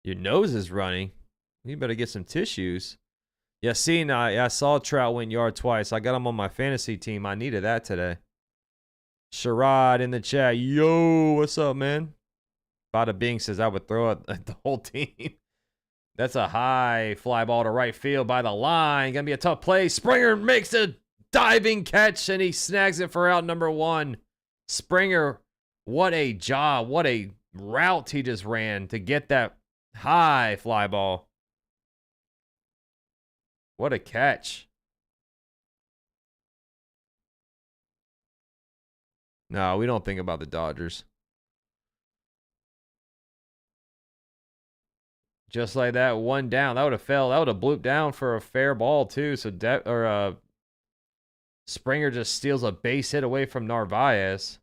Your nose is running. You better get some tissues. Yeah, see, I saw Trout win yard twice. I got him on my fantasy team. I needed that today. Sherrod in the chat. Yo, what's up, man? Bada Bing says I would throw it at the whole team. That's a high fly ball to right field by the line. Gonna be a tough play. Springer makes a diving catch, and he snags it for out number 1. Springer, what a job. What a route he just ran to get that high fly ball. What a catch. No, we don't think about the Dodgers. Just like that, 1 down. That would have fell. That would have blooped down for a fair ball, too. So, Springer just steals a base hit away from Narvaez.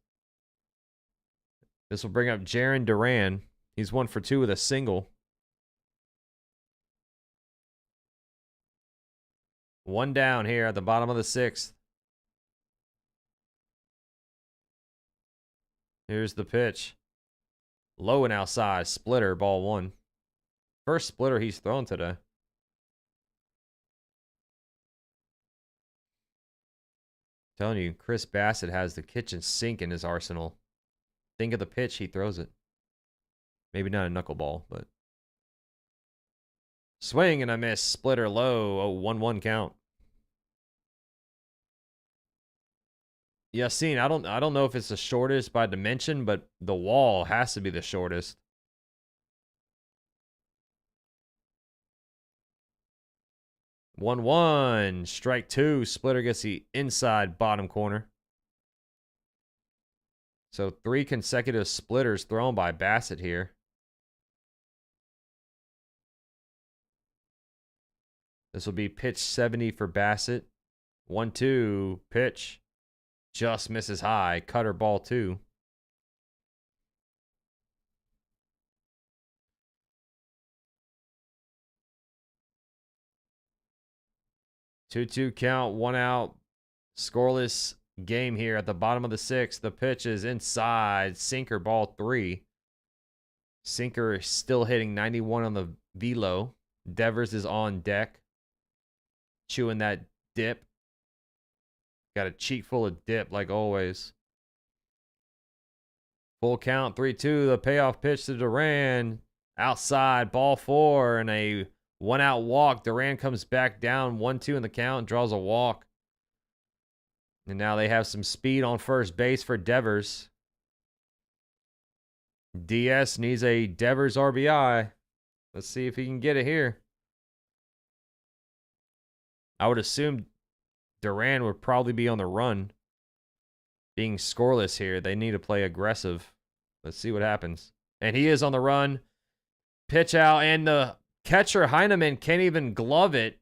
This will bring up Jarren Duran. He's 1 for 2 with a single. 1 down here at the bottom of the 6th. Here's the pitch. Low and outside. Splitter, ball 1. First splitter he's thrown today. Telling you, Chris Bassett has the kitchen sink in his arsenal. Think of the pitch, he throws it. Maybe not a knuckleball, but. Swing and I miss. Splitter low. Oh, 1-1 count. Yassine, I don't know if it's the shortest by dimension, but the wall has to be the shortest. One. Strike 2. Splitter gets the inside bottom corner. So 3 consecutive splitters thrown by Bassett here. This will be pitch 70 for Bassett. 1-2. Pitch. Just misses high. Cutter ball 2. Two count, 1 out. Scoreless game here at the bottom of the 6th. The pitch is inside. Sinker ball 3. Sinker is still hitting 91 on the velo. Devers is on deck. Chewing that dip. Got a cheek full of dip like always. Full count, 3-2. The payoff pitch to Duran. Outside, ball 4, and a 1-out walk. Duran comes back down, 1-2 in the count, draws a walk. And now they have some speed on first base for Devers. DS needs a Devers RBI. Let's see if he can get it here. I would assume Duran would probably be on the run. Being scoreless here, they need to play aggressive. Let's see what happens. And he is on the run. Pitch out, and the catcher Heineman can't even glove it.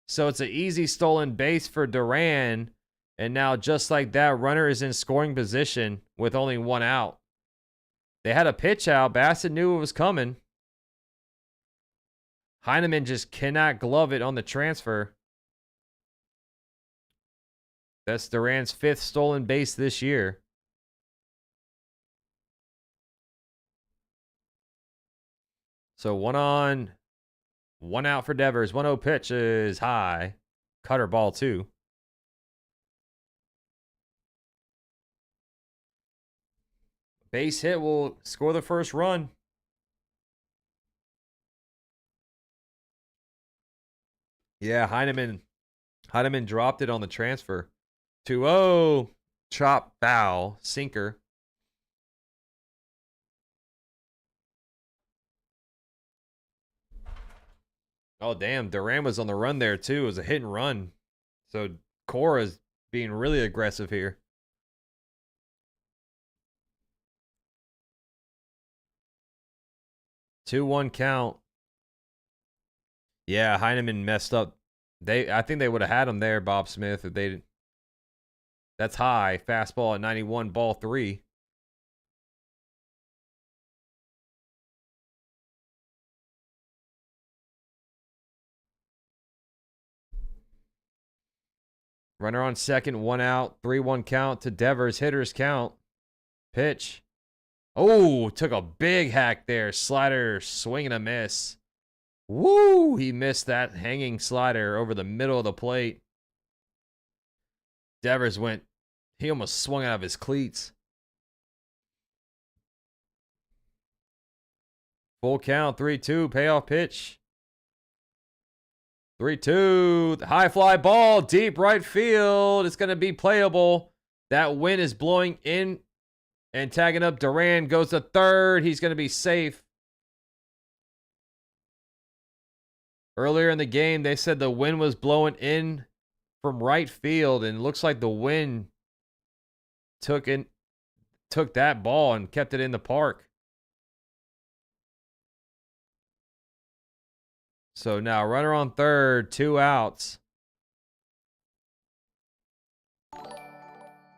So it's an easy stolen base for Duran. And now, just like that, runner is in scoring position with only 1 out. They had a pitch out. Bassett knew it was coming. Heineman just cannot glove it on the transfer. That's Duran's 5th stolen base this year. So 1 on, 1 out for Devers. 1-0 pitch is high. Cutter ball, too. Base hit will score the first run. Yeah, Heineman dropped it on the transfer. 2-0. Chop, bow, sinker. Oh, damn. Duran was on the run there, too. It was a hit and run. So Cora's being really aggressive here. Two-one count. Yeah, Heineman messed up. I think they would have had him there, Bob Smith, if they. That's high. Fastball at 91, ball 3. Runner on second, 1 out, 3-1 count to Devers. Hitters count. Pitch. Oh, took a big hack there. Slider, swing and a miss. Woo! He missed that hanging slider over the middle of the plate. Devers he almost swung out of his cleats. Full count, 3-2, payoff pitch. 3-2, high fly ball, deep right field. It's going to be playable. That wind is blowing in and tagging up. Duran goes to third. He's going to be safe. Earlier in the game, they said the wind was blowing in from right field, and it looks like the wind took that ball and kept it in the park. So now runner on third, 2 outs.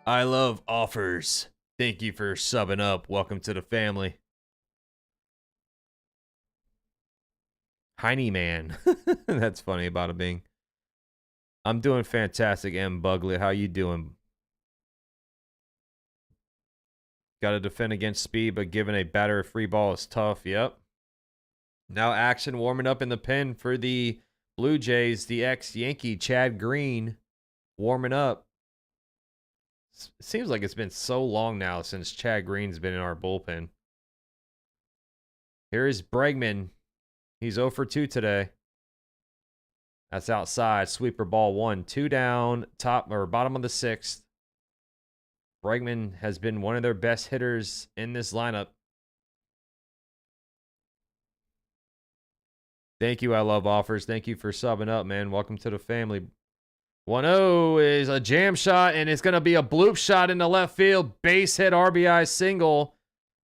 I love offers. Thank you for subbing up. Welcome to the family. Heine man. That's funny about it being. I'm doing fantastic, M. Bugley. How you doing? Got to defend against speed, but giving a batter a free ball is tough. Yep. Now action warming up in the pen for the Blue Jays. The ex-Yankee, Chad Green, warming up. It seems like it's been so long now since Chad Green's been in our bullpen. Here is Bregman. He's 0 for 2 today. That's outside. Sweeper ball 1. 2 down, top or bottom of the 6th. Bregman has been one of their best hitters in this lineup. Thank you, I love offers. Thank you for subbing up, man. Welcome to the family. 1-0 is a jam shot, and it's going to be a bloop shot into left field. Base hit RBI single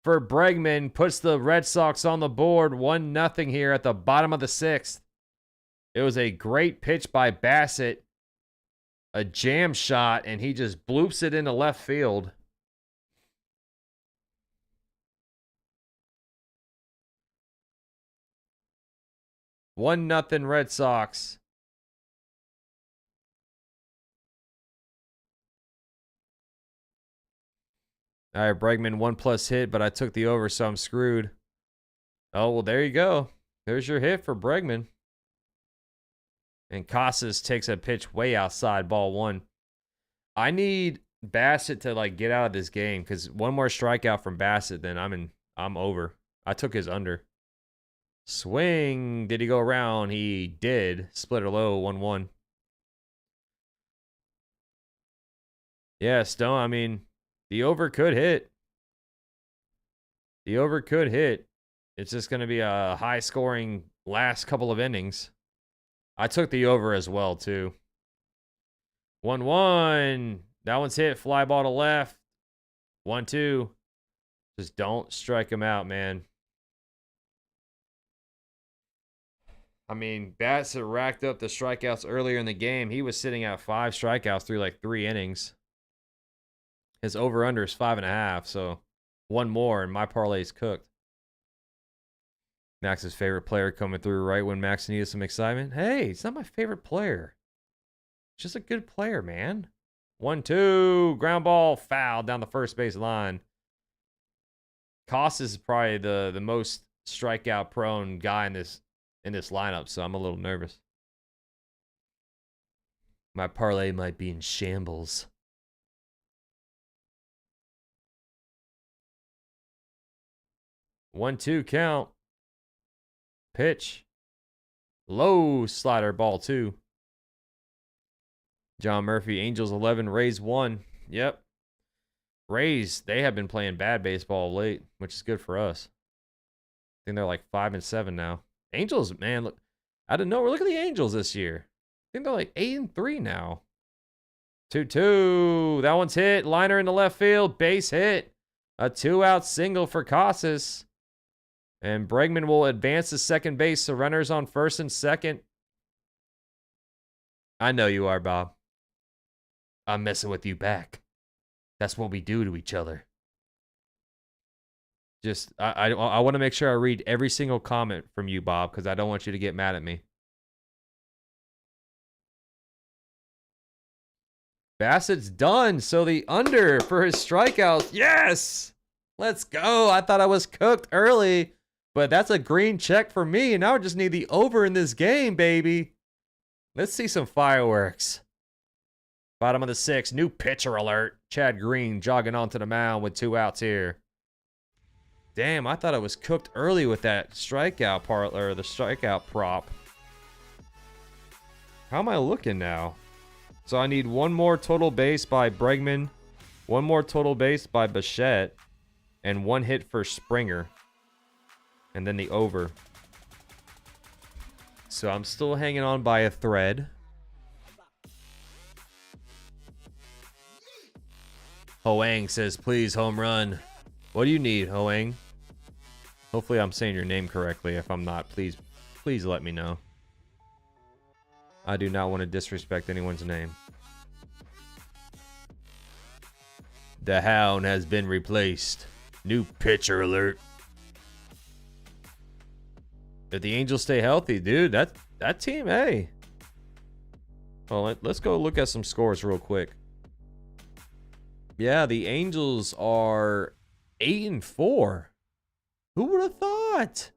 for Bregman. Puts the Red Sox on the board. 1-0 here at the bottom of the 6th. It was a great pitch by Bassett. A jam shot, and he just bloops it into left field. One nothing Red Sox. All right, Bregman 1+ hit, but I took the over, so I'm screwed. Oh, well, there you go. There's your hit for Bregman. And Casas takes a pitch way outside, ball 1. I need Bassett to get out of this game, because one more strikeout from Bassett, then I'm over. I took his under. Swing. Did he go around? He did. Splitter low, 1-1. Yeah, Stone, the over could hit. The over could hit. It's just going to be a high-scoring last couple of innings. I took the over as well, too. 1-1. That one's hit. Fly ball to left. 1-2. Just don't strike him out, man. I mean, Bassett racked up the strikeouts earlier in the game. He was sitting at 5 strikeouts through like 3 innings. His over-under is 5.5, so one more and my parlay's cooked. Max's favorite player coming through right when Max needed some excitement. Hey, it's not my favorite player. It's just a good player, man. 1-2, ground ball, foul down the first base line. Costas is probably the most strikeout prone guy in this lineup, so I'm a little nervous. My parlay might be in shambles. One-two count. Pitch. Low slider, ball 2. John Murphy, Angels 11, Rays 1. Yep. Rays, they have been playing bad baseball late, which is good for us. I think they're like 5-7 now. Angels, man, look, I didn't know. Look at the Angels this year. I think they're like 8-3 now. 2-2. That one's hit. Liner in the left field. Base hit. A 2-out single for Casas. And Bregman will advance to second base. So runners on first and second. I know you are, Bob. I'm messing with you back. That's what we do to each other. Just, I want to make sure I read every single comment from you, Bob, because I don't want you to get mad at me. Bassett's done, so the under for his strikeouts. Yes! Let's go. I thought I was cooked early, but that's a green check for me, and now I just need the over in this game, baby. Let's see some fireworks. Bottom of the 6th, new pitcher alert. Chad Green jogging onto the mound with 2 outs here. Damn, I thought I was cooked early with that strikeout part, or the strikeout prop. How am I looking now? So I need one more total base by Bregman, one more total base by Bichette, and 1 hit for Springer. And then the over. So I'm still hanging on by a thread. Hoang says, please, home run. What do you need, Hoang? Hopefully I'm saying your name correctly. If I'm not, please let me know. I do not want to disrespect anyone's name. The Hound has been replaced. New pitcher alert. If the Angels stay healthy, dude, that team, hey. Well, let's go look at some scores real quick. Yeah, the Angels are 8-4. Who would have thought?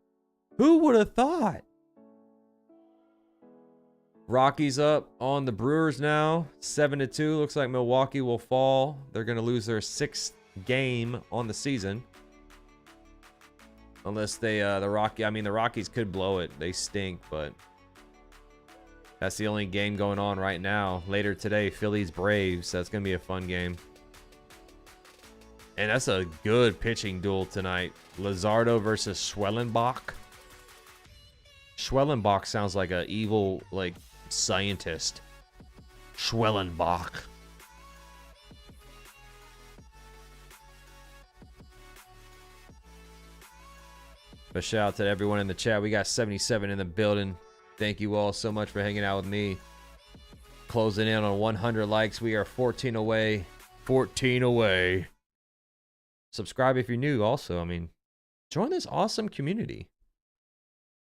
Who would have thought? Rockies up on the Brewers now, 7-2. Looks like Milwaukee will fall. They're going to lose their 6th game on the season. Unless they, the Rockies could blow it. They stink, but that's the only game going on right now. Later today, Phillies Braves. That's going to be a fun game. And that's a good pitching duel tonight. Luzardo versus Schwellenbach. Schwellenbach sounds like an evil, like, scientist. Schwellenbach. A shout out to everyone in the chat. We got 77 in the building. Thank you all so much for hanging out with me. Closing in on 100 likes. We are 14 away. 14 away. Subscribe if you're new also. I mean, join this awesome community.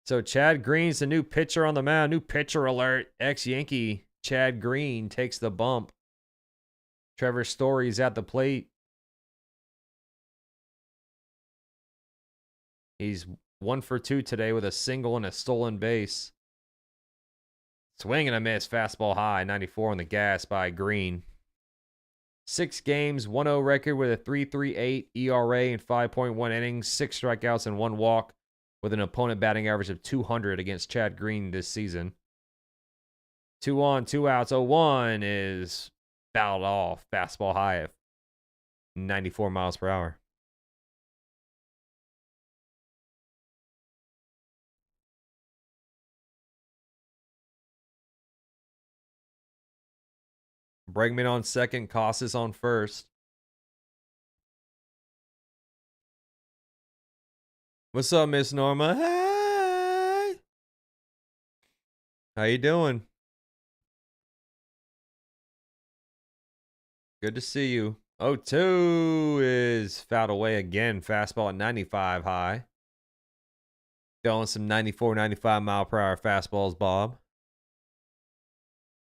So Chad Green's the new pitcher on the mound. New pitcher alert. Ex-Yankee Chad Green takes the bump. Trevor Story's at the plate. He's 1 for 2 today with a single and a stolen base. Swing and a miss. Fastball high. 94 on the gas by Green. 6 games, 1-0 record with a 3.38 ERA and 5.1 innings, 6 strikeouts and 1 walk, with an opponent batting average of 200 against Chad Green this season. 2 on, 2 outs. 0-1 is fouled off. Fastball high at 94 miles per hour. Bregman on second, Casas on first. What's up, Miss Norma? Hey! How you doing? Good to see you. 0-2 is fouled away again. Fastball at 95 high. Going some 94, 95 mile per hour fastballs, Bob.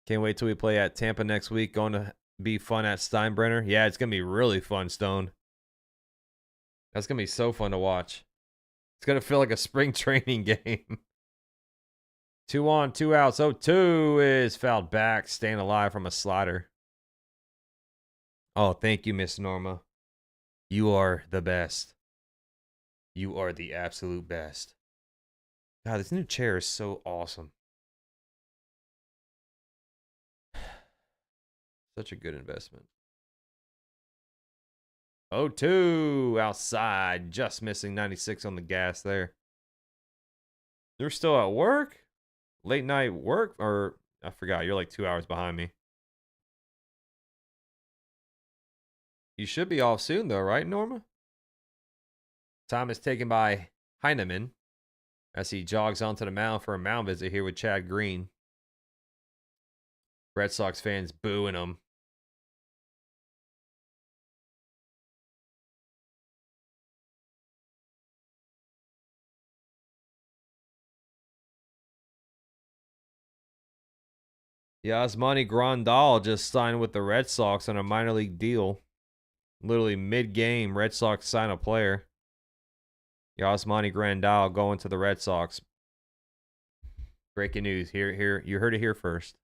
Can't wait till we play at Tampa next week. Going to be fun at Steinbrenner. Yeah, it's going to be really fun, Stone. That's going to be so fun to watch. It's going to feel like a spring training game. 2 on, 2 outs. 0-2 is fouled back. Staying alive from a slider. Oh, thank you, Miss Norma. You are the best. You are the absolute best. God, this new chair is so awesome. Such a good investment. 0-2 outside. Just missing 96 on the gas there. You're still at work? Late night work? Or, I forgot, you're like 2 hours behind me. You should be off soon, though, right, Norma? Time is taken by Heineman as he jogs onto the mound for a mound visit here with Chad Green. Red Sox fans booing him. Yasmani Grandal just signed with the Red Sox on a minor league deal. Literally mid-game, Red Sox sign a player. Yasmani Grandal going to the Red Sox. Breaking news. Here, you heard it here first.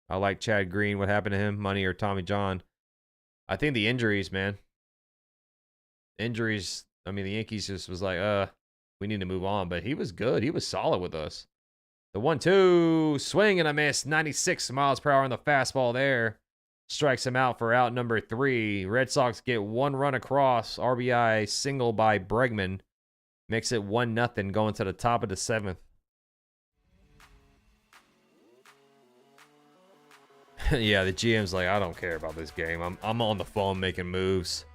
I like Chad Green. What happened to him? Money or Tommy John? I think the injuries, man. Injuries. I mean, the Yankees just was like, we need to move on. But he was good. He was solid with us. The 1-2 swing and a miss. 96 miles per hour on the fastball there. Strikes him out for out number 3. Red Sox get 1 run across. RBI single by Bregman. Makes it 1-0 going to the top of the 7th. Yeah, the GM's like, I don't care about this game. I'm on the phone making moves.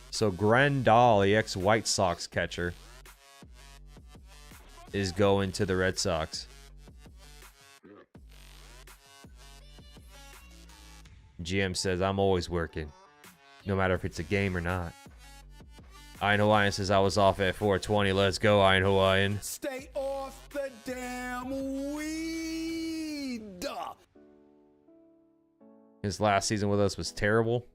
So Grandal, the ex-White Sox catcher, is going to the Red Sox. GM says, I'm always working, no matter if it's a game or not. Iron Hawaiian says, I was off at 420. Let's go, Iron Hawaiian. Stay off the damn weed. His last season with us was terrible.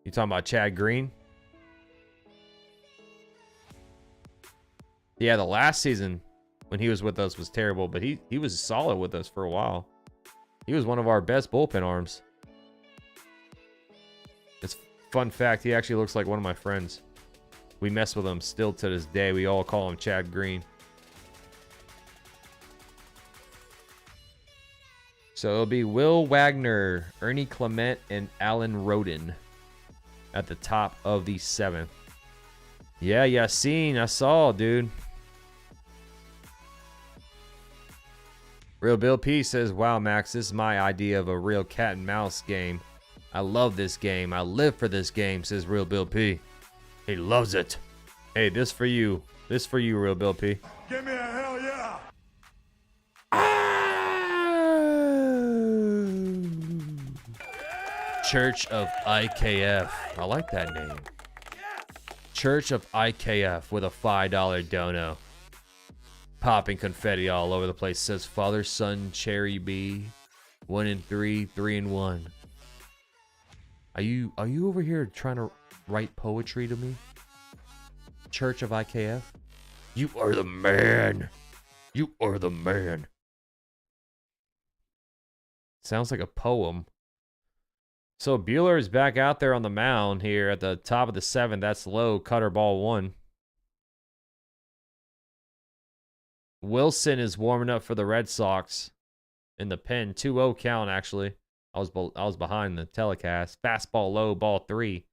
You talking about Chad Green? Yeah, the last season when he was with us was terrible, but he was solid with us for a while. He was one of our best bullpen arms. It's fun fact, he actually looks like one of my friends. We mess with him still to this day. We all call him Chad Green. So it'll be Will Wagner, Ernie Clement, and Alan Roden at the top of the 7th. Yeah, Yassine, I saw, dude. Real Bill P says, wow, Max, this is my idea of a real cat and mouse game. I love this game. I live for this game, says Real Bill P. He loves it. Hey, this for you. This for you, Real Bill P. Give me a hell yeah. Church of IKF. I like that name. Church of IKF with a $5 dono. Popping confetti all over the place. Says Father, Son, Cherry B. 1-3, 3-1. Are you over here trying to write poetry to me? Church of IKF? You are the man. You are the man. Sounds like a poem. So Buehler is back out there on the mound here at the top of the 7th. That's low. Cutter ball 1. Wilson is warming up for the Red Sox in the pen. 2-0 count, actually. I was behind the telecast. Fastball low, ball 3.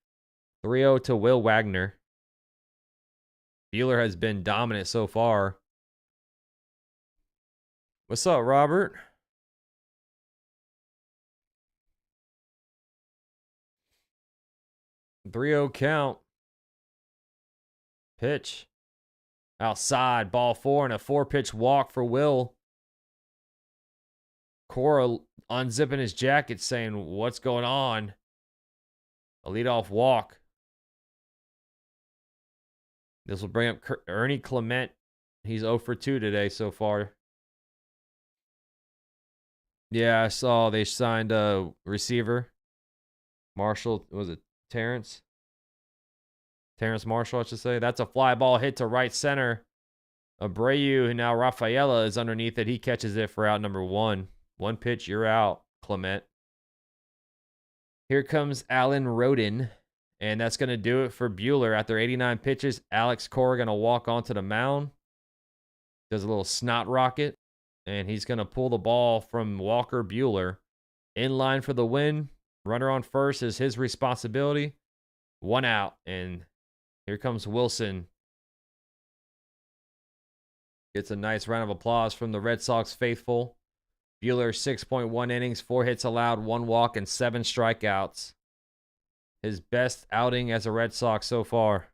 3-0 to Will Wagner. Buehler has been dominant so far. What's up, Robert? Three-0 count. Pitch. Outside, ball 4 and a 4-pitch walk for Will. Cora unzipping his jacket saying, what's going on? A leadoff walk. This will bring up Ernie Clement. He's 0 for 2 today so far. Yeah, I saw they signed a receiver. Marshall, was it Terrence? Terrence Marshall, I should say. That's a fly ball hit to right center. Abreu, now Rafaela is underneath it. He catches it for out number 1. 1 pitch, you're out, Clement. Here comes Alan Roden, and that's going to do it for Buehler. After 89 pitches, Alex Cora going to walk onto the mound. Does a little snot rocket, and he's going to pull the ball from Walker Buehler. In line for the win. Runner on first is his responsibility. 1 out, and here comes Wilson. Gets a nice round of applause from the Red Sox faithful. Buehler, 6.1 innings, 4 hits allowed, 1 walk, and 7 strikeouts. His best outing as a Red Sox so far.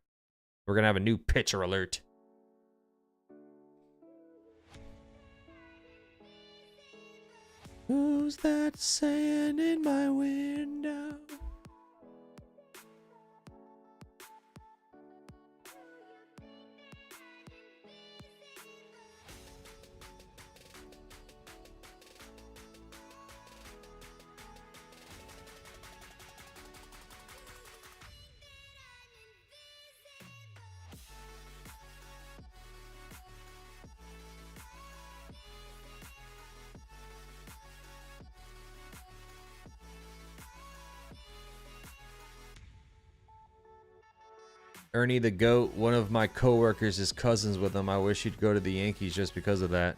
We're going to have a new pitcher alert. Who's that saying in my window? Ernie the GOAT, one of my coworkers is cousins with him. I wish he'd go to the Yankees just because of that.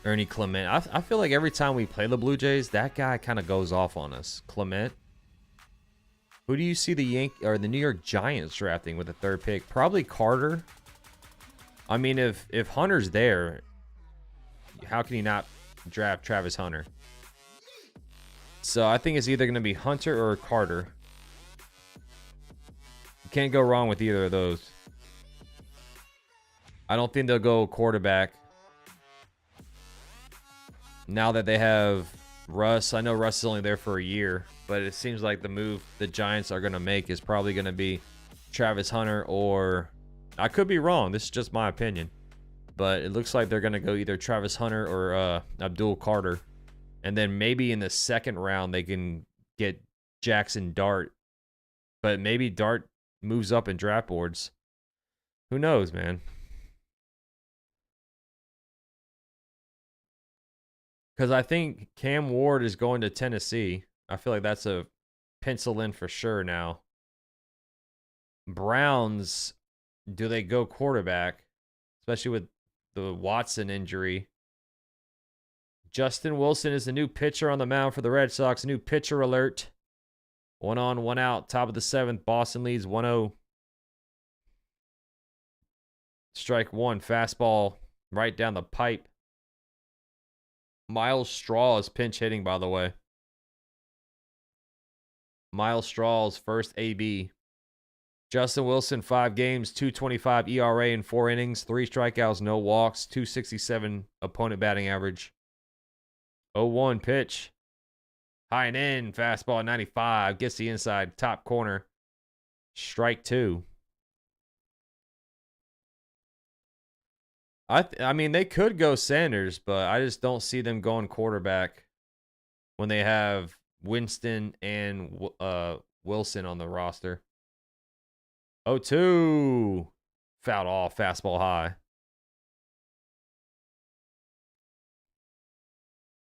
Ernie Clement. I feel like every time we play the Blue Jays, that guy kind of goes off on us. Clement. Who do you see the New York Giants drafting with the 3rd pick? Probably Carter. I mean, if Hunter's there, how can he not draft Travis Hunter? So I think it's either going to be Hunter or Carter. Can't go wrong with either of those. I don't think they'll go quarterback. Now that they have Russ, I know Russ is only there for a year, but it seems like the move the Giants are going to make is probably going to be Travis Hunter, or I could be wrong. This is just my opinion, but it looks like they're going to go either Travis Hunter or Abdul Carter, and then maybe in the 2nd round they can get Jackson Dart, but maybe Dart moves up in draft boards. Who knows, man? Because I think Cam Ward is going to Tennessee. I feel like that's a pencil in for sure now. Browns, do they go quarterback? Especially with the Watson injury. Justin Wilson is the new pitcher on the mound for the Red Sox. New pitcher alert. 1 on, 1 out. Top of the 7th. Boston leads 1-0. Strike 1. Fastball right down the pipe. Miles Straw is pinch hitting, by the way. Miles Straw's first AB. Justin Wilson, 5 games, 2.25 ERA in 4 innings, 3 strikeouts, no walks, 267 opponent batting average. 0-1 pitch. High and in, fastball 95, gets the inside, top corner. Strike 2. I mean, they could go Sanders, but I just don't see them going quarterback when they have Winston and Wilson on the roster. 0-2. Fouled off, fastball high.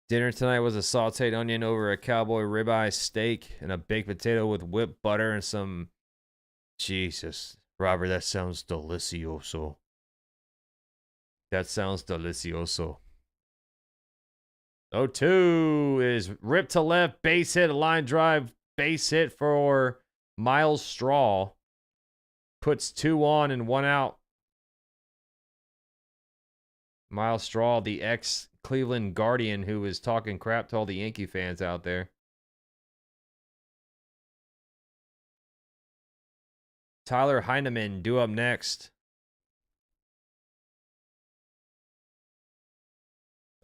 Dinner tonight was a sauteed onion over a cowboy ribeye steak and a baked potato with whipped butter and some... Jesus. Robert, that sounds delicioso. That sounds delicioso. 0-2 is ripped to left, base hit, a line drive, base hit for Miles Straw. Puts 2 on and 1 out. Miles Straw, the ex-Cleveland Guardian who was talking crap to all the Yankee fans out there. Tyler Heineman due up next.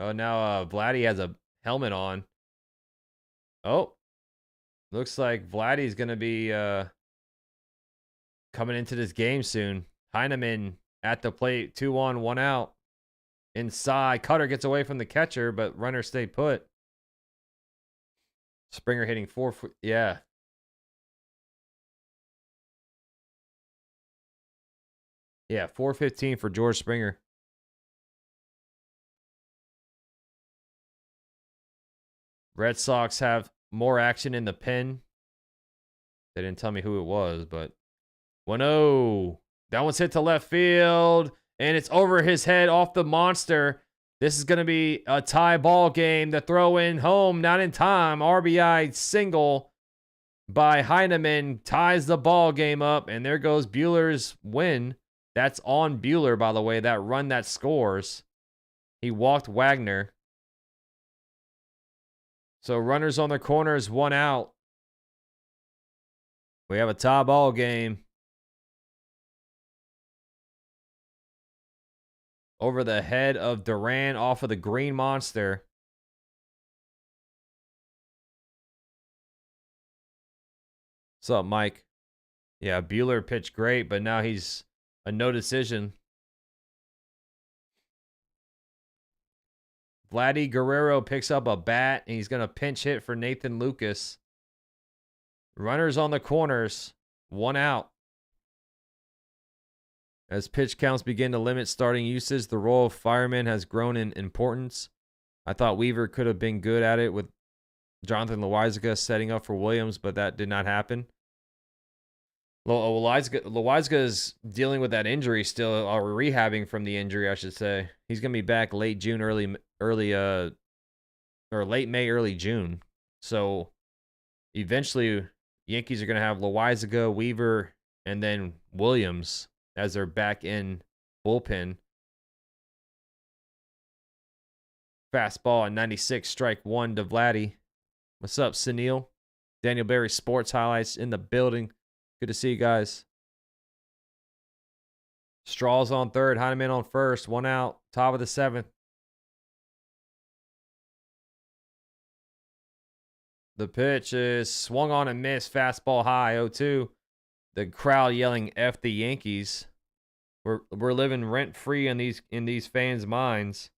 Oh, now Vladdy has a helmet on. Oh, looks like Vladdy's going to be coming into this game soon. Heineman at the plate, 2 on, 1 out. Inside, Cutter gets away from the catcher, but runner stay put. Springer hitting 4 foot. Yeah. Yeah, 415 for George Springer. Red Sox have more action in the pen. They didn't tell me who it was, but 1-0. That one's hit to left field, and it's over his head off the monster. This is going to be a tie ball game. The throw in home, not in time. RBI single by Heineman ties the ball game up, and there goes Buehler's win. That's on Buehler, by the way, that run that scores. He walked Wagner. So runners on the corners, 1 out. We have a tie ball game. Over the head of Duran off of the green monster. What's up, Mike? Yeah, Buehler pitched great, but now he's a no decision. Vladdy Guerrero picks up a bat, and he's going to pinch hit for Nathan Lucas. Runners on the corners, 1 out. As pitch counts begin to limit starting usage, the role of fireman has grown in importance. I thought Weaver could have been good at it with Jonathan Loizaga setting up for Williams, but that did not happen. Loizaga is dealing with that injury still, or rehabbing from the injury, I should say. He's going to be back late June, late May, early June. So eventually, Yankees are going to have Loizaga, Weaver, and then Williams as their back end bullpen. Fastball at 96, strike 1 to Vladdy. What's up, Sunil? Daniel Berry Sports Highlights in the building. Good to see you guys. Straws on third, Heineman on first, 1 out, top of the 7th. The pitch is swung on and missed, fastball high, 0-2. The crowd yelling F the Yankees. We're living rent free in these fans' minds.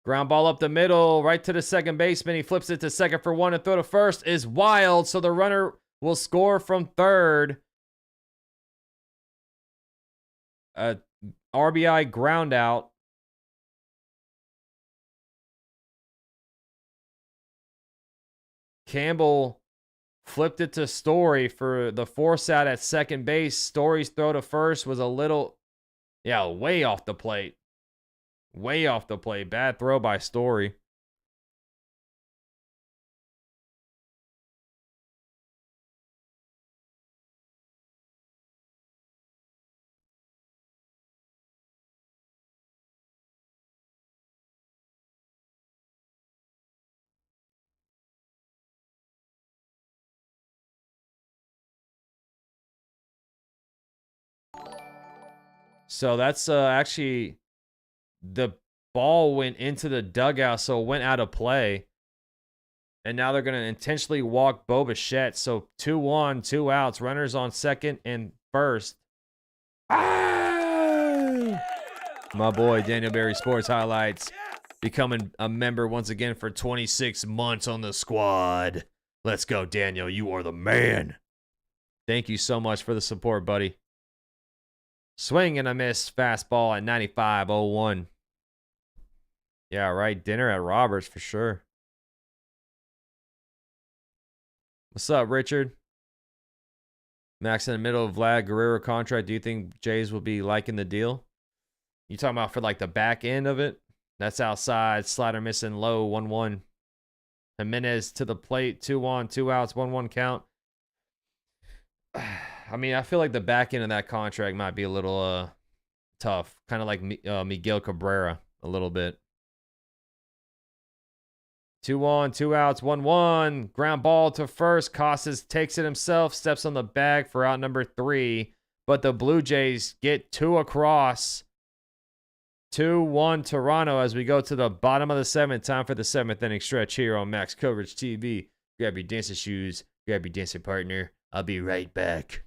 Ground ball up the middle, right to the second baseman. He flips it to second for 1 and throw to first is wild, so the runner will score from third. RBI ground out. Campbell flipped it to Story for the force out at second base. Story's throw to first was a little, way off the plate. Way off the plate. Bad throw by Story. So that's actually, the ball went into the dugout, so it went out of play. And now they're going to intentionally walk Bo Bichette. So 2-1, 2 outs. Runners on second and first. Ah! My boy, Daniel Berry Sports Highlights, becoming a member once again for 26 months on the squad. Let's go, Daniel. You are the man. Thank you so much for the support, buddy. Swing and a miss, fastball at 95, 0-1. Yeah, right. Dinner at Roberts for sure. What's up, Richard? Max in the middle of Vlad Guerrero contract. Do you think Jays will be liking the deal? You talking about for like the back end of it? That's outside. Slider missing low, 1-1. Jimenez to the plate, 2-1, 2 outs, 1-1 count. I mean, I feel like the back end of that contract might be a little tough. Kind of like Miguel Cabrera a little bit. 2 on, 2 outs, 1-1. Ground ball to first. Costas takes it himself, steps on the bag for out number 3. But the Blue Jays get 2 across. 2-1 Toronto as we go to the bottom of the 7th. Time for the 7th inning stretch here on Max Coverage TV. Grab your dancing shoes, grab your dancing partner. I'll be right back.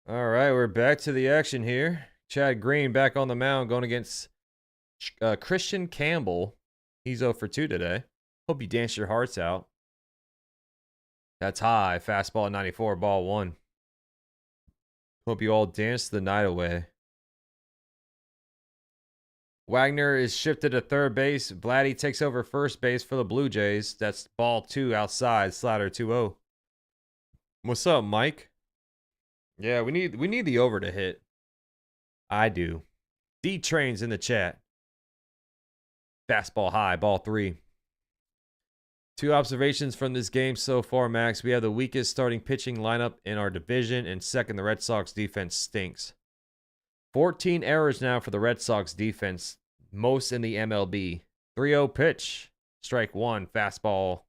All right, we're back to the action here. Chad Green back on the mound going against Christian Campbell. He's 0 for 2 today. Hope you dance your hearts out. That's high. Fastball 94, ball 1. Hope you all dance the night away. Wagner is shifted to third base. Vladdy takes over first base for the Blue Jays. That's ball 2 outside. Slider 2-0. What's up, Mike? Yeah, we need the over to hit. I do. D-Train's in the chat. Fastball high, ball 3. 2 observations from this game so far, Max. We have the weakest starting pitching lineup in our division, and second, the Red Sox defense stinks. 14 errors now for the Red Sox defense, most in the MLB. 3-0 pitch, strike 1, fastball.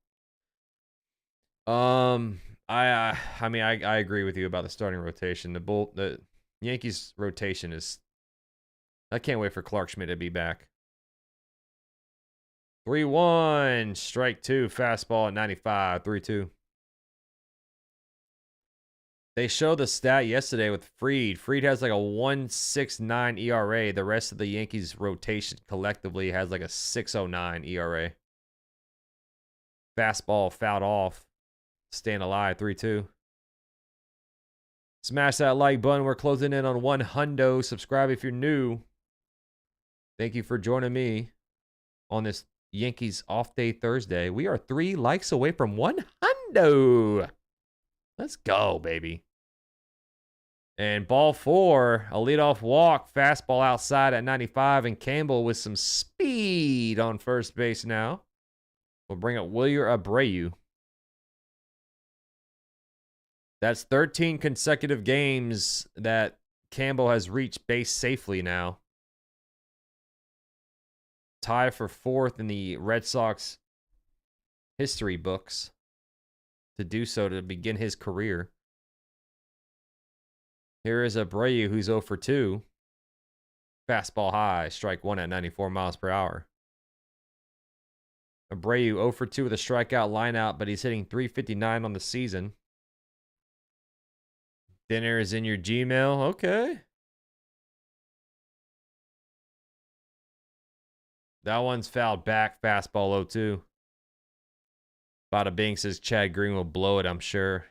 I mean, I agree with you about the starting rotation. The Yankees rotation is. I can't wait for Clark Schmidt to be back. 3-1, strike 2, fastball at 95, 3-2. They showed the stat yesterday with Fried. Fried has like a 1.69 ERA. The rest of the Yankees rotation collectively has like a 6.09 ERA. Fastball fouled off. Staying alive, 3-2. Smash that like button. We're closing in on 100. Subscribe if you're new. Thank you for joining me on this Yankees off day Thursday. We are 3 likes away from 100. Let's go, baby. And ball 4, a leadoff walk, fastball outside at 95, and Campbell with some speed on first base now. We'll bring up Wilyer Abreu. That's 13 consecutive games that Campbell has reached base safely now. Tie for 4th in the Red Sox history books to do so to begin his career. Here is Abreu, who's 0 for 2. Fastball high, strike 1 at 94 miles per hour. Abreu 0 for 2 with a strikeout lineout, but he's hitting .359 on the season. Dinner is in your Gmail. Okay. That one's fouled back. Fastball 0-2. Bada Bing says Chad Green will blow it, I'm sure.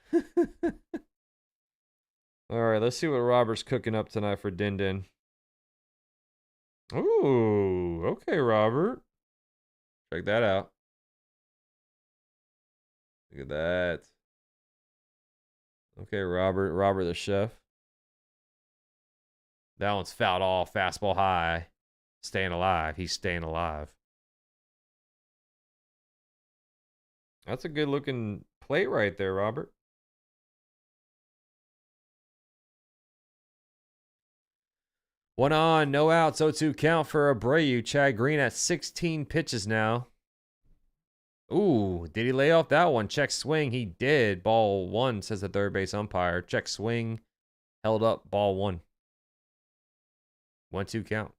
All right, let's see what Robert's cooking up tonight for Din Din. Ooh, okay, Robert. Check that out. Look at that. Okay, Robert. Robert the chef. That one's fouled off. Fastball high. Staying alive. He's staying alive. That's a good looking plate right there, Robert. One on, no outs, 0-2 count for Abreu. Chad Green at 16 pitches now. Ooh, did he lay off that one? Check swing. He did. Ball one, says the third base umpire. Check swing. Held up. Ball one. 1-2 count.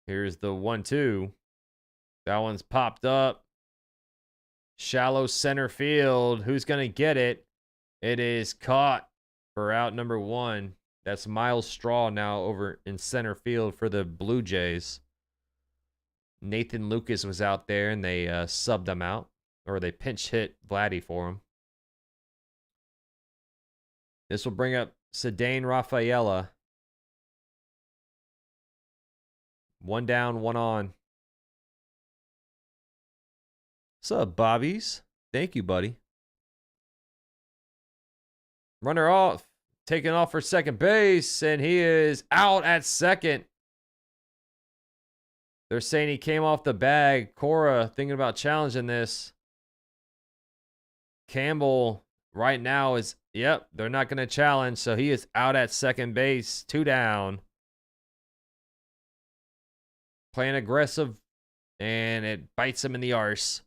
Here's the 1-2. That one's popped up. Shallow center field. Who's going to get it? It is caught for out number one. That's Miles Straw now over in center field for the Blue Jays. Nathan Lucas was out there, and they subbed him out. Or they pinch hit Vladdy for him. This will bring up Cedane Rafaela. 1 down, 1 on. What's up, Bobbies? Thank you, buddy. Runner off. Taking off for second base, and he is out at second. They're saying he came off the bag. Cora thinking about challenging this. Campbell right now is, yep, they're not going to challenge, so he is out at second base. 2 down. Playing aggressive, and it bites him in the arse.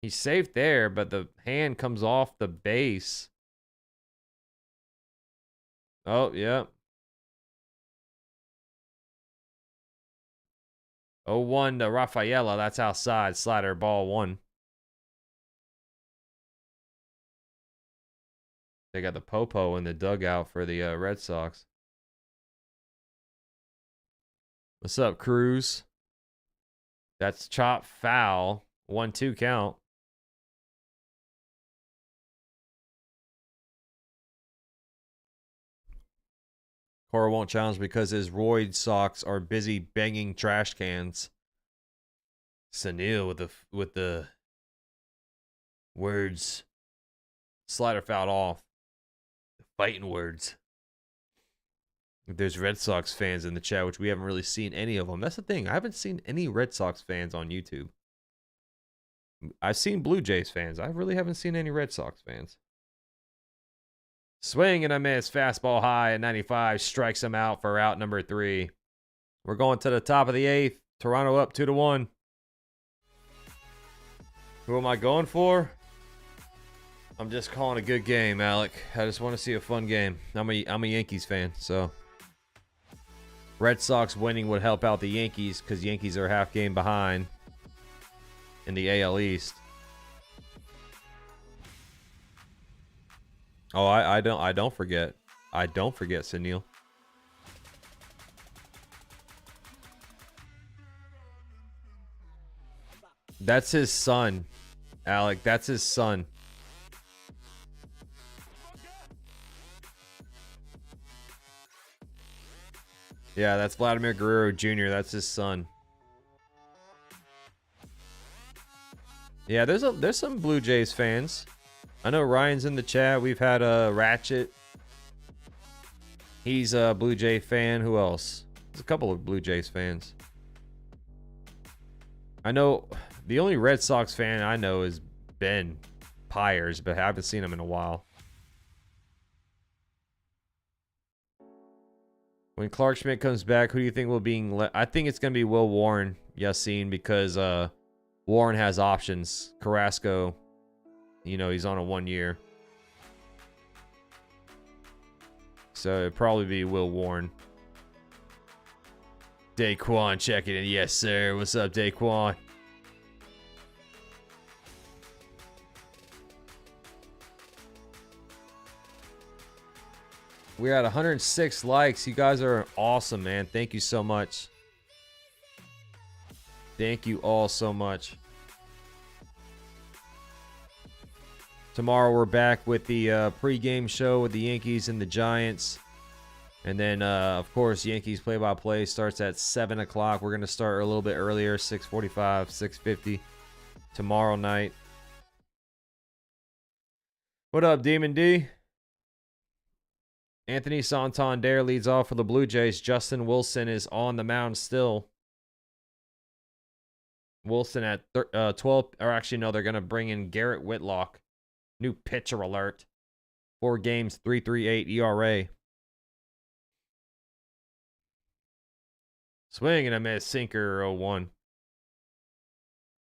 He's safe there, but the hand comes off the base. Oh, yeah. 0-1 to Rafaela. That's outside. Slider, ball 1. They got the Popo in the dugout for the Red Sox. What's up, Cruz? That's chop foul. 1-2 count. Cora won't challenge because his roid socks are busy banging trash cans. Sunil with the words. Slider fouled off. Fighting words. There's Red Sox fans in the chat, which we haven't really seen any of them. That's the thing. I haven't seen any Red Sox fans on YouTube. I've seen Blue Jays fans. I really haven't seen any Red Sox fans. Swing and a miss. Fastball high at 95. Strikes him out for out number 3. We're going to the top of the 8th. Toronto up 2-1. Who am I going for? I'm just calling a good game, Alec. I just want to see a fun game. I'm a Yankees fan, so Red Sox winning would help out the Yankees because Yankees are half game behind in the AL East. Oh, I don't forget. I don't forget, Sunil. That's his son, Alec. That's his son. Yeah, that's Vladimir Guerrero Jr. That's his son. Yeah, there's some Blue Jays fans. I know Ryan's in the chat. We've had Ratchet. He's a Blue Jay fan. Who else? There's a couple of Blue Jays fans. I know the only Red Sox fan I know is Ben Pyers, but I haven't seen him in a while. When Clark Schmidt comes back, who do you think will be? I think it's going to be Will Warren, Yassine, because Warren has options. Carrasco, you know, he's on a 1 year. So it'd probably be Will Warren. Daquan checking in. Yes, sir. What's up, Daquan? We're at 106 likes. You guys are awesome, man. Thank you so much. Thank you all so much. Tomorrow we're back with the pregame show with the Yankees and the Giants. And then, of course, Yankees play-by-play starts at 7 o'clock. We're going to start a little bit earlier, 6:45, 6:50 tomorrow night. What up, Demon D? Anthony Santander leads off for the Blue Jays. Justin Wilson is on the mound still. Wilson at 12, or actually, no, they're going to bring in Garrett Whitlock. New pitcher alert. 4 games, 3.38 ERA. Swing and a miss, sinker 0-1.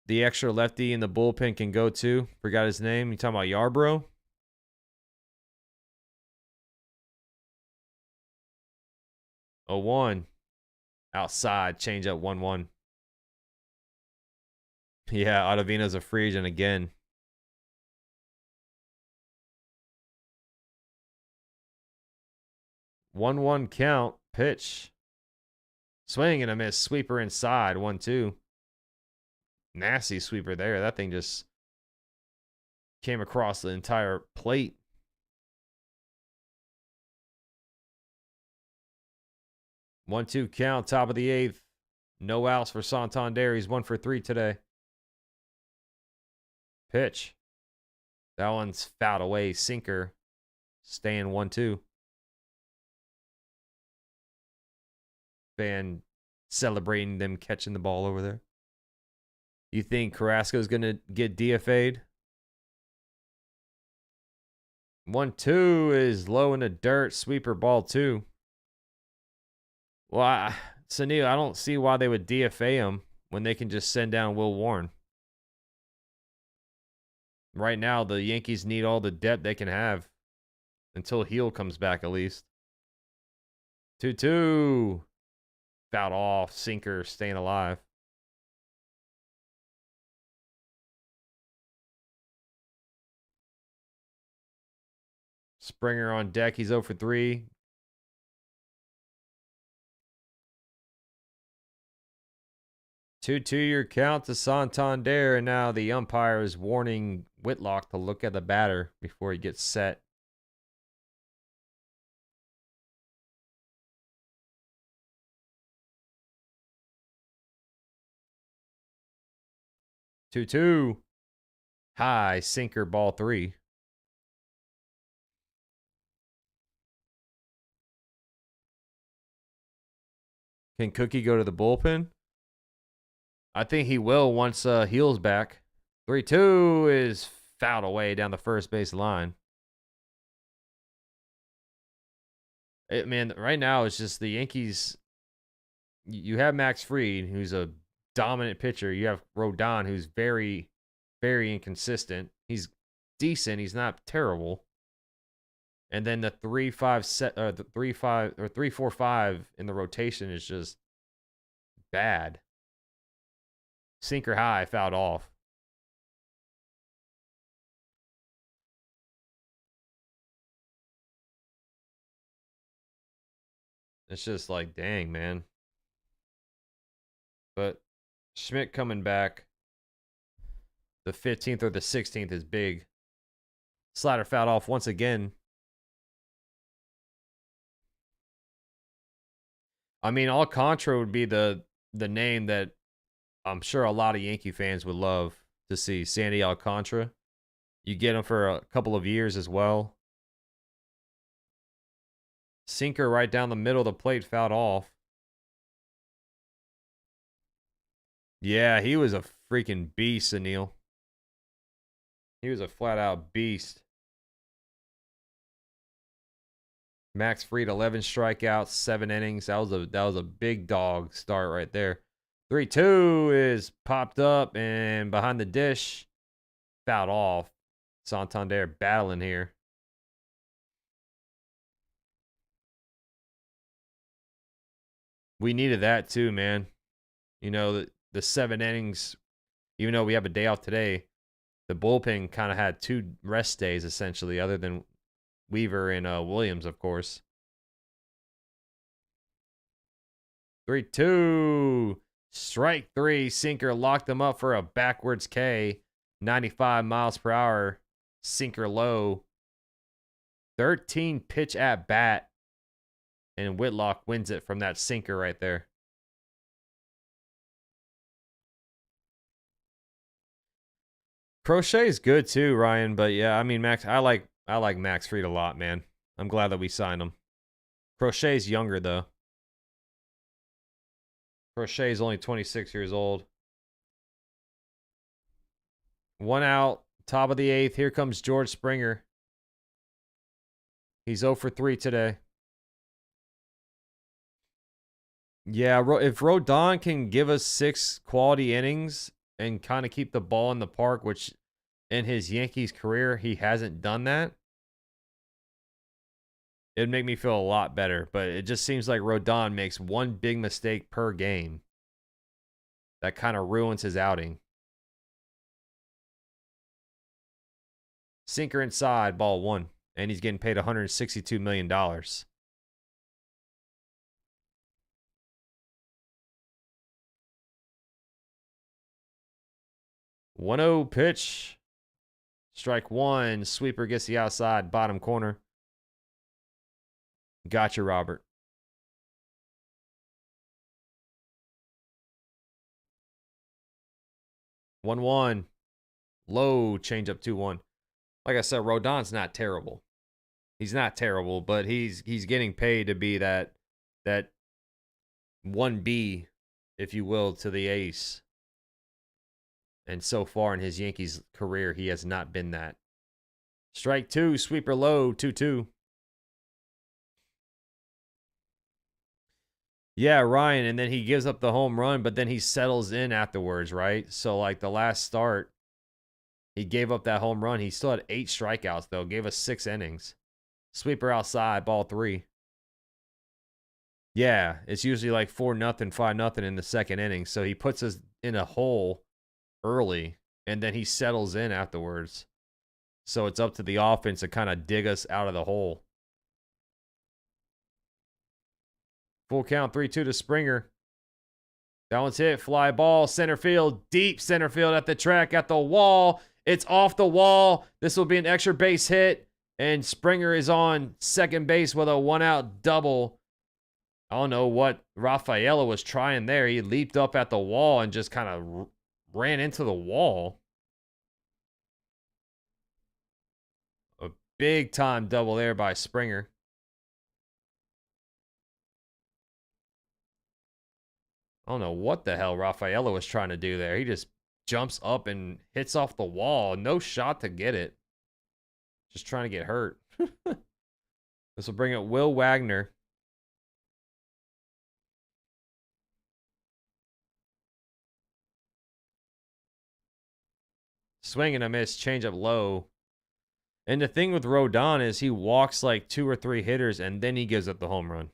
The extra lefty in the bullpen can go too. Forgot his name. You talking about Yarbrough? Oh, 1. Outside, change up 1-1. Yeah, Ottavino's a free agent again. 1-1 count. Pitch. Swing and a miss. Sweeper inside. 1-2. Nasty sweeper there. That thing just came across the entire plate. 1-2 count. Top of the 8th. No outs for Santander. He's 1 for 3 today. Pitch. That one's fouled away. Sinker. Staying 1-2. Fan celebrating them catching the ball over there. You think Carrasco's going to get DFA'd? 1-2 is low in the dirt. Sweeper ball 2. Well, Sunil, I don't see why they would DFA him when they can just send down Will Warren. Right now, the Yankees need all the depth they can have until Heel comes back at least. 2-2. Fouled off. Sinker staying alive. Springer on deck. He's 0 for 3. Two-year count to Santander, and now the umpire is warning Whitlock to look at the batter before he gets set. Two. High, sinker, ball 3. Can Cookie go to the bullpen? I think he will once Heel's back. 3-2 is fouled away down the first base line. Man, right now it's just the Yankees. You have Max Fried, who's a dominant pitcher. You have Rodon, who's very, very inconsistent. He's decent. He's not terrible. And then the 3-4-5 in the rotation is just bad. Sinker high, fouled off. It's just like, dang, man. But Schmidt coming back the 15th or the 16th is big. Slider fouled off once again. I mean, Alcantara would be the name that I'm sure a lot of Yankee fans would love to see. Sandy Alcantara. You get him for a couple of years as well. Sinker right down the middle of the plate, fouled off. Yeah, he was a freaking beast, Anil. He was a flat-out beast. Max Fried, 11 strikeouts, 7 innings. That was a big dog start right there. 3-2 is popped up and behind the dish. Fouled off. Santander battling here. We needed that too, man. You know, the 7 innings, even though we have a day off today, the bullpen kind of had 2 rest days essentially, other than Weaver and Williams, of course. 3-2. Strike 3. Sinker locked them up for a backwards K. 95 miles per hour. Sinker low. 13 pitch at bat. And Whitlock wins it from that sinker right there. Crochet is good too, Ryan. But yeah, I mean, Max, I like Max Fried a lot, man. I'm glad that we signed him. Crochet's younger though. Crochet is only 26 years old. 1 out, top of the 8th. Here comes George Springer. He's 0 for 3 today. Yeah, if Rodon can give us 6 quality innings and kind of keep the ball in the park, which in his Yankees career, he hasn't done that, it'd make me feel a lot better. But it just seems like Rodon makes one big mistake per game that kind of ruins his outing. Sinker inside, ball 1. And he's getting paid $162 million. 1-0 pitch. Strike 1. Sweeper gets the outside, bottom corner. Gotcha, Robert. One. Low changeup 2-1. Like I said, Rodon's not terrible. He's not terrible, but he's getting paid to be that 1B, if you will, to the ace. And so far in his Yankees career, he has not been that. Strike 2, sweeper low, 2-2. Yeah, Ryan, and then he gives up the home run, but then he settles in afterwards, right? So, like, the last start, he gave up that home run. He still had 8 strikeouts, though. Gave us 6 innings. Sweeper outside, ball 3. Yeah, it's usually like 4-0, 5-0 in the second inning. So he puts us in a hole early, and then he settles in afterwards. So it's up to the offense to kind of dig us out of the hole. Full count, 3-2 to Springer. That one's hit. Fly ball, center field, deep center field at the track, at the wall. It's off the wall. This will be an extra base hit. And Springer is on second base with a 1-out double. I don't know what Rafaela was trying there. He leaped up at the wall and just kind of ran into the wall. A big time double there by Springer. I don't know what the hell Rafaela was trying to do there. He just jumps up and hits off the wall. No shot to get it. Just trying to get hurt. This will bring up Will Wagner. Swing and a miss, change up low. And the thing with Rodon is he walks like 2 or 3 hitters and then he gives up the home run.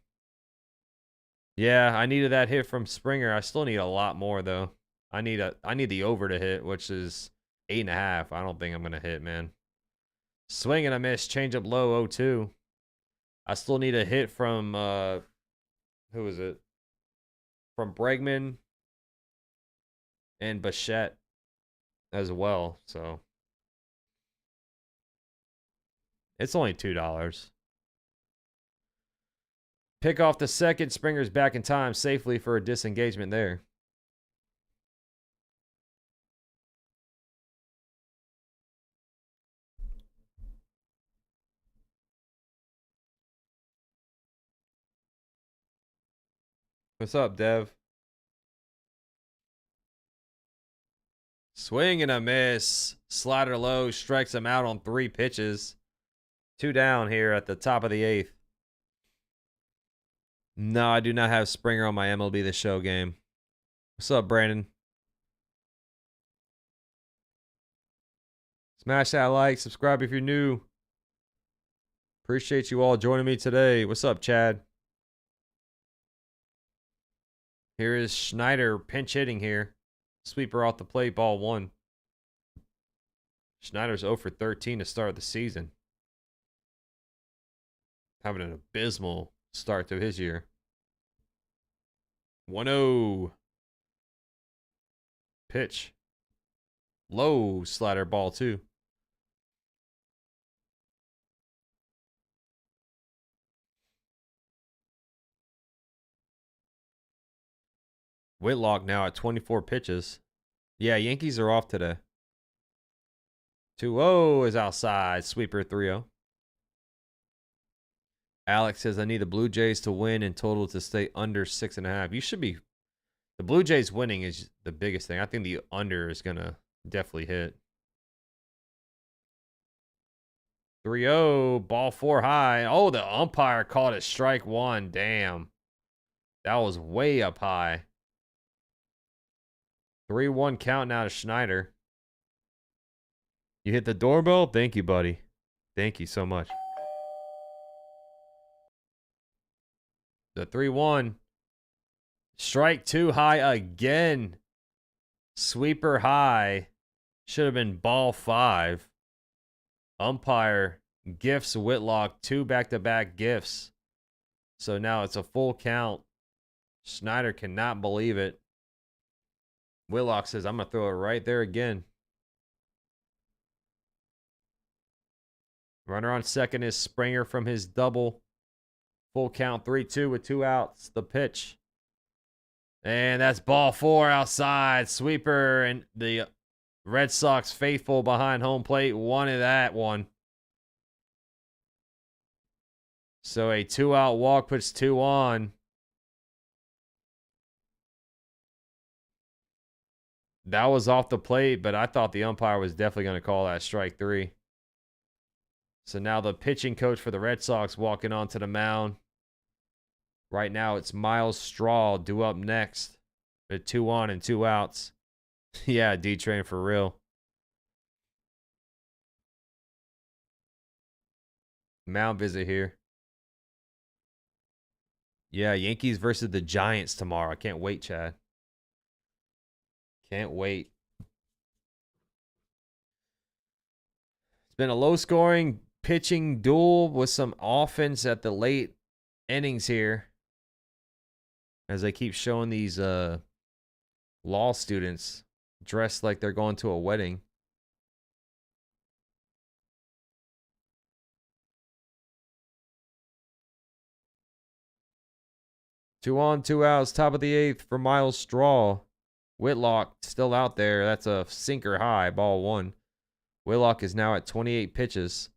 Yeah, I needed that hit from Springer. I still need a lot more though. I need the over to hit, which is 8.5. I don't think I'm gonna hit, man. Swing and a miss, change up low, 0-2. I still need a hit from who is it? From Bregman and Bichette as well. So it's only $2. Pick off the second. Springer's back in time safely for a disengagement there. What's up, Dev? Swing and a miss. Slider low, strikes him out on 3 pitches. 2 down here at the top of the 8th. No, I do not have Springer on my MLB The Show game. What's up, Brandon? Smash that like, subscribe if you're new. Appreciate you all joining me today. What's up, Chad? Here is Schneider pinch hitting here. Sweeper off the plate, ball 1. Schneider's 0 for 13 to start the season. Having an abysmal start to his year. 1-0. Pitch. Low slider, ball 2. Whitlock now at 24 pitches. Yeah, Yankees are off today. 2-0 is outside. Sweeper 3-0. Alex says, I need the Blue Jays to win in total to stay under 6.5. You should be. The Blue Jays winning is the biggest thing. I think the under is going to definitely hit. 3-0. Ball 4 high. Oh, the umpire called it strike 1. Damn. That was way up high. 3-1 count now to Schneider. You hit the doorbell? Thank you, buddy. Thank you so much. The 3-1. Strike 2 high again. Sweeper high. Should have been ball 5. Umpire gifts Whitlock 2 back-to-back gifts. So now it's a full count. Schneider cannot believe it. Whitlock says, I'm going to throw it right there again. Runner on second is Springer from his double. Full count 3-2 with 2 outs. The pitch. And that's ball 4 outside. Sweeper, and the Red Sox faithful behind home plate wanted that one. So a 2-out walk puts 2 on. That was off the plate, but I thought the umpire was definitely going to call that strike 3. So now the pitching coach for the Red Sox walking onto the mound. Right now it's Miles Straw due up next. With 2 on and 2 outs. Yeah, D-Train for real. Mound visit here. Yeah, Yankees versus the Giants tomorrow. I can't wait, Chad. Can't wait. It's been a low-scoring pitching duel with some offense at the late innings here. As they keep showing these law students dressed like they're going to a wedding. Two on, 2 outs, top of the 8th for Miles Straw. Whitlock still out there. That's a sinker high, ball 1. Whitlock is now at 28 pitches.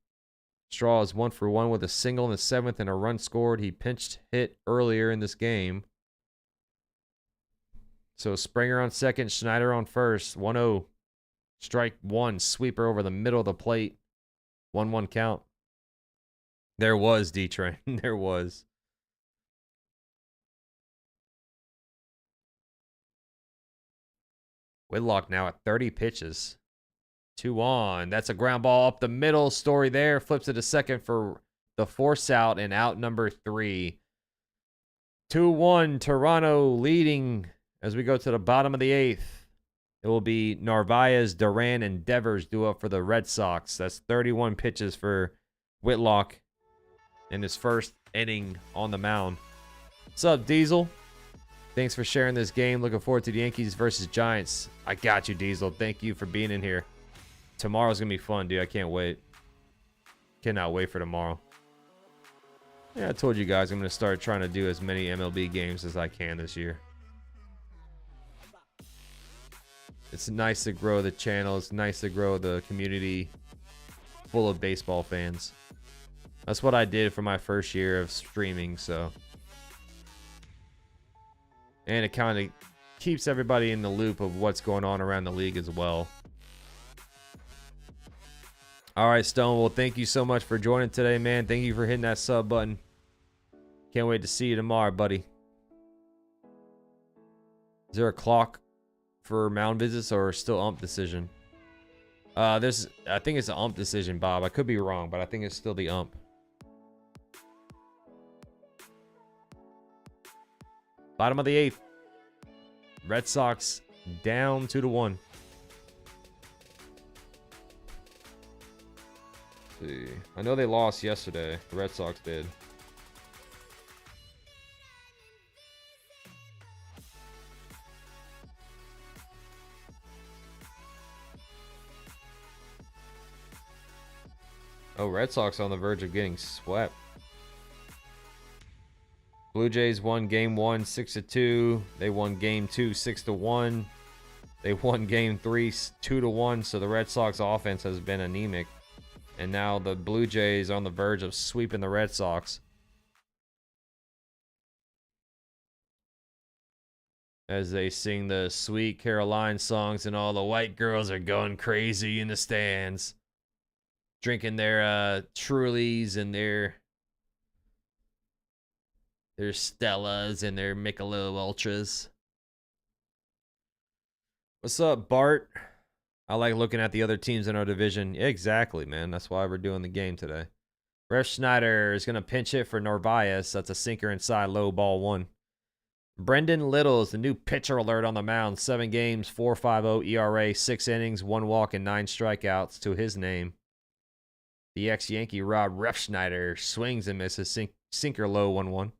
Straw is 1 for 1 with a single in the 7th and a run scored. He pinched hit earlier in this game. So Springer on second, Schneider on first. 1-0. Strike 1. Sweeper over the middle of the plate. 1-1 count. There was D-Train. There was. Whitlock now at 30 pitches. 2 on. That's a ground ball up the middle. Story there. Flips it to second for the force out and out number 3. 2-1. Toronto leading as we go to the bottom of the 8th. It will be Narvaez, Duran, and Devers due up for the Red Sox. That's 31 pitches for Whitlock in his first inning on the mound. What's up, Diesel? Thanks for sharing this game. Looking forward to the Yankees versus Giants. I got you, Diesel. Thank you for being in here. Tomorrow's going to be fun, dude. I can't wait. Cannot wait for tomorrow. Yeah, I told you guys I'm going to start trying to do as many MLB games as I can this year. It's nice to grow the channel. It's nice to grow the community full of baseball fans. That's what I did for my first year of streaming, so. And it kind of keeps everybody in the loop of what's going on around the league as well. All right, Stone. Well, thank you so much for joining today, man. Thank you for hitting that sub button. Can't wait to see you tomorrow, buddy. Is there a clock for mound visits or still ump decision? I think it's an ump decision, Bob. I could be wrong, but I think it's still the ump. Bottom of the 8th. Red Sox down 2-1. See. I know they lost yesterday. The Red Sox did. Oh, Red Sox on the verge of getting swept. Blue Jays won game 1 6-2. They won game 2 6-1. They won game 3 2-1. So the Red Sox offense has been anemic. And now the Blue Jays are on the verge of sweeping the Red Sox. As they sing the Sweet Caroline songs and all the white girls are going crazy in the stands. Drinking their Trulies and their Stellas and their Michelob Ultras. What's up, Bart? I like looking at the other teams in our division. Yeah, exactly, man. That's why we're doing the game today. Ref Schneider is going to pinch hit for Narvaez. That's a sinker inside, low, ball 1. Brendan Little is the new pitcher alert on the mound. 7 games, 4.50 ERA, 6 innings, 1 walk, and 9 strikeouts to his name. The ex-Yankee Rob Refschneider swings and misses. Sinker low 1-1.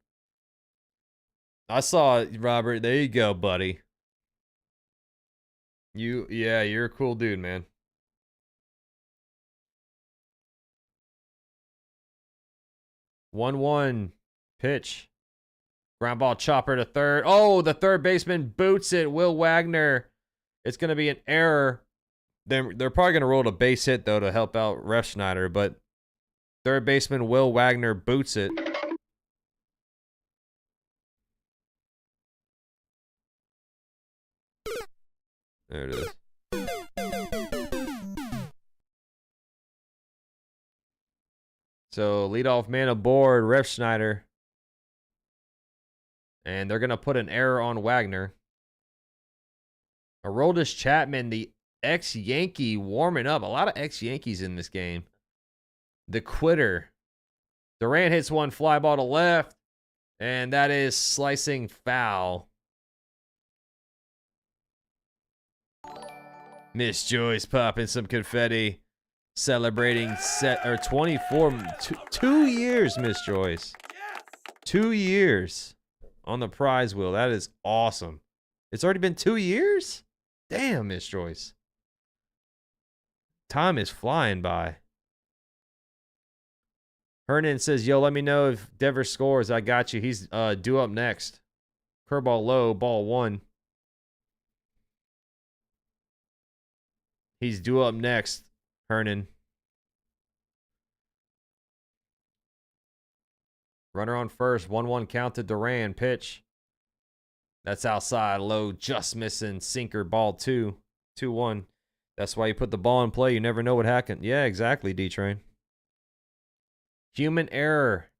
I saw it, Robert. There you go, buddy. Yeah, you're a cool dude, man. One pitch. Ground ball chopper to third. Oh, the third baseman boots it. Will Wagner. It's going to be an error. They're probably going to roll a base hit, though, to help out Refschneider, but third baseman Will Wagner boots it. There it is. So, leadoff man aboard, Refschneider. And they're going to put an error on Wagner. Aroldis Chapman, the ex-Yankee, warming up. A lot of ex-Yankees in this game. The quitter. Durant hits one fly ball to left. And that is slicing foul. Miss Joyce popping some confetti. Celebrating 24. 2 years, Miss Joyce. 2 years on the prize wheel. That is awesome. It's already been 2 years? Damn, Miss Joyce. Time is flying by. Hernan says, yo, let me know if Devers scores. I got you. He's due up next. Curveball low, ball 1. He's due up next, Hernan. Runner on first. 1-1 count to Duran. Pitch. That's outside. Low, just missing. Sinker, ball 2. 2-1. That's why you put the ball in play. You never know what happened. Yeah, exactly, D-Train. Human error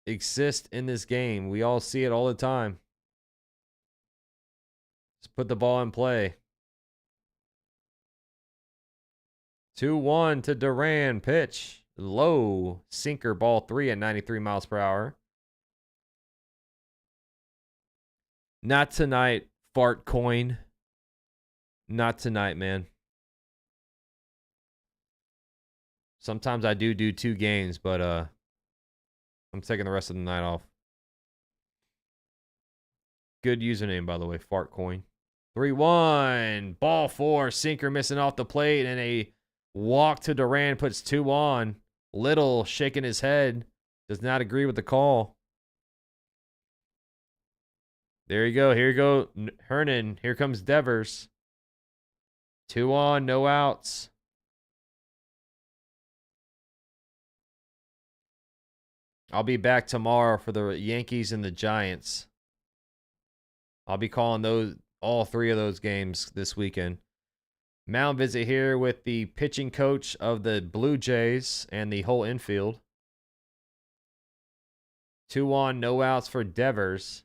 exists in this game. We all see it all the time. Just put the ball in play. 2-1 to Duran. Pitch. Low. Sinker, ball 3 at 93 miles per hour. Not tonight, fart coin. Not tonight, man. Sometimes I do 2 games, but I'm taking the rest of the night off. Good username, by the way, fart coin. 3-1. Ball 4. Sinker missing off the plate, and a walk to Duran puts 2 on. Little shaking his head. Does not agree with the call. There you go. Here you go, Hernan. Here comes Devers. 2 on, no outs. I'll be back tomorrow for the Yankees and the Giants. I'll be calling all 3 of those games this weekend. Mound visit here with the pitching coach of the Blue Jays and the whole infield. 2 on, no outs for Devers.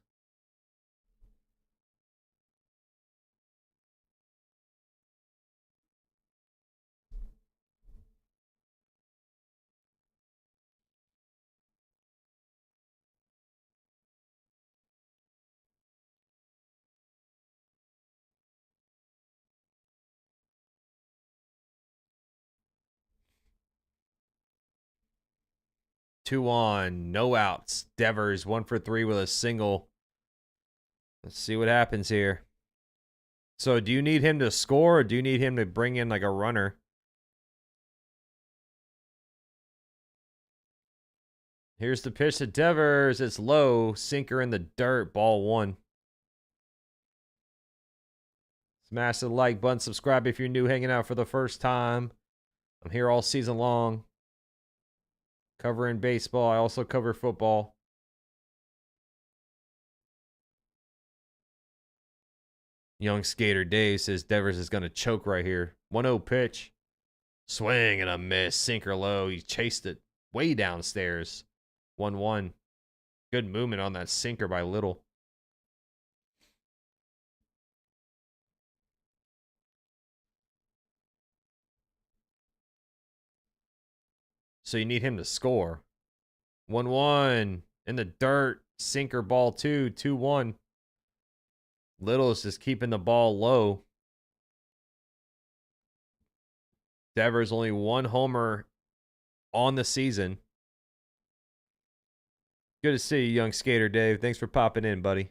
2 on, no outs. Devers 1 for 3 with a single. Let's see what happens here. So do you need him to score or do you need him to bring in like a runner? Here's the pitch to Devers. It's low. Sinker in the dirt. Ball 1. Smash the like button. Subscribe if you're new, hanging out for the first time. I'm here all season long. Covering baseball. I also cover football. Young Skater Dave says Devers is going to choke right here. 1-0 pitch. Swing and a miss. Sinker low. He chased it way downstairs. 1-1. Good movement on that sinker by Little. So you need him to score. 1-1. In the dirt. Sinker ball 2. 2-1. Little is just keeping the ball low. Devers only 1 homer on the season. Good to see you, Young Skater Dave. Thanks for popping in, buddy.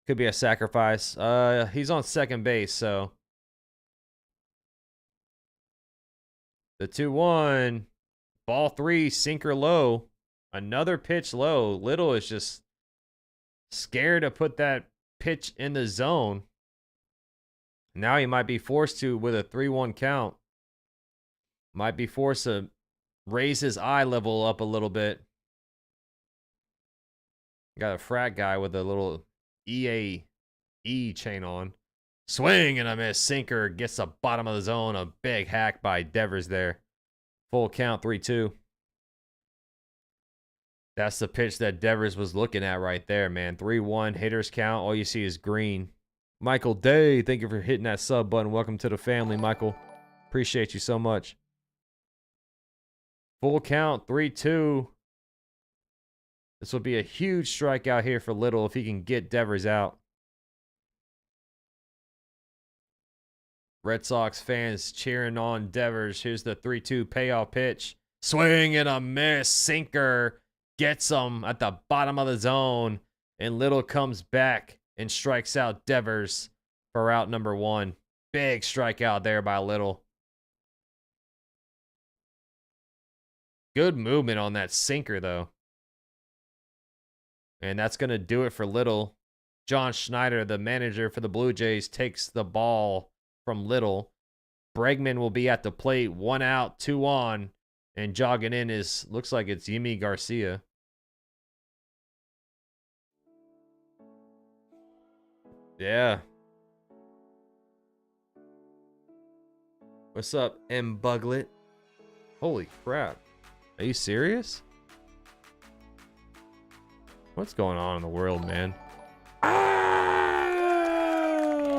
Could be a sacrifice. He's on second base, so. The 2-1. Ball 3, sinker low. Another pitch low. Little is just scared to put that pitch in the zone. Now he might be forced to with a 3-1 count. Might be forced to raise his eye level up a little bit. Got a frat guy with a little EAE chain on. Swing and a miss. Sinker gets the bottom of the zone. A big hack by Devers there. Full count, 3-2. That's the pitch that Devers was looking at right there, man. 3-1, hitters count. All you see is green. Michael Day, thank you for hitting that sub button. Welcome to the family, Michael. Appreciate you so much. Full count, 3-2. This will be a huge strikeout here for Little if he can get Devers out. Red Sox fans cheering on Devers. Here's the 3-2 payoff pitch. Swing and a miss. Sinker gets him at the bottom of the zone. And Little comes back and strikes out Devers for out number 1. Big strikeout there by Little. Good movement on that sinker, though. And that's going to do it for Little. John Schneider, the manager for the Blue Jays, takes the ball from Little. Bregman will be at the plate. 1 out, 2 on. And jogging in is, looks like it's Yimi Garcia. Yeah. What's up, M. Buglet? Holy crap. Are you serious? What's going on in the world, man?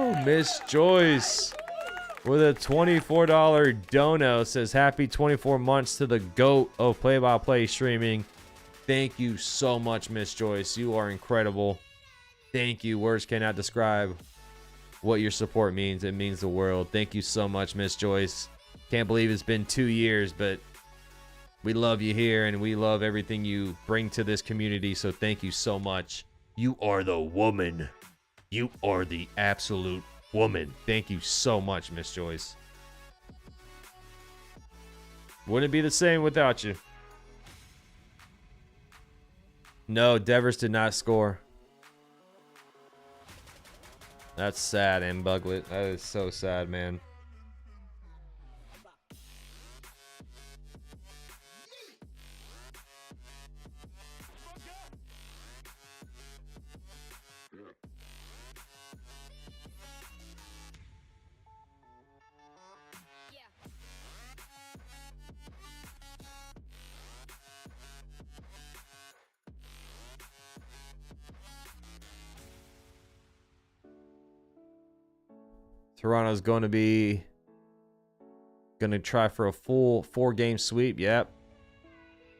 Oh, Miss Joyce with a $24 dono says happy 24 months to the GOAT of play-by-play streaming. Thank you so much, Miss Joyce. You are incredible. Thank you. Words cannot describe what your support means. It means the world. Thank you so much, Miss Joyce. Can't believe it's been 2 years, but we love you here and we love everything you bring to this community. So thank you so much. You are the woman. You are the absolute woman. Thank you so much, Miss Joyce. Wouldn't be the same without you. No, Devers did not score. That's sad, M. Buglet. That is so sad, man. Toronto's going to try for a full 4-game sweep. Yep.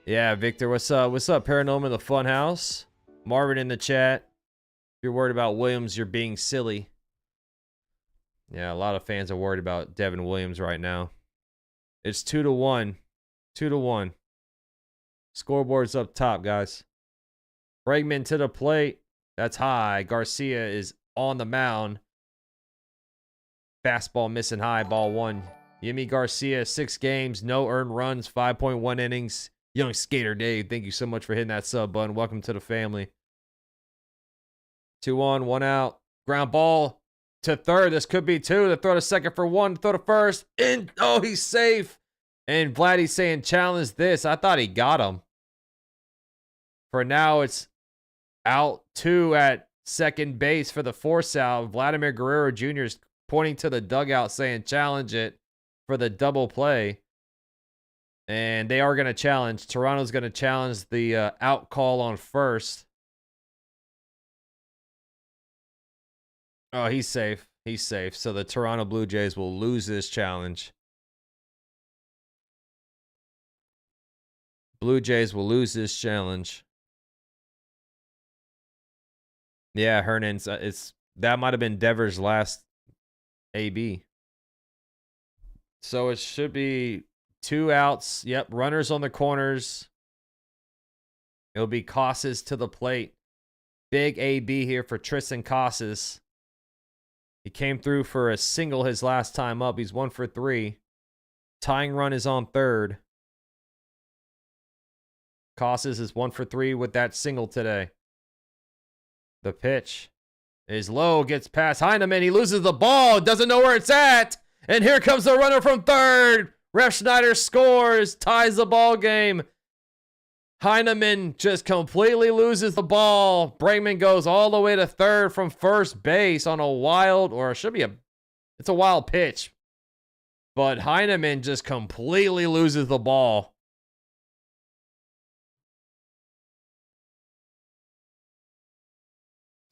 Yeah, Victor, what's up? What's up, Paranormal in the Funhouse? Marvin in the chat. If you're worried about Williams, you're being silly. Yeah, a lot of fans are worried about Devin Williams right now. It's 2-1. 2-1. Scoreboard's up top, guys. Bregman to the plate. That's high. Garcia is on the mound. Fastball missing high. Ball 1. Yimi Garcia, 6 games, no earned runs, 5.1 innings. Young Skater Dave, thank you so much for hitting that sub button. Welcome to the family. 2 on, 1 out. Ground ball to third. This could be 2. The throw to second for 1. Throw to first. In. Oh, he's safe. And Vladdy's saying challenge this. I thought he got him. For now, it's out 2 at second base for the force out. Vladimir Guerrero Jr. is pointing to the dugout saying challenge it for the double play. And they are going to challenge. Toronto's going to challenge the out call on first. Oh, he's safe. He's safe. So the Toronto Blue Jays will lose this challenge. Blue Jays will lose this challenge. Yeah, Hernan's. That might have been Devers' last AB. So it should be 2 outs. Yep, runners on the corners. It'll be Casas to the plate. Big AB here for Tristan Casas. He came through for a single his last time up. He's 1 for 3. Tying run is on third. Casas is 1 for 3 with that single today. The pitch is low, gets past Heineman. He loses the ball, doesn't know where it's at. And here comes the runner from third. Ref Schneider scores, ties the ball game. Heineman just completely loses the ball. Bregman goes all the way to third from first base on a wild, or it should be it's a wild pitch. But Heineman just completely loses the ball.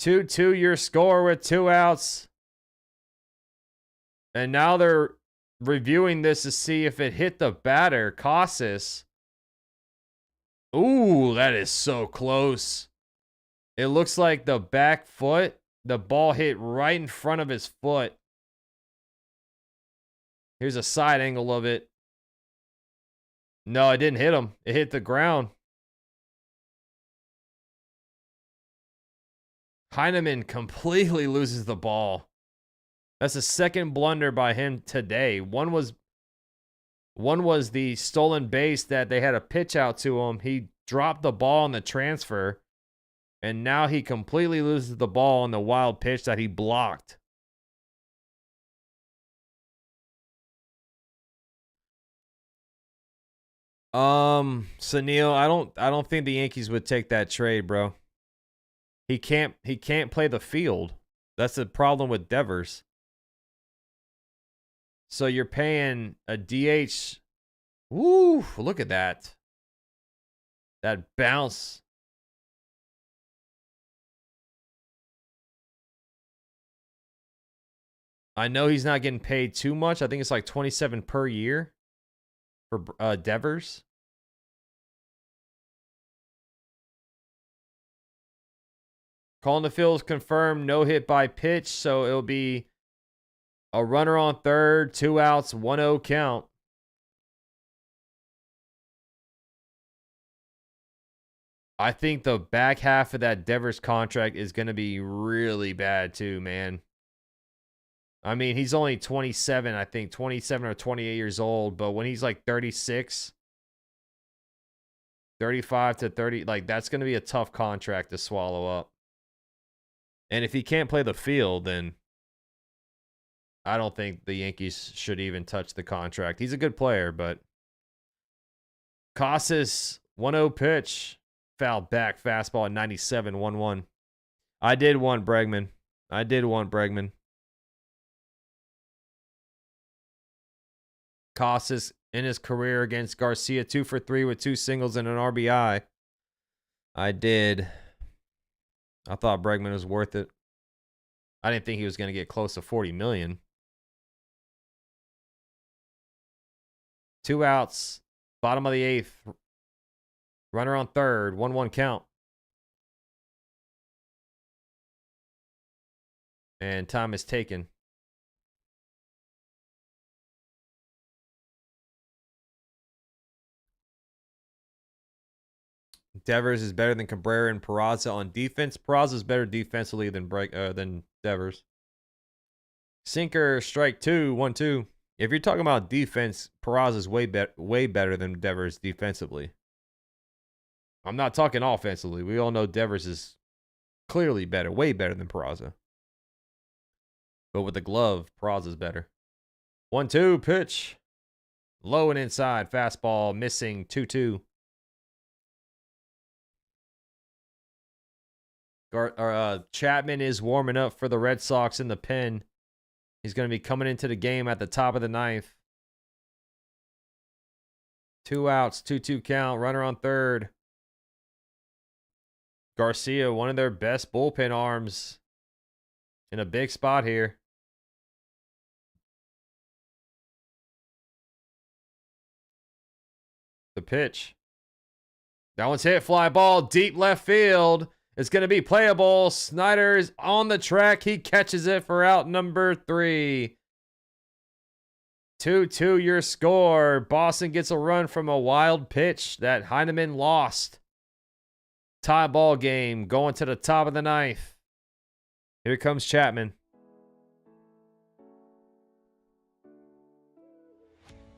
Two your score with 2 outs. And now they're reviewing this to see if it hit the batter, Casas. Ooh, that is so close. It looks like the back foot, the ball hit right in front of his foot. Here's a side angle of it. No, it didn't hit him. It hit the ground. Heineman completely loses the ball. That's the second blunder by him today. One was the stolen base that they had a pitch out to him. He dropped the ball on the transfer, and now he completely loses the ball on the wild pitch that he blocked. Sunil, I don't think the Yankees would take that trade, bro. He can't play the field. That's the problem with Devers. So you're paying a DH. Woo, look at that. That bounce. I know he's not getting paid too much. I think it's like $27 per year for Devers. Calling the field is confirmed. No hit by pitch. So it'll be a runner on third, 2 outs, 1-0 count. I think the back half of that Devers contract is going to be really bad too, man. I mean, he's only 27, I think, 27 or 28 years old, but when he's like 36, 35 to 30, like that's going to be a tough contract to swallow up. And if he can't play the field, then I don't think the Yankees should even touch the contract. He's a good player, but Casas, 1-0 pitch, foul back, fastball at 97, 1-1. I did want Bregman. Casas in his career against Garcia, 2 for 3 with 2 singles and an RBI. I did. I thought Bregman was worth it. I didn't think he was going to get close to $40 million. 2 outs, bottom of the 8th. Runner on third, 1-1 count. And time is taken. Devers is better than Cabrera and Peraza on defense. Peraza is better defensively than Devers. Sinker, strike 2, 1-2. If you're talking about defense, Peraza is way better than Devers defensively. I'm not talking offensively. We all know Devers is clearly better, way better than Peraza. But with the glove, Peraza's better. 1-2 pitch. Low and inside. Fastball missing. 2-2. Chapman is warming up for the Red Sox in the pen. He's going to be coming into the game at the top of the ninth. 2 outs, 2-2 count. Runner on third. Garcia, one of their best bullpen arms, in a big spot here. The pitch. That one's hit. Fly ball. Deep left field. It's going to be playable. Snyder's on the track. He catches it for out number 3. 2-2 your score. Boston gets a run from a wild pitch that Heineman lost. Tie ball game going to the top of the ninth. Here comes Chapman.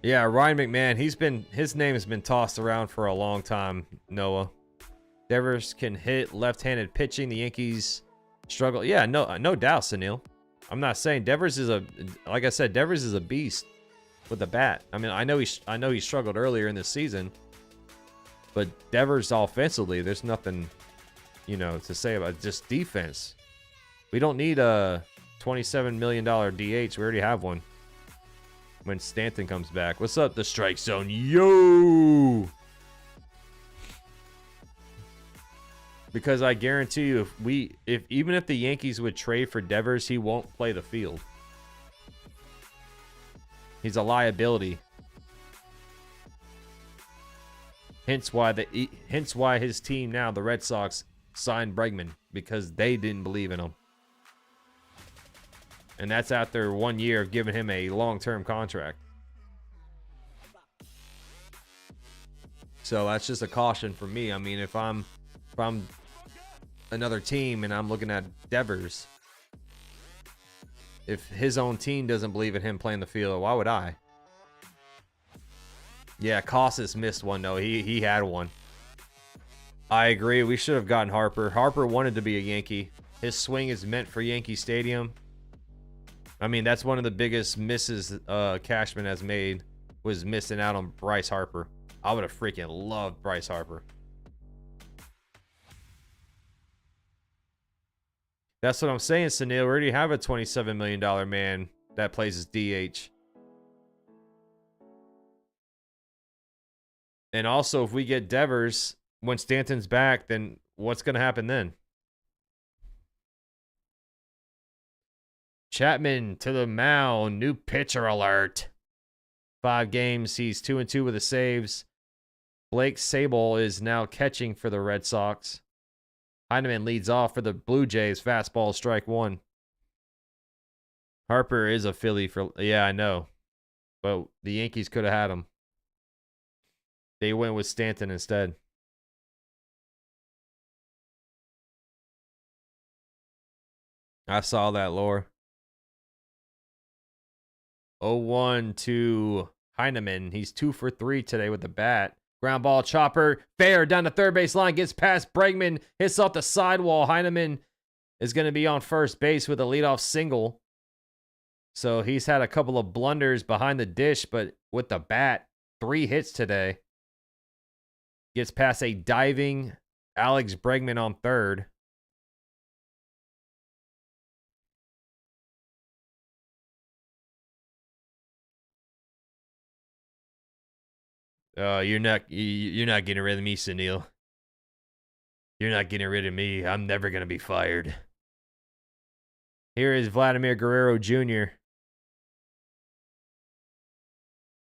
Yeah, Ryan McMahon, his name has been tossed around for a long time, Noah. Devers can hit left-handed pitching. The Yankees struggle. Yeah, no doubt, Sunil. I'm not saying Devers is like I said, Devers is a beast with the bat. I mean, I know he struggled earlier in the season, but Devers offensively, there's nothing, to say about it. Just defense. We don't need a $27 million DH. We already have one. When Stanton comes back. What's up, the strike zone? Yo! Because I guarantee you, even if the Yankees would trade for Devers, he won't play the field. He's a liability. Hence why his team now, the Red Sox, signed Bregman, because they didn't believe in him. And that's after 1 year of giving him a long-term contract. So that's just a caution for me. I mean, if I'm another team and I'm looking at Devers, if his own team doesn't believe in him playing the field, why would I? Yeah, Casas missed one though. He had one. I agree. We should have gotten Harper. Harper wanted to be a Yankee. His swing is meant for Yankee Stadium. I mean, that's one of the biggest misses Cashman has made, was missing out on Bryce Harper. I would have freaking loved Bryce Harper. That's what I'm saying, Sunil. We already have a $27 million man that plays as DH. And also, if we get Devers when Stanton's back, then what's going to happen then? Chapman to the mound. New pitcher alert. 5 games. He's 2-2 with the saves. Blake Sable is now catching for the Red Sox. Heineman leads off for the Blue Jays. Fastball, strike 1. Harper is a Philly for... Yeah, I know. But the Yankees could have had him. They went with Stanton instead. I saw that, Lore. 0-1 to Heineman. He's 2 for 3 today with the bat. Ground ball, chopper, fair down the third base line, gets past Bregman, hits off the sidewall. Heineman is going to be on first base with a leadoff single. So he's had a couple of blunders behind the dish, but with the bat, 3 hits today. Gets past a diving Alex Bregman on third. You're not getting rid of me, Sunil. You're not getting rid of me. I'm never gonna be fired. Here is Vladimir Guerrero Jr.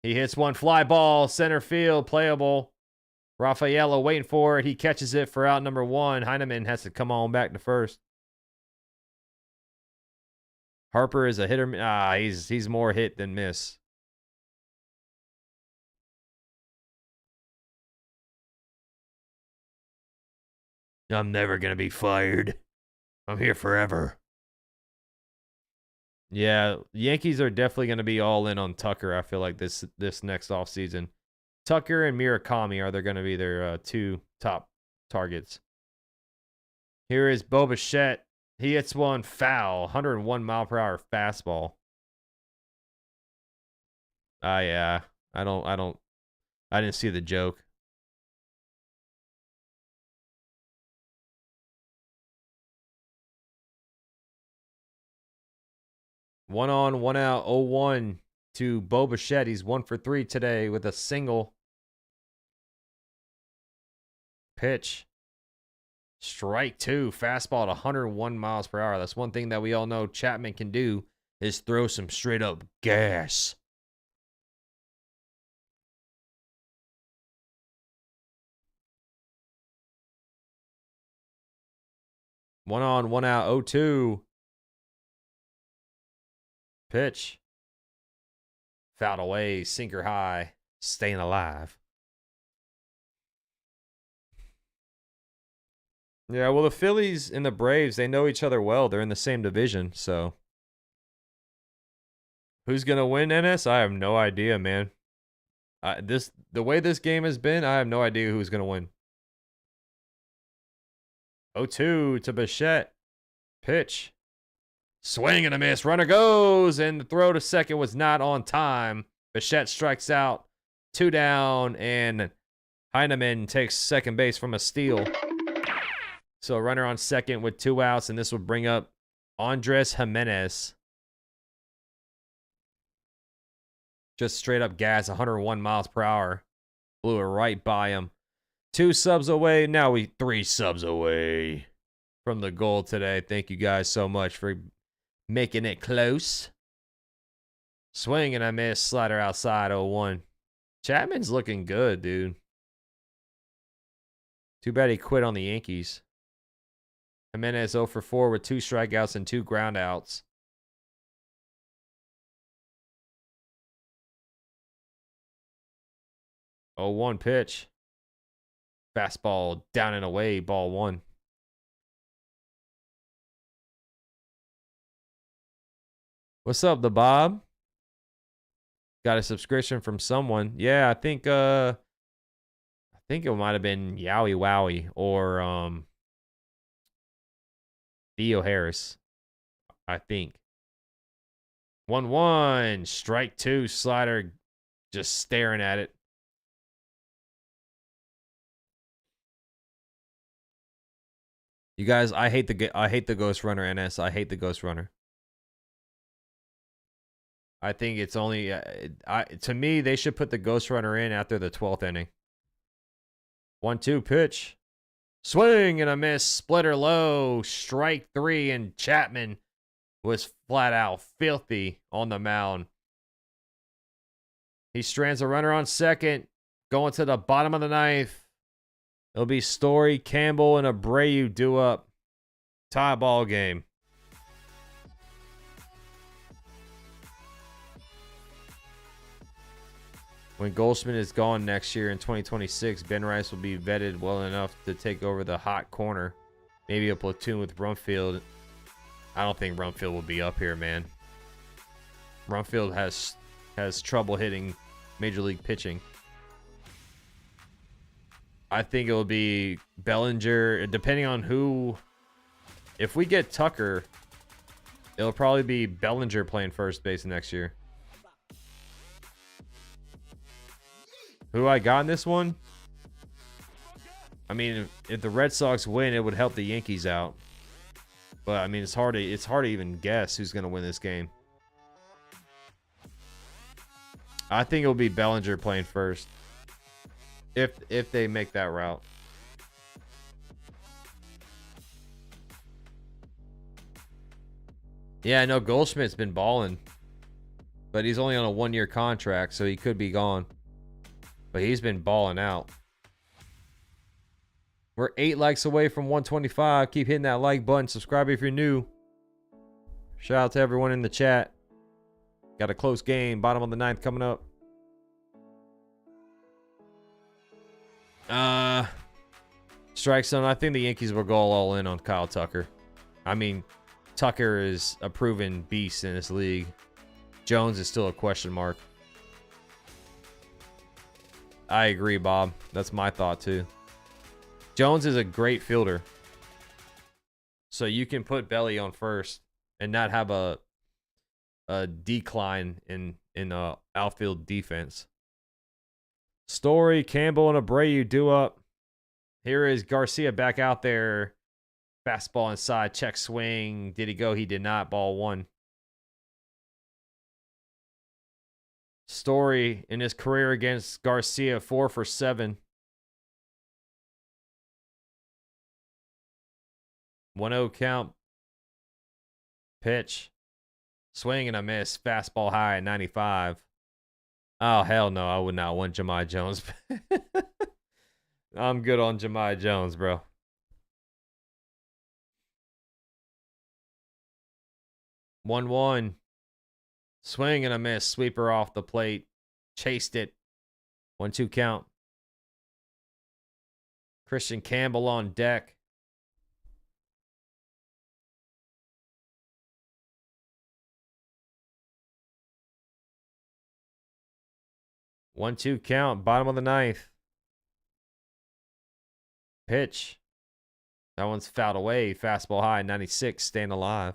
He hits one fly ball, center field, playable. Rafaela waiting for it. He catches it for out number 1. Heineman has to come on back to first. Harper is a hitter. He's more hit than miss. I'm never going to be fired. I'm here forever. Yeah, Yankees are definitely going to be all in on Tucker, I feel like, this next offseason. Tucker and Murakami are going to be their two top targets. Here is Bo Bichette. He hits one foul, 101 mile per hour fastball. Yeah. I didn't see the joke. One on, one out, 0-1 to Bo Bichette. He's 1 for 3 today with a single. Pitch. Strike 2. Fastball at 101 miles per hour. That's one thing that we all know Chapman can do is throw some straight up gas. One on, one out, 0-2. Pitch. Fouled away, sinker high, staying alive. Yeah, well, the Phillies and the Braves, they know each other well. They're in the same division, so. Who's going to win, NS? I have no idea, man. The way this game has been, I have no idea who's going to win. 0-2 to Bichette. Pitch. Swing and a miss. Runner goes, and the throw to second was not on time. Bichette strikes out. 2 down, and Heineman takes second base from a steal. So runner on second with 2 outs, and this will bring up Andres Jimenez. Just straight up gas, 101 miles per hour. Blew it right by him. 2 subs away. Now we 3 subs away from the goal today. Thank you guys so much for making it close. Swing and I miss. Slider outside, 0-1. Chapman's looking good, dude. Too bad he quit on the Yankees. Jimenez 0 for 4 with 2 strikeouts and 2 groundouts. Oh, 1 pitch. Fastball down and away, ball 1. What's up, the Bob? Got a subscription from someone. Yeah, I think it might have been Yowie Wowie or Theo Harris. I think. 1-1. Strike 2. Slider just staring at it. You guys, I hate the Ghost Runner, NS. I hate the Ghost Runner. I think it's only to me they should put the Ghost Runner in after the 12th inning. 1-2 pitch. Swing and a miss. Splitter low. Strike 3, and Chapman was flat out filthy on the mound. He strands a runner on second. Going to the bottom of the 9th. It'll be Story, Campbell, and Abreu due up. Tie ball game. When Goldschmidt is gone next year in 2026, Ben Rice will be vetted well enough to take over the hot corner. Maybe a platoon with Rumfield. I don't think Rumfield will be up here, man. Rumfield has trouble hitting major league pitching. I think it will be Bellinger, depending on who. If we get Tucker, it'll probably be Bellinger playing first base next year. Who I got in this one? I mean, if the Red Sox win, it would help the Yankees out. But I mean, it's hard to even guess who's going to win this game. I think it'll be Bellinger playing first. If they make that route. Yeah, I know Goldschmidt's been balling. But he's only on a 1-year contract, so he could be gone. But he's been balling out. We're 8 likes away from 125. Keep hitting that like button. Subscribe if you're new. Shout out to everyone in the chat. Got a close game. Bottom of the 9th coming up. strike zone, I think the Yankees will go all in on Kyle Tucker. I mean, Tucker is a proven beast in this league. Jones is still a question mark. I agree, Bob. That's my thought, too. Jones is a great fielder. So you can put Belly on first and not have a decline in outfield defense. Story, Campbell, and Abreu do up. Here is Garcia back out there. Fastball inside, check swing. Did he go? He did not. Ball one. Story in his career against Garcia, 4 for 7. 1-0 count. Pitch. Swing and a miss. Fastball high at 95. Oh, hell no. I would not want Jahmai Jones. I'm good on Jahmai Jones, bro. 1-1. Swing and a miss. Sweeper off the plate. Chased it. 1-2 count. Christian Campbell on deck. One-two count. Bottom of the ninth. Pitch. That one's fouled away. Fastball high. 96. Staying alive.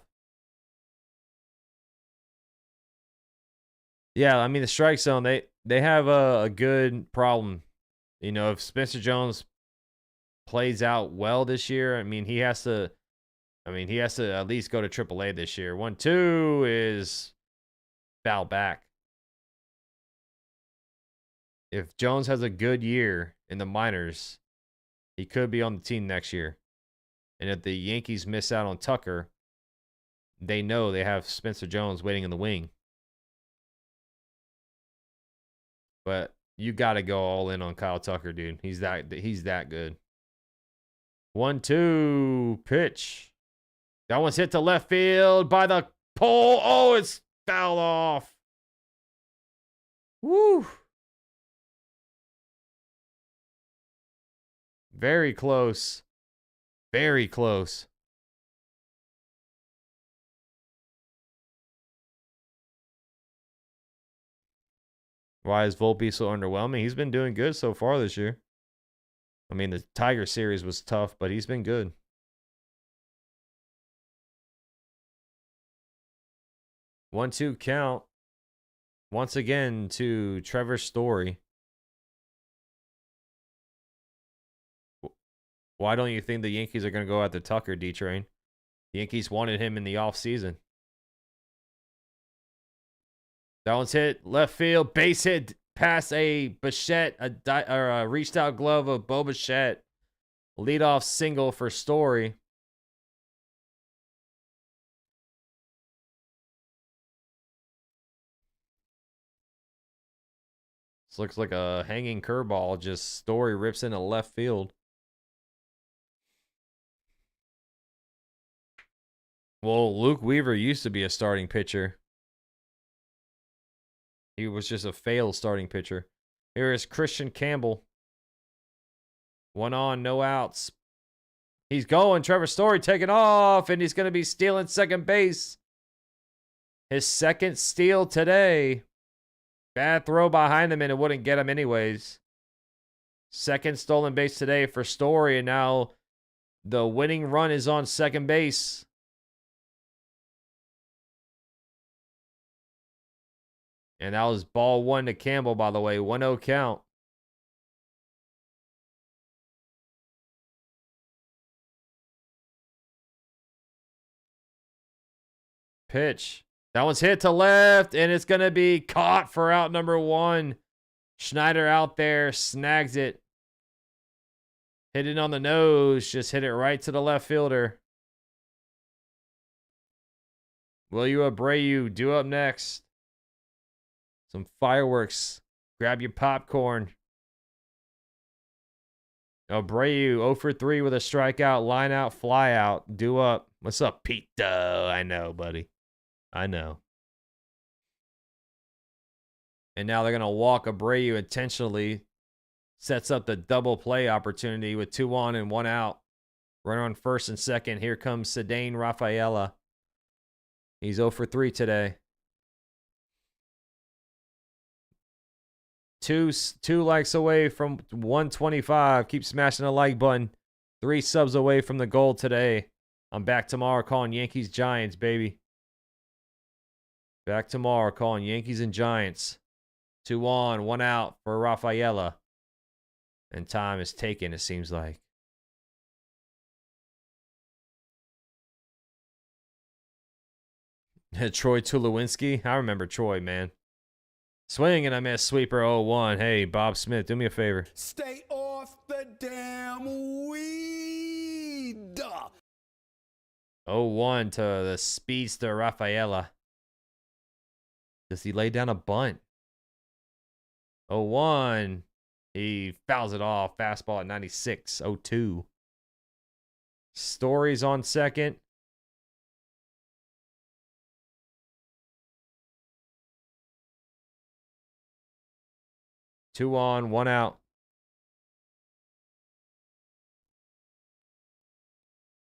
Yeah, I mean, the strike zone, they have a good problem. You know, if Spencer Jones plays out well this year, I mean, he has to at least go to AAA this year. 1-2 is foul back. If Jones has a good year in the minors, he could be on the team next year. And if the Yankees miss out on Tucker, they know they have Spencer Jones waiting in the wing. But you got to go all in on Kyle Tucker, dude. He's that good. 1-2 pitch. That one's hit to left field by the pole. Oh, it's fouled off. Woo. Very close. Very close. Why is Volpe so underwhelming? He's been doing good so far this year. I mean, the Tiger series was tough, but he's been good. One-two count. Once again to Trevor Story. Why don't you think the Yankees are going to go after Tucker, D-Train? The Yankees wanted him in the offseason. That one's hit left field, base hit past a Bichette, a reached out glove of Bo Bichette. Leadoff single for Story. This looks like a hanging curveball. Just Story rips into left field. Well, Luke Weaver used to be a starting pitcher. He was just a failed starting pitcher. Here is Christian Campbell. 1 on, no outs. He's going. Trevor Story taking off, and he's going to be stealing second base. His second steal today. Bad throw behind him, and it wouldn't get him anyways. Second stolen base today for Story, and now the winning run is on second base. And that was ball one to Campbell, by the way. 1-0 count. Pitch. That one's hit to left, and it's going to be caught for out number 1. Schneider out there, snags it. Hit it on the nose, just hit it right to the left fielder. Will you Abreu do up next? Some fireworks. Grab your popcorn. Abreu 0 for 3 with a strikeout, line out, fly out. Do up. What's up, Pito? I know, buddy. I know. And now they're going to walk Abreu intentionally. Sets up the double play opportunity with 2 on and 1 out. Runner on first and second. Here comes Cedane Rafaela. He's 0 for 3 today. Two likes away from 125. Keep smashing the like button. 3 subs away from the goal today. I'm back tomorrow calling Yankees Giants, baby. Back tomorrow calling Yankees and Giants. 2 on, 1 out for Rafaela. And time is taken, it seems like. Troy Tulowitzki. I remember Troy, man. Swing and I miss. Sweeper 0-1. Hey, Bob Smith, do me a favor. Stay off the damn weed. 0-1 to the speedster Rafaela. Does he lay down a bunt? 0-1. He fouls it off. Fastball at 96. 0-2. Stories on second. Two on, 1 out.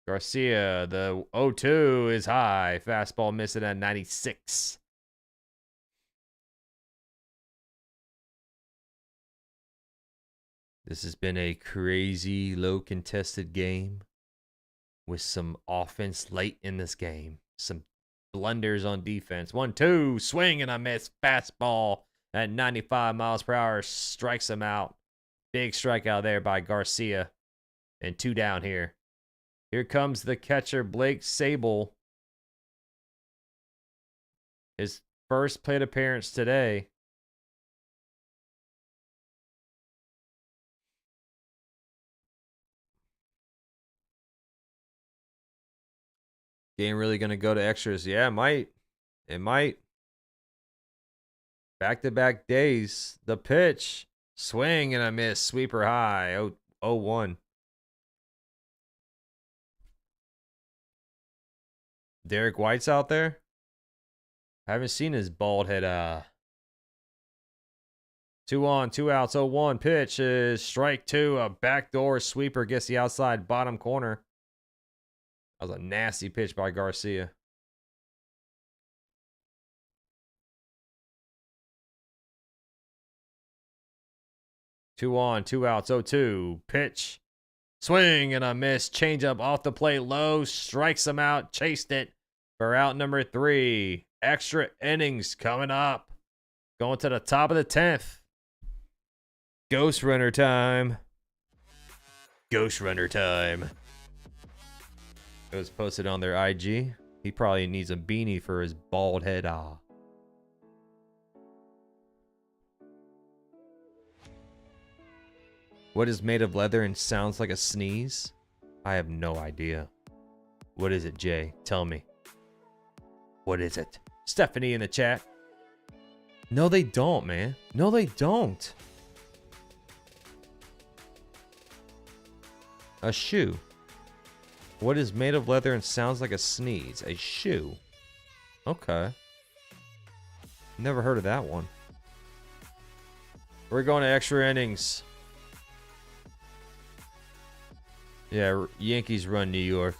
Garcia, the 0-2 is high. Fastball missing at 96. This has been a crazy low contested game with some offense late in this game. Some blunders on defense. 1-2, swing and I miss. Fastball at 95 miles per hour strikes him out. Big strikeout there by Garcia. And 2 down here. Here comes the catcher, Blake Sable. His first plate appearance today. Game really going to go to extras? Yeah, it might. It might. Back-to-back days. The pitch. Swing and a miss. Sweeper high. 0-1. Derek White's out there. I haven't seen his bald head. 2 on, 2 outs. 0-1. Pitch is strike 2. A backdoor sweeper gets the outside bottom corner. That was a nasty pitch by Garcia. Two on, 2 outs, 0-2. Pitch. Swing and a miss. Changeup off the plate low. Strikes him out. Chased it for out number 3. Extra innings coming up. Going to the top of the 10th. Ghost runner time. Ghost runner time. It was posted on their IG. He probably needs a beanie for his bald head. What is made of leather and sounds like a sneeze? I have no idea. What is it, Jay? Tell me. What is it? Stephanie in the chat. No, they don't, man. No, they don't. A shoe. What is made of leather and sounds like a sneeze? A shoe. Okay. Never heard of that one. We're going to extra innings. Yeah, Yankees run New York.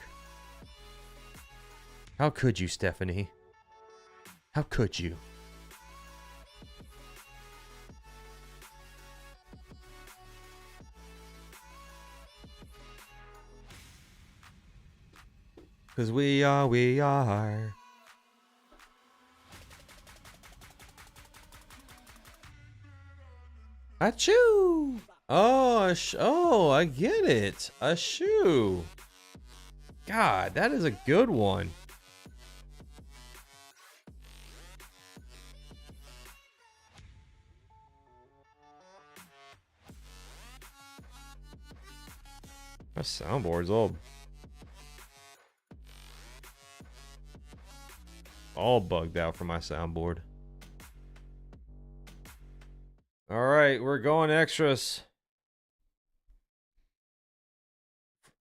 How could you, Stephanie? How could you? Because we are. Achoo! Oh, I get it. A shoe. God, that is a good one. My soundboard's all bugged out for my soundboard. All right, we're going extras.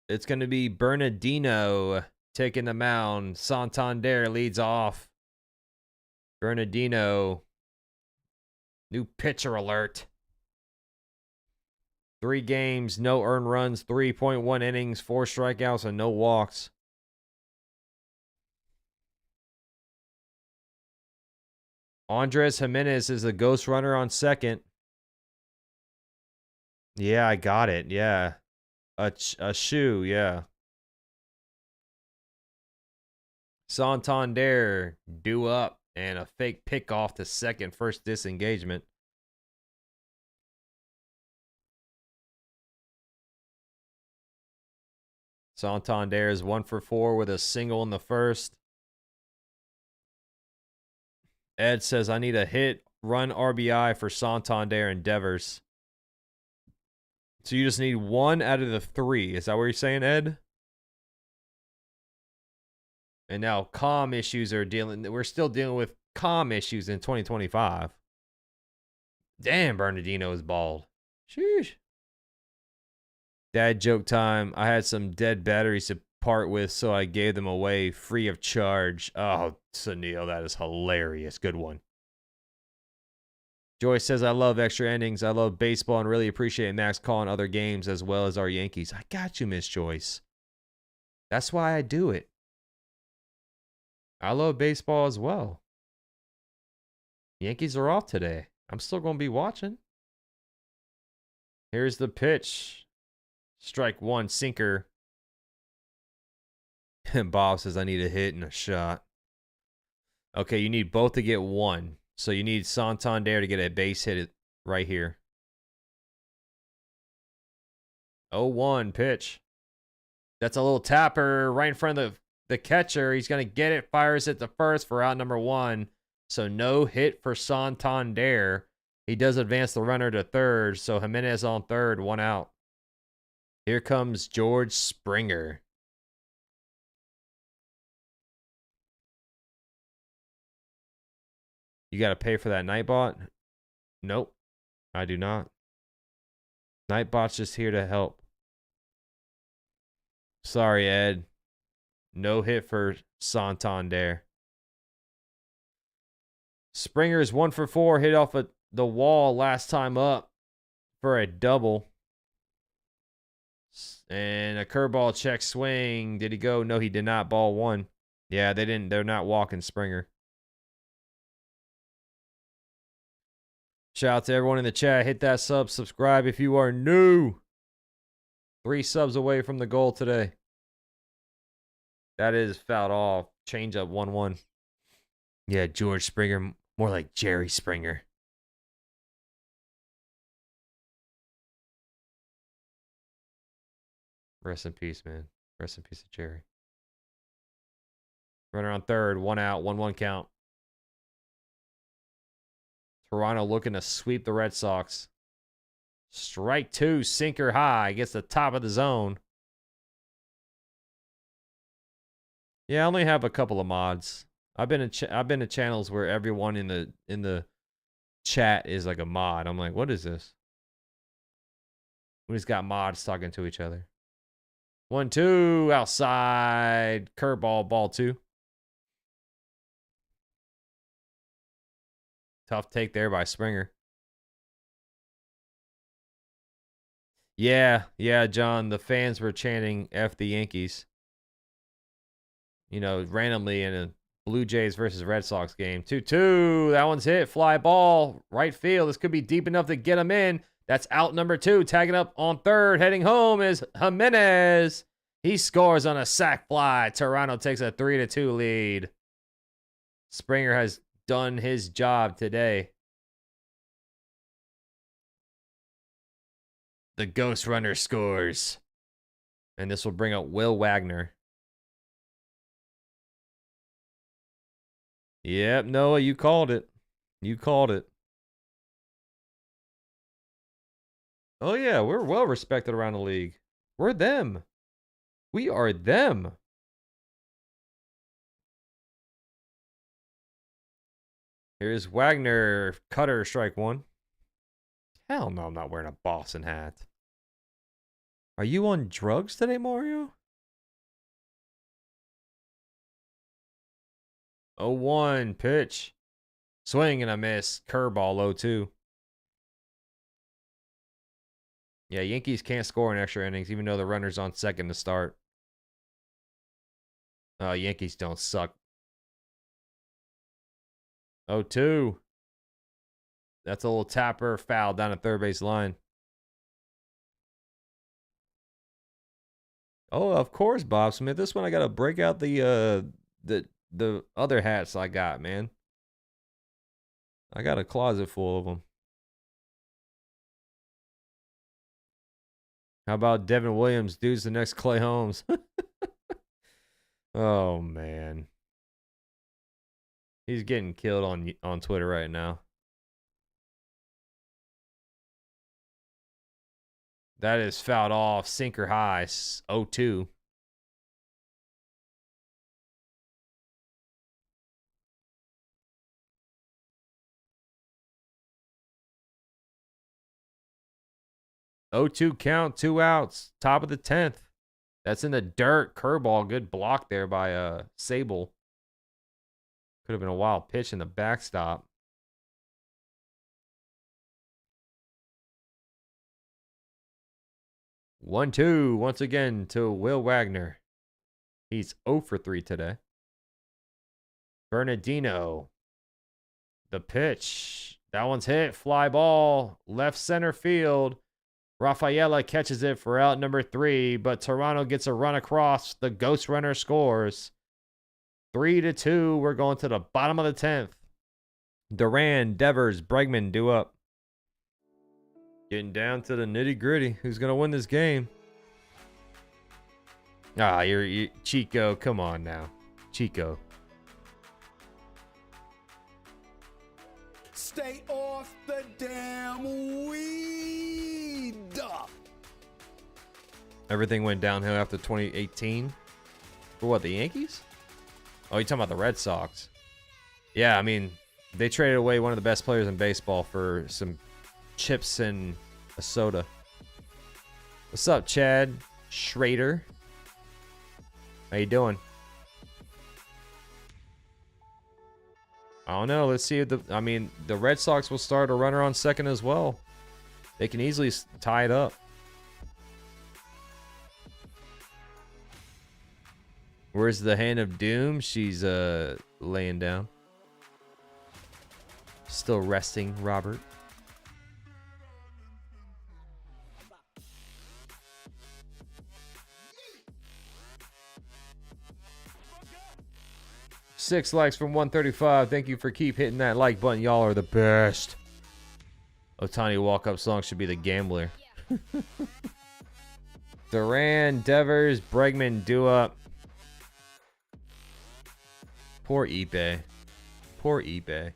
It's going to be Bernardino taking the mound. Santander leads off. Bernardino. New pitcher alert. 3 games, no earned runs, 3.1 innings, 4 strikeouts, and no walks. Andres Jimenez is a ghost runner on second. Yeah, I got it. Yeah. A shoe, yeah. Santander, due up, and a fake pick off to second, first disengagement. Santander is 1 for 4 with a single in the first. Ed says, I need a hit, run RBI for Santander and Devers. So you just need 1 out of the 3. Is that what you're saying, Ed? And now calm issues are we're still dealing with calm issues in 2025. Damn, Bernardino is bald. Sheesh. Dad joke time. I had some dead batteries to part with, so I gave them away free of charge. Oh, Sunil, that is hilarious. Good one. Joyce says, I love extra innings. I love baseball and really appreciate Max calling other games as well as our Yankees. I got you, Miss Joyce. That's why I do it. I love baseball as well. Yankees are off today. I'm still going to be watching. Here's the pitch. Strike 1, sinker. And Bob says, I need a hit and a shot. Okay, you need both to get 1. So you need Santander to get a base hit right here. 0-1 pitch. That's a little tapper right in front of the catcher. He's going to get it, fires it to first for out number 1. So no hit for Santander. He does advance the runner to third. So Jimenez on third, 1 out. Here comes George Springer. You got to pay for that Nightbot? Nope, I do not. Nightbot's just here to help. Sorry, Ed. No hit for Santander. Springer's 1 for 4, hit off the wall last time up for a double. And a curveball check swing. Did he go? No, he did not. Ball 1. Yeah, they didn't. They're not walking Springer. Shout out to everyone in the chat. Hit that sub. Subscribe if you are new. 3 subs away from the goal today. That is fouled off. Change up 1-1. Yeah, George Springer. More like Jerry Springer. Rest in peace, man. Rest in peace of Jerry. Runner on third. 1 out. 1-1 count. Toronto looking to sweep the Red Sox. Strike 2, sinker high. Gets the top of the zone. Yeah, I only have a couple of mods. I've been to channels where everyone in the chat is like a mod. I'm like, what is this? We just got mods talking to each other. 1-2 outside. Curveball, ball 2. Tough take there by Springer. Yeah, John. The fans were chanting F the Yankees. You know, randomly in a Blue Jays versus Red Sox game. 2-2. That one's hit. Fly ball. Right field. This could be deep enough to get him in. That's out number 2. Tagging up on third. Heading home is Jimenez. He scores on a sac fly. Toronto takes a 3-2 lead. Springer has done his job today. The Ghost Runner scores. And this will bring up Will Wagner. Yep, Noah, you called it. You called it. Oh, yeah, we're well respected around the league. We're them. We are them. Here's Wagner. Cutter, strike 1. Hell no, I'm not wearing a Boston hat. Are you on drugs today, Mario? 0-1 pitch. Swing and a miss. Curveball 0-2. Yeah, Yankees can't score in extra innings, even though the runner's on second to start. Yankees don't suck. 0-2. That's a little tapper foul down at third base line. Oh, of course, Bob Smith. This one I gotta break out the other hats I got, man. I got a closet full of them. How about Devin Williams? Dude's the next Clay Holmes. Oh man, he's getting killed on Twitter right now. That is fouled off, sinker high, 0-2. Oh, 2 count, 2 outs, top of the 10th. That's in the dirt. Curveball, good block there by Sable. Could have been a wild pitch in the backstop. One, 2 once again to Will Wagner. He's 0 for 3 today. Bernardino. The pitch. That one's hit. Fly ball. Left center field. Rafaela catches it for out number 3, but Toronto gets a run across. The ghost runner scores. 3-2. We're going to the bottom of the 10th. Duran, Devers, Bregman due up. Getting down to the nitty gritty. Who's going to win this game? You're Chico. Come on now. Chico. Stay off the damn weed. Everything went downhill after 2018. For what, the Yankees? Oh, you're talking about the Red Sox. Yeah, I mean, they traded away one of the best players in baseball for some chips and a soda. What's up, Chad Schrader? How you doing? I don't know. Let's see if the Red Sox will start a runner on second as well. They can easily tie it up. Where's the hand of doom? She's laying down. Still resting, Robert. Six likes from 135. Thank you for keep hitting that like button. Y'all are the best. Ohtani walk-up song should be The Gambler. Duran, Devers, Bregman, due up. Poor Ipe. Poor Ipe.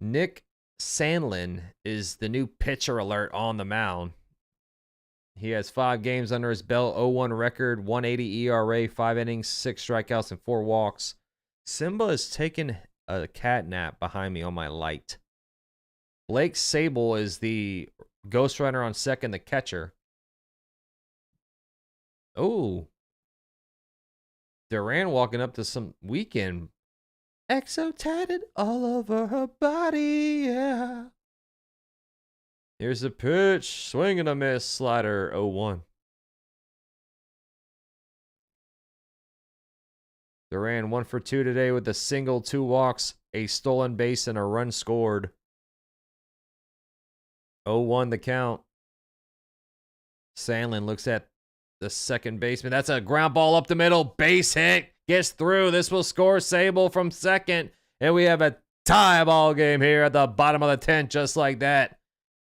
Nick Sandlin is the new pitcher alert on the mound. He has 5 games under his belt, 0-1 record, 180 ERA, 5 innings, 6 strikeouts, and 4 walks. Simba is taking a cat nap behind me on my light. Blake Sable is the ghost runner on second, the catcher. Oh. Duran walking up to some weekend. Exo tatted all over her body, yeah. Here's a pitch. Swing and a miss. Slider 0-1. Duran 1 for 2 today with a single, 2 walks, a stolen base, and a run scored. 0-1 the count. Sandlin looks at the second baseman. That's a ground ball up the middle. Base hit. Gets through. This will score Sable from second. And we have a tie ball game here at the bottom of the 10th, just like that.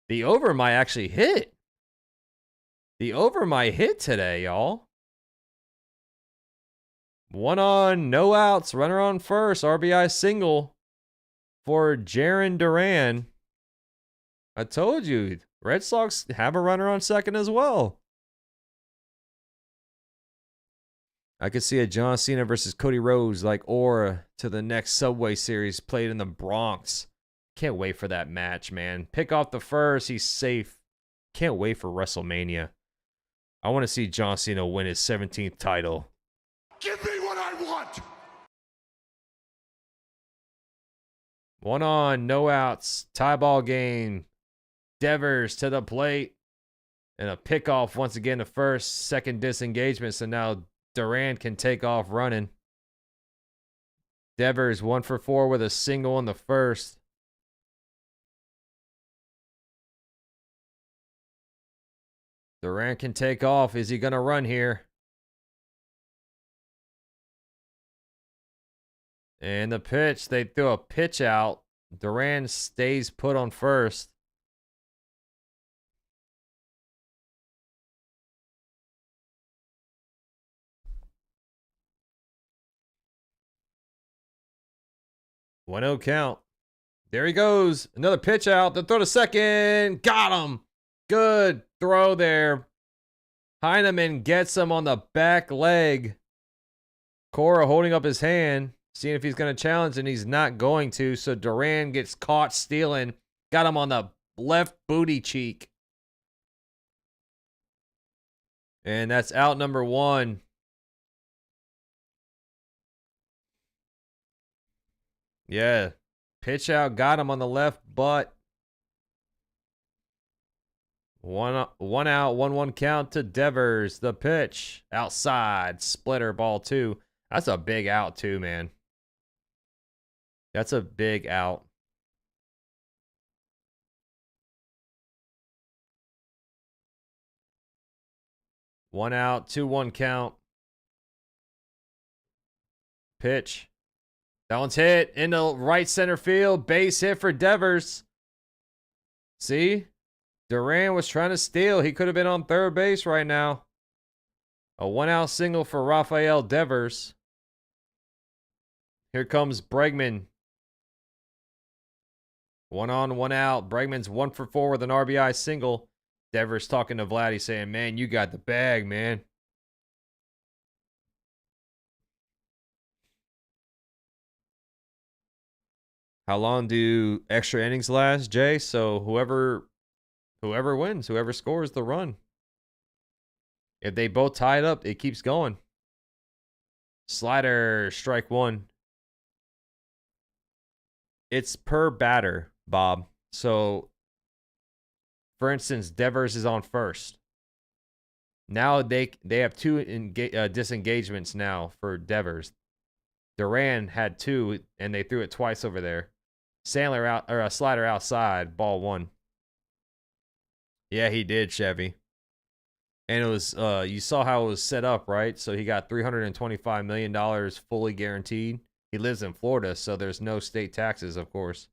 The over might actually hit. The over might hit today, y'all. 1 on, no outs. Runner on first. RBI single for Jarren Duran. I told you, Red Sox have a runner on second as well. I could see a John Cena versus Cody Rhodes like aura to the next Subway Series played in the Bronx. Can't wait for that match, man. Pick off the first. He's safe. Can't wait for WrestleMania. I want to see John Cena win his 17th title. Give me what I want! 1 on, no outs, tie ball game. Devers to the plate. And a pickoff once again to first. Second disengagement, so now Duran can take off running. Devers 1 for 4 with a single in the first. Duran can take off. Is he going to run here? And the pitch, they threw a pitch out. Duran stays put on first. One 0 count. There he goes. Another pitch out. The throw to second. Got him. Good throw there. Heineman gets him on the back leg. Cora holding up his hand, seeing if he's going to challenge, and he's not going to. So Duran gets caught stealing. Got him on the left booty cheek. And that's out number 1. Yeah. Pitch out, got him on the left butt. One out, 1-1 count to Devers. The pitch outside, splitter ball 2. That's a big out too, man. That's a big out. One out, 2-1 count. Pitch. That one's hit into right center field. Base hit for Devers. See? Duran was trying to steal. He could have been on third base right now. A 1-out single for Rafael Devers. Here comes Bregman. 1 on, 1 out. Bregman's 1 for 4 with an RBI single. Devers talking to Vladdy saying, man, you got the bag, man. How long do extra innings last, Jay? So whoever wins, whoever scores the run. If they both tie it up, it keeps going. Slider, strike 1. It's per batter, Bob. So, for instance, Devers is on first. Now they have 2 disengagements now for Devers. Duran had 2, and they threw it twice over there. Sandler out, or a slider outside, ball 1. Yeah, he did, Chevy. And it was, you saw how it was set up, right? So he got $325 million fully guaranteed. He lives in Florida, so there's no state taxes, of course.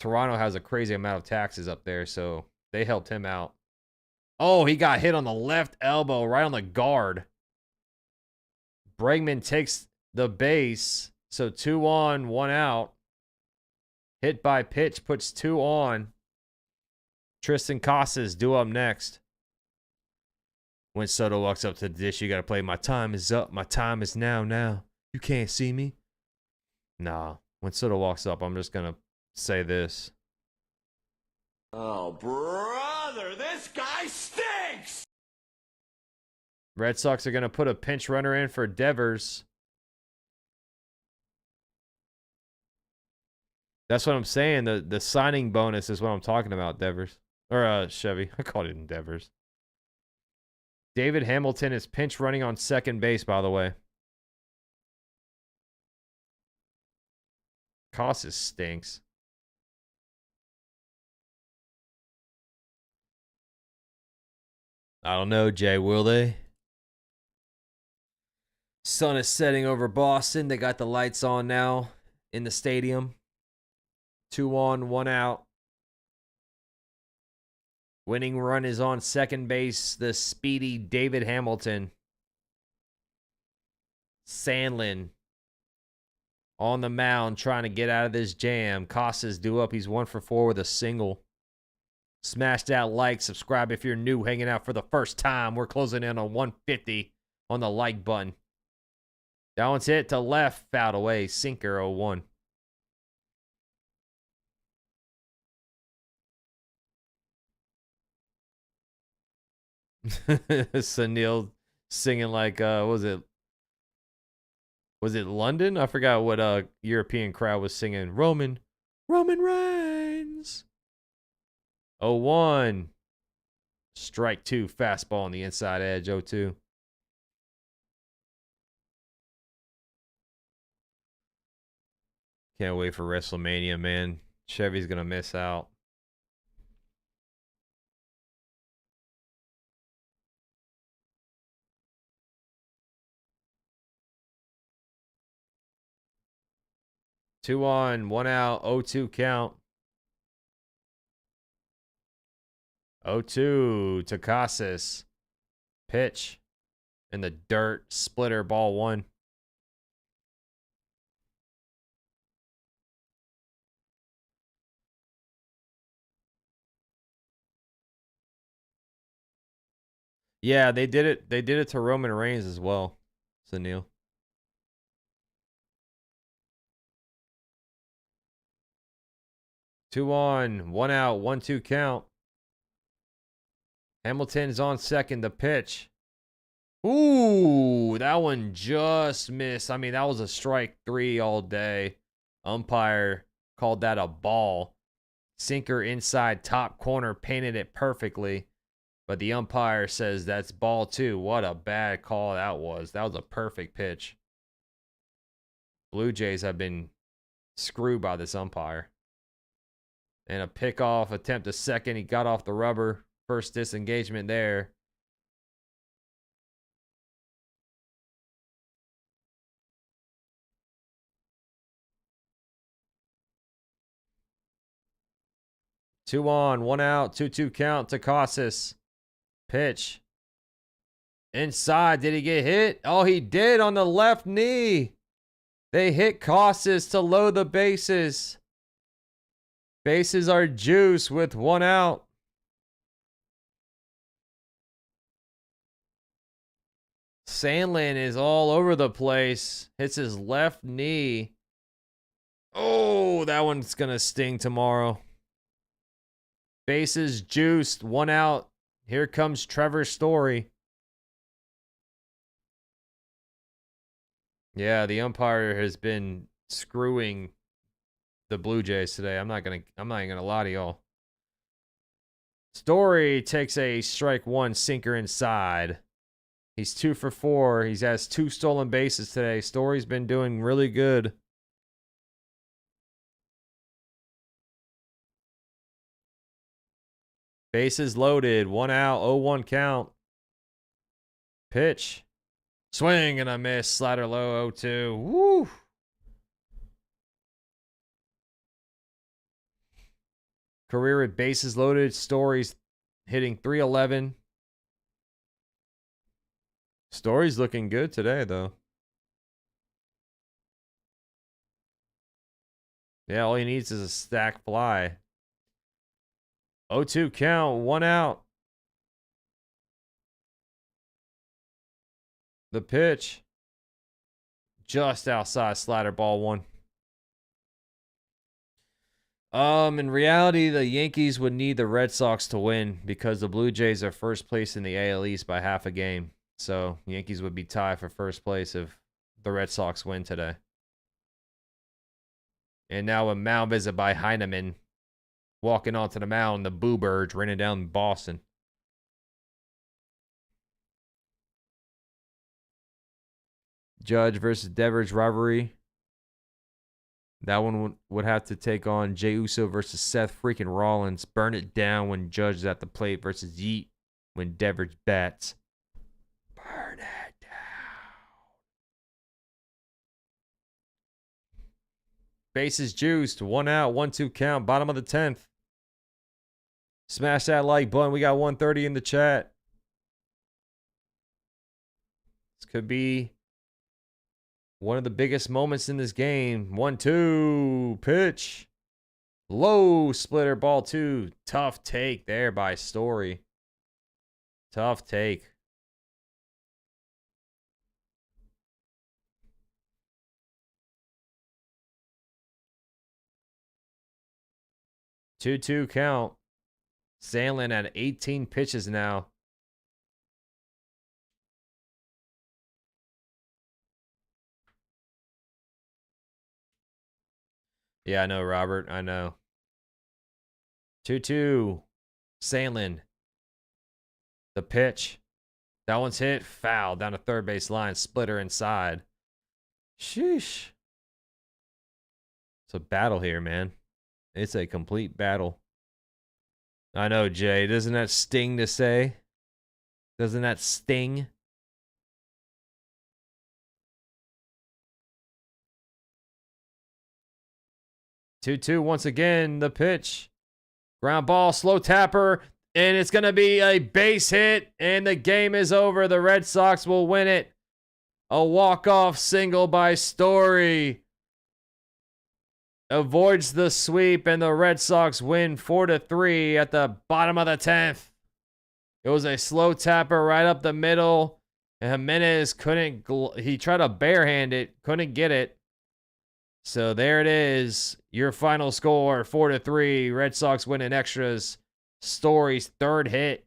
Toronto has a crazy amount of taxes up there, so they helped him out. Oh, he got hit on the left elbow, right on the guard. Bregman takes the base, so 2 on, 1 out. Hit by pitch puts 2 on. Tristan Casas due up next. When Soto walks up to the dish, you got to play My Time Is Up. My time is now. You can't see me. Nah. When Soto walks up, I'm just going to say this. Oh, brother, this guy stinks! Red Sox are going to put a pinch runner in for Devers. That's what I'm saying. The signing bonus is what I'm talking about, Devers. Or Chevy. I called it Devers. David Hamilton is pinch running on second base, by the way. Casas stinks. I don't know, Jay. Will they? Sun is setting over Boston. They got the lights on now in the stadium. 2 on, 1 out. Winning run is on second base. The speedy David Hamilton. Sandlin on the mound trying to get out of this jam. Casas due up. He's 1 for 4 with a single. Smash that like. Subscribe if you're new, hanging out for the first time. We're closing in on 150 on the like button. That one's hit to left. Fouled away. Sinker 0-1. Sunil singing like was it London? I forgot what European crowd was singing. Roman Reigns. 0-1. Strike 2, fastball on the inside edge. 0-2. Can't wait for WrestleMania, man. Chevy's gonna miss out. Two on, one out, 0-2 count. 0-2 to Casas. Pitch in the dirt. Splitter, ball 1. Yeah, they did it. They did it to Roman Reigns as well. Sunil. Two on, one out, 1-2 count. Hamilton's on second. The pitch. Ooh, that one just missed. I mean, that was a strike 3 all day. Umpire called that a ball. Sinker inside top corner, painted it perfectly. But the umpire says that's ball 2. What a bad call that was. That was a perfect pitch. Blue Jays have been screwed by this umpire. And a pickoff attempt to second. He got off the rubber. First disengagement there. Two on, one out, 2-2 count to Casas. Pitch. Inside. Did he get hit? Oh, he did on the left knee. They hit Casas to load the bases. Bases are juice with one out. Sandlin is all over the place. Hits his left knee. Oh, that one's going to sting tomorrow. Bases juiced. One out. Here comes Trevor Story. Yeah, the umpire has been screwing the Blue Jays today. I'm not even gonna lie to y'all. Story takes a strike 1 sinker inside. He's 2 for 4. He has 2 stolen bases today. Story's been doing really good. Bases loaded. One out. 0-1 count. Pitch. Swing and a miss. Slider low. 0-2. Woo. Career with bases loaded. Story's hitting .311. Story's looking good today, though. Yeah, all he needs is a stack fly. 0-2 count. One out. The pitch. Just outside. Slider, ball 1. In reality, the Yankees would need the Red Sox to win because the Blue Jays are first place in the AL East by half a game. So, Yankees would be tied for first place if the Red Sox win today. And now a mound visit by Heineman. Walking onto the mound, the Boo Birds raining down Boston. Judge versus Devers rivalry. That one would have to take on Jey Uso versus Seth freaking Rollins. Burn it down when Judge is at the plate versus Yeet when Devers bats. Burn it down. Bases juiced. One out. 1-2 count. Bottom of the 10th. Smash that like button. We got 130 in the chat. This could be one of the biggest moments in this game. 1-2 pitch. Low splitter, ball 2. Tough take there by Story. Tough take. Two-two count. Sandlin at 18 pitches now. Yeah, I know, Robert. I know. 2-2. Sandlin. The pitch. That one's hit. Foul down to third base line. Splitter inside. Sheesh. It's a battle here, man. It's a complete battle. I know, Jay. Doesn't that sting to say? Doesn't that sting? Two once again. The pitch. Ground ball, slow tapper, and it's going to be a base hit, and the game is over. The Red Sox will win it. A walk-off single by Story avoids the sweep, and the Red Sox win 4-3 at the bottom of the 10th. It was a slow tapper right up the middle, and Jimenez couldn't, he tried to barehand it, couldn't get it. So there it is. Your final score, 4-3. Red Sox win in extras. Story's third hit.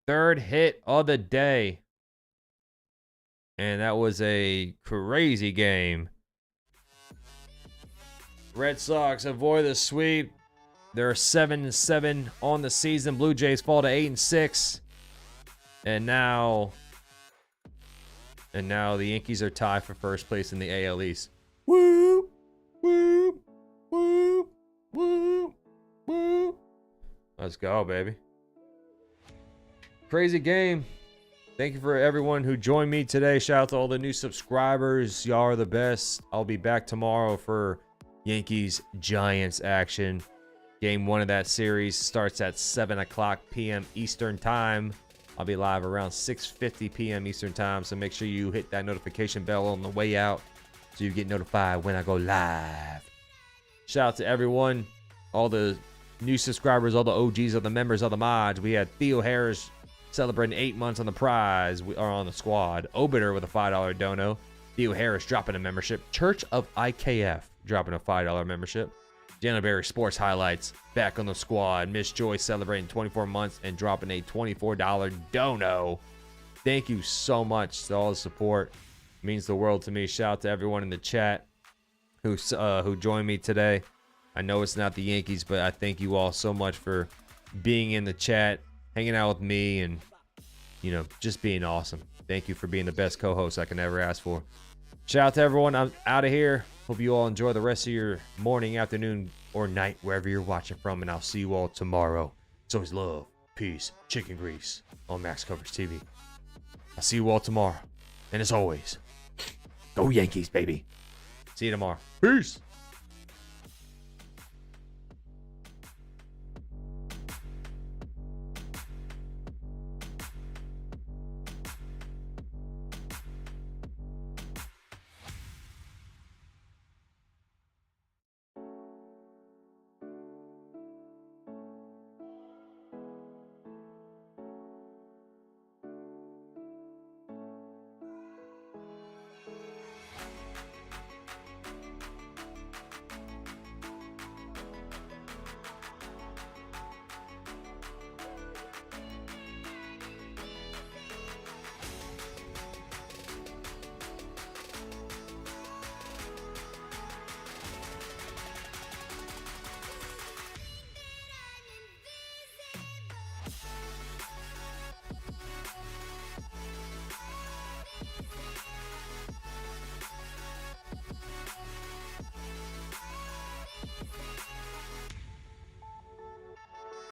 Third hit of the day. And that was a crazy game. Red Sox avoid the sweep. They're 7-7 on the season. Blue Jays fall to 8-6. And now the Yankees are tied for first place in the AL East. Woo! Woo! Woo! Woo! Woo! Let's go, baby. Crazy game. Thank you for everyone who joined me today. Shout out to all the new subscribers. Y'all are the best. I'll be back tomorrow for Yankees-Giants action. Game 1 of that series starts at 7 o'clock p.m. Eastern Time. I'll be live around 6:50 p.m. Eastern Time, so make sure you hit that notification bell on the way out so you get notified when I go live. Shout out to everyone, all the new subscribers, all the OGs, all the members, all the mods. We had Theo Harris celebrating 8 months on the prize. We are on the squad. Obiter with a $5 dono. Theo Harris dropping a membership. Church of IKF dropping a $5 membership. Jalen Berry Sports Highlights back on the squad. Miss Joy celebrating 24 months and dropping a $24 dono. Thank you so much to all the support. It means the world to me. Shout out to everyone in the chat who joined me today. I know it's not the Yankees, but I thank you all so much for being in the chat, hanging out with me, and just being awesome. Thank you for being the best co-host I can ever ask for. Shout out to everyone. I'm out of here. Hope you all enjoy the rest of your morning, afternoon, or night, wherever you're watching from, and I'll see you all tomorrow. It's always love, peace, chicken grease on MaxCoverageTV. I'll see you all tomorrow. And as always, go Yankees, baby. See you tomorrow. Peace.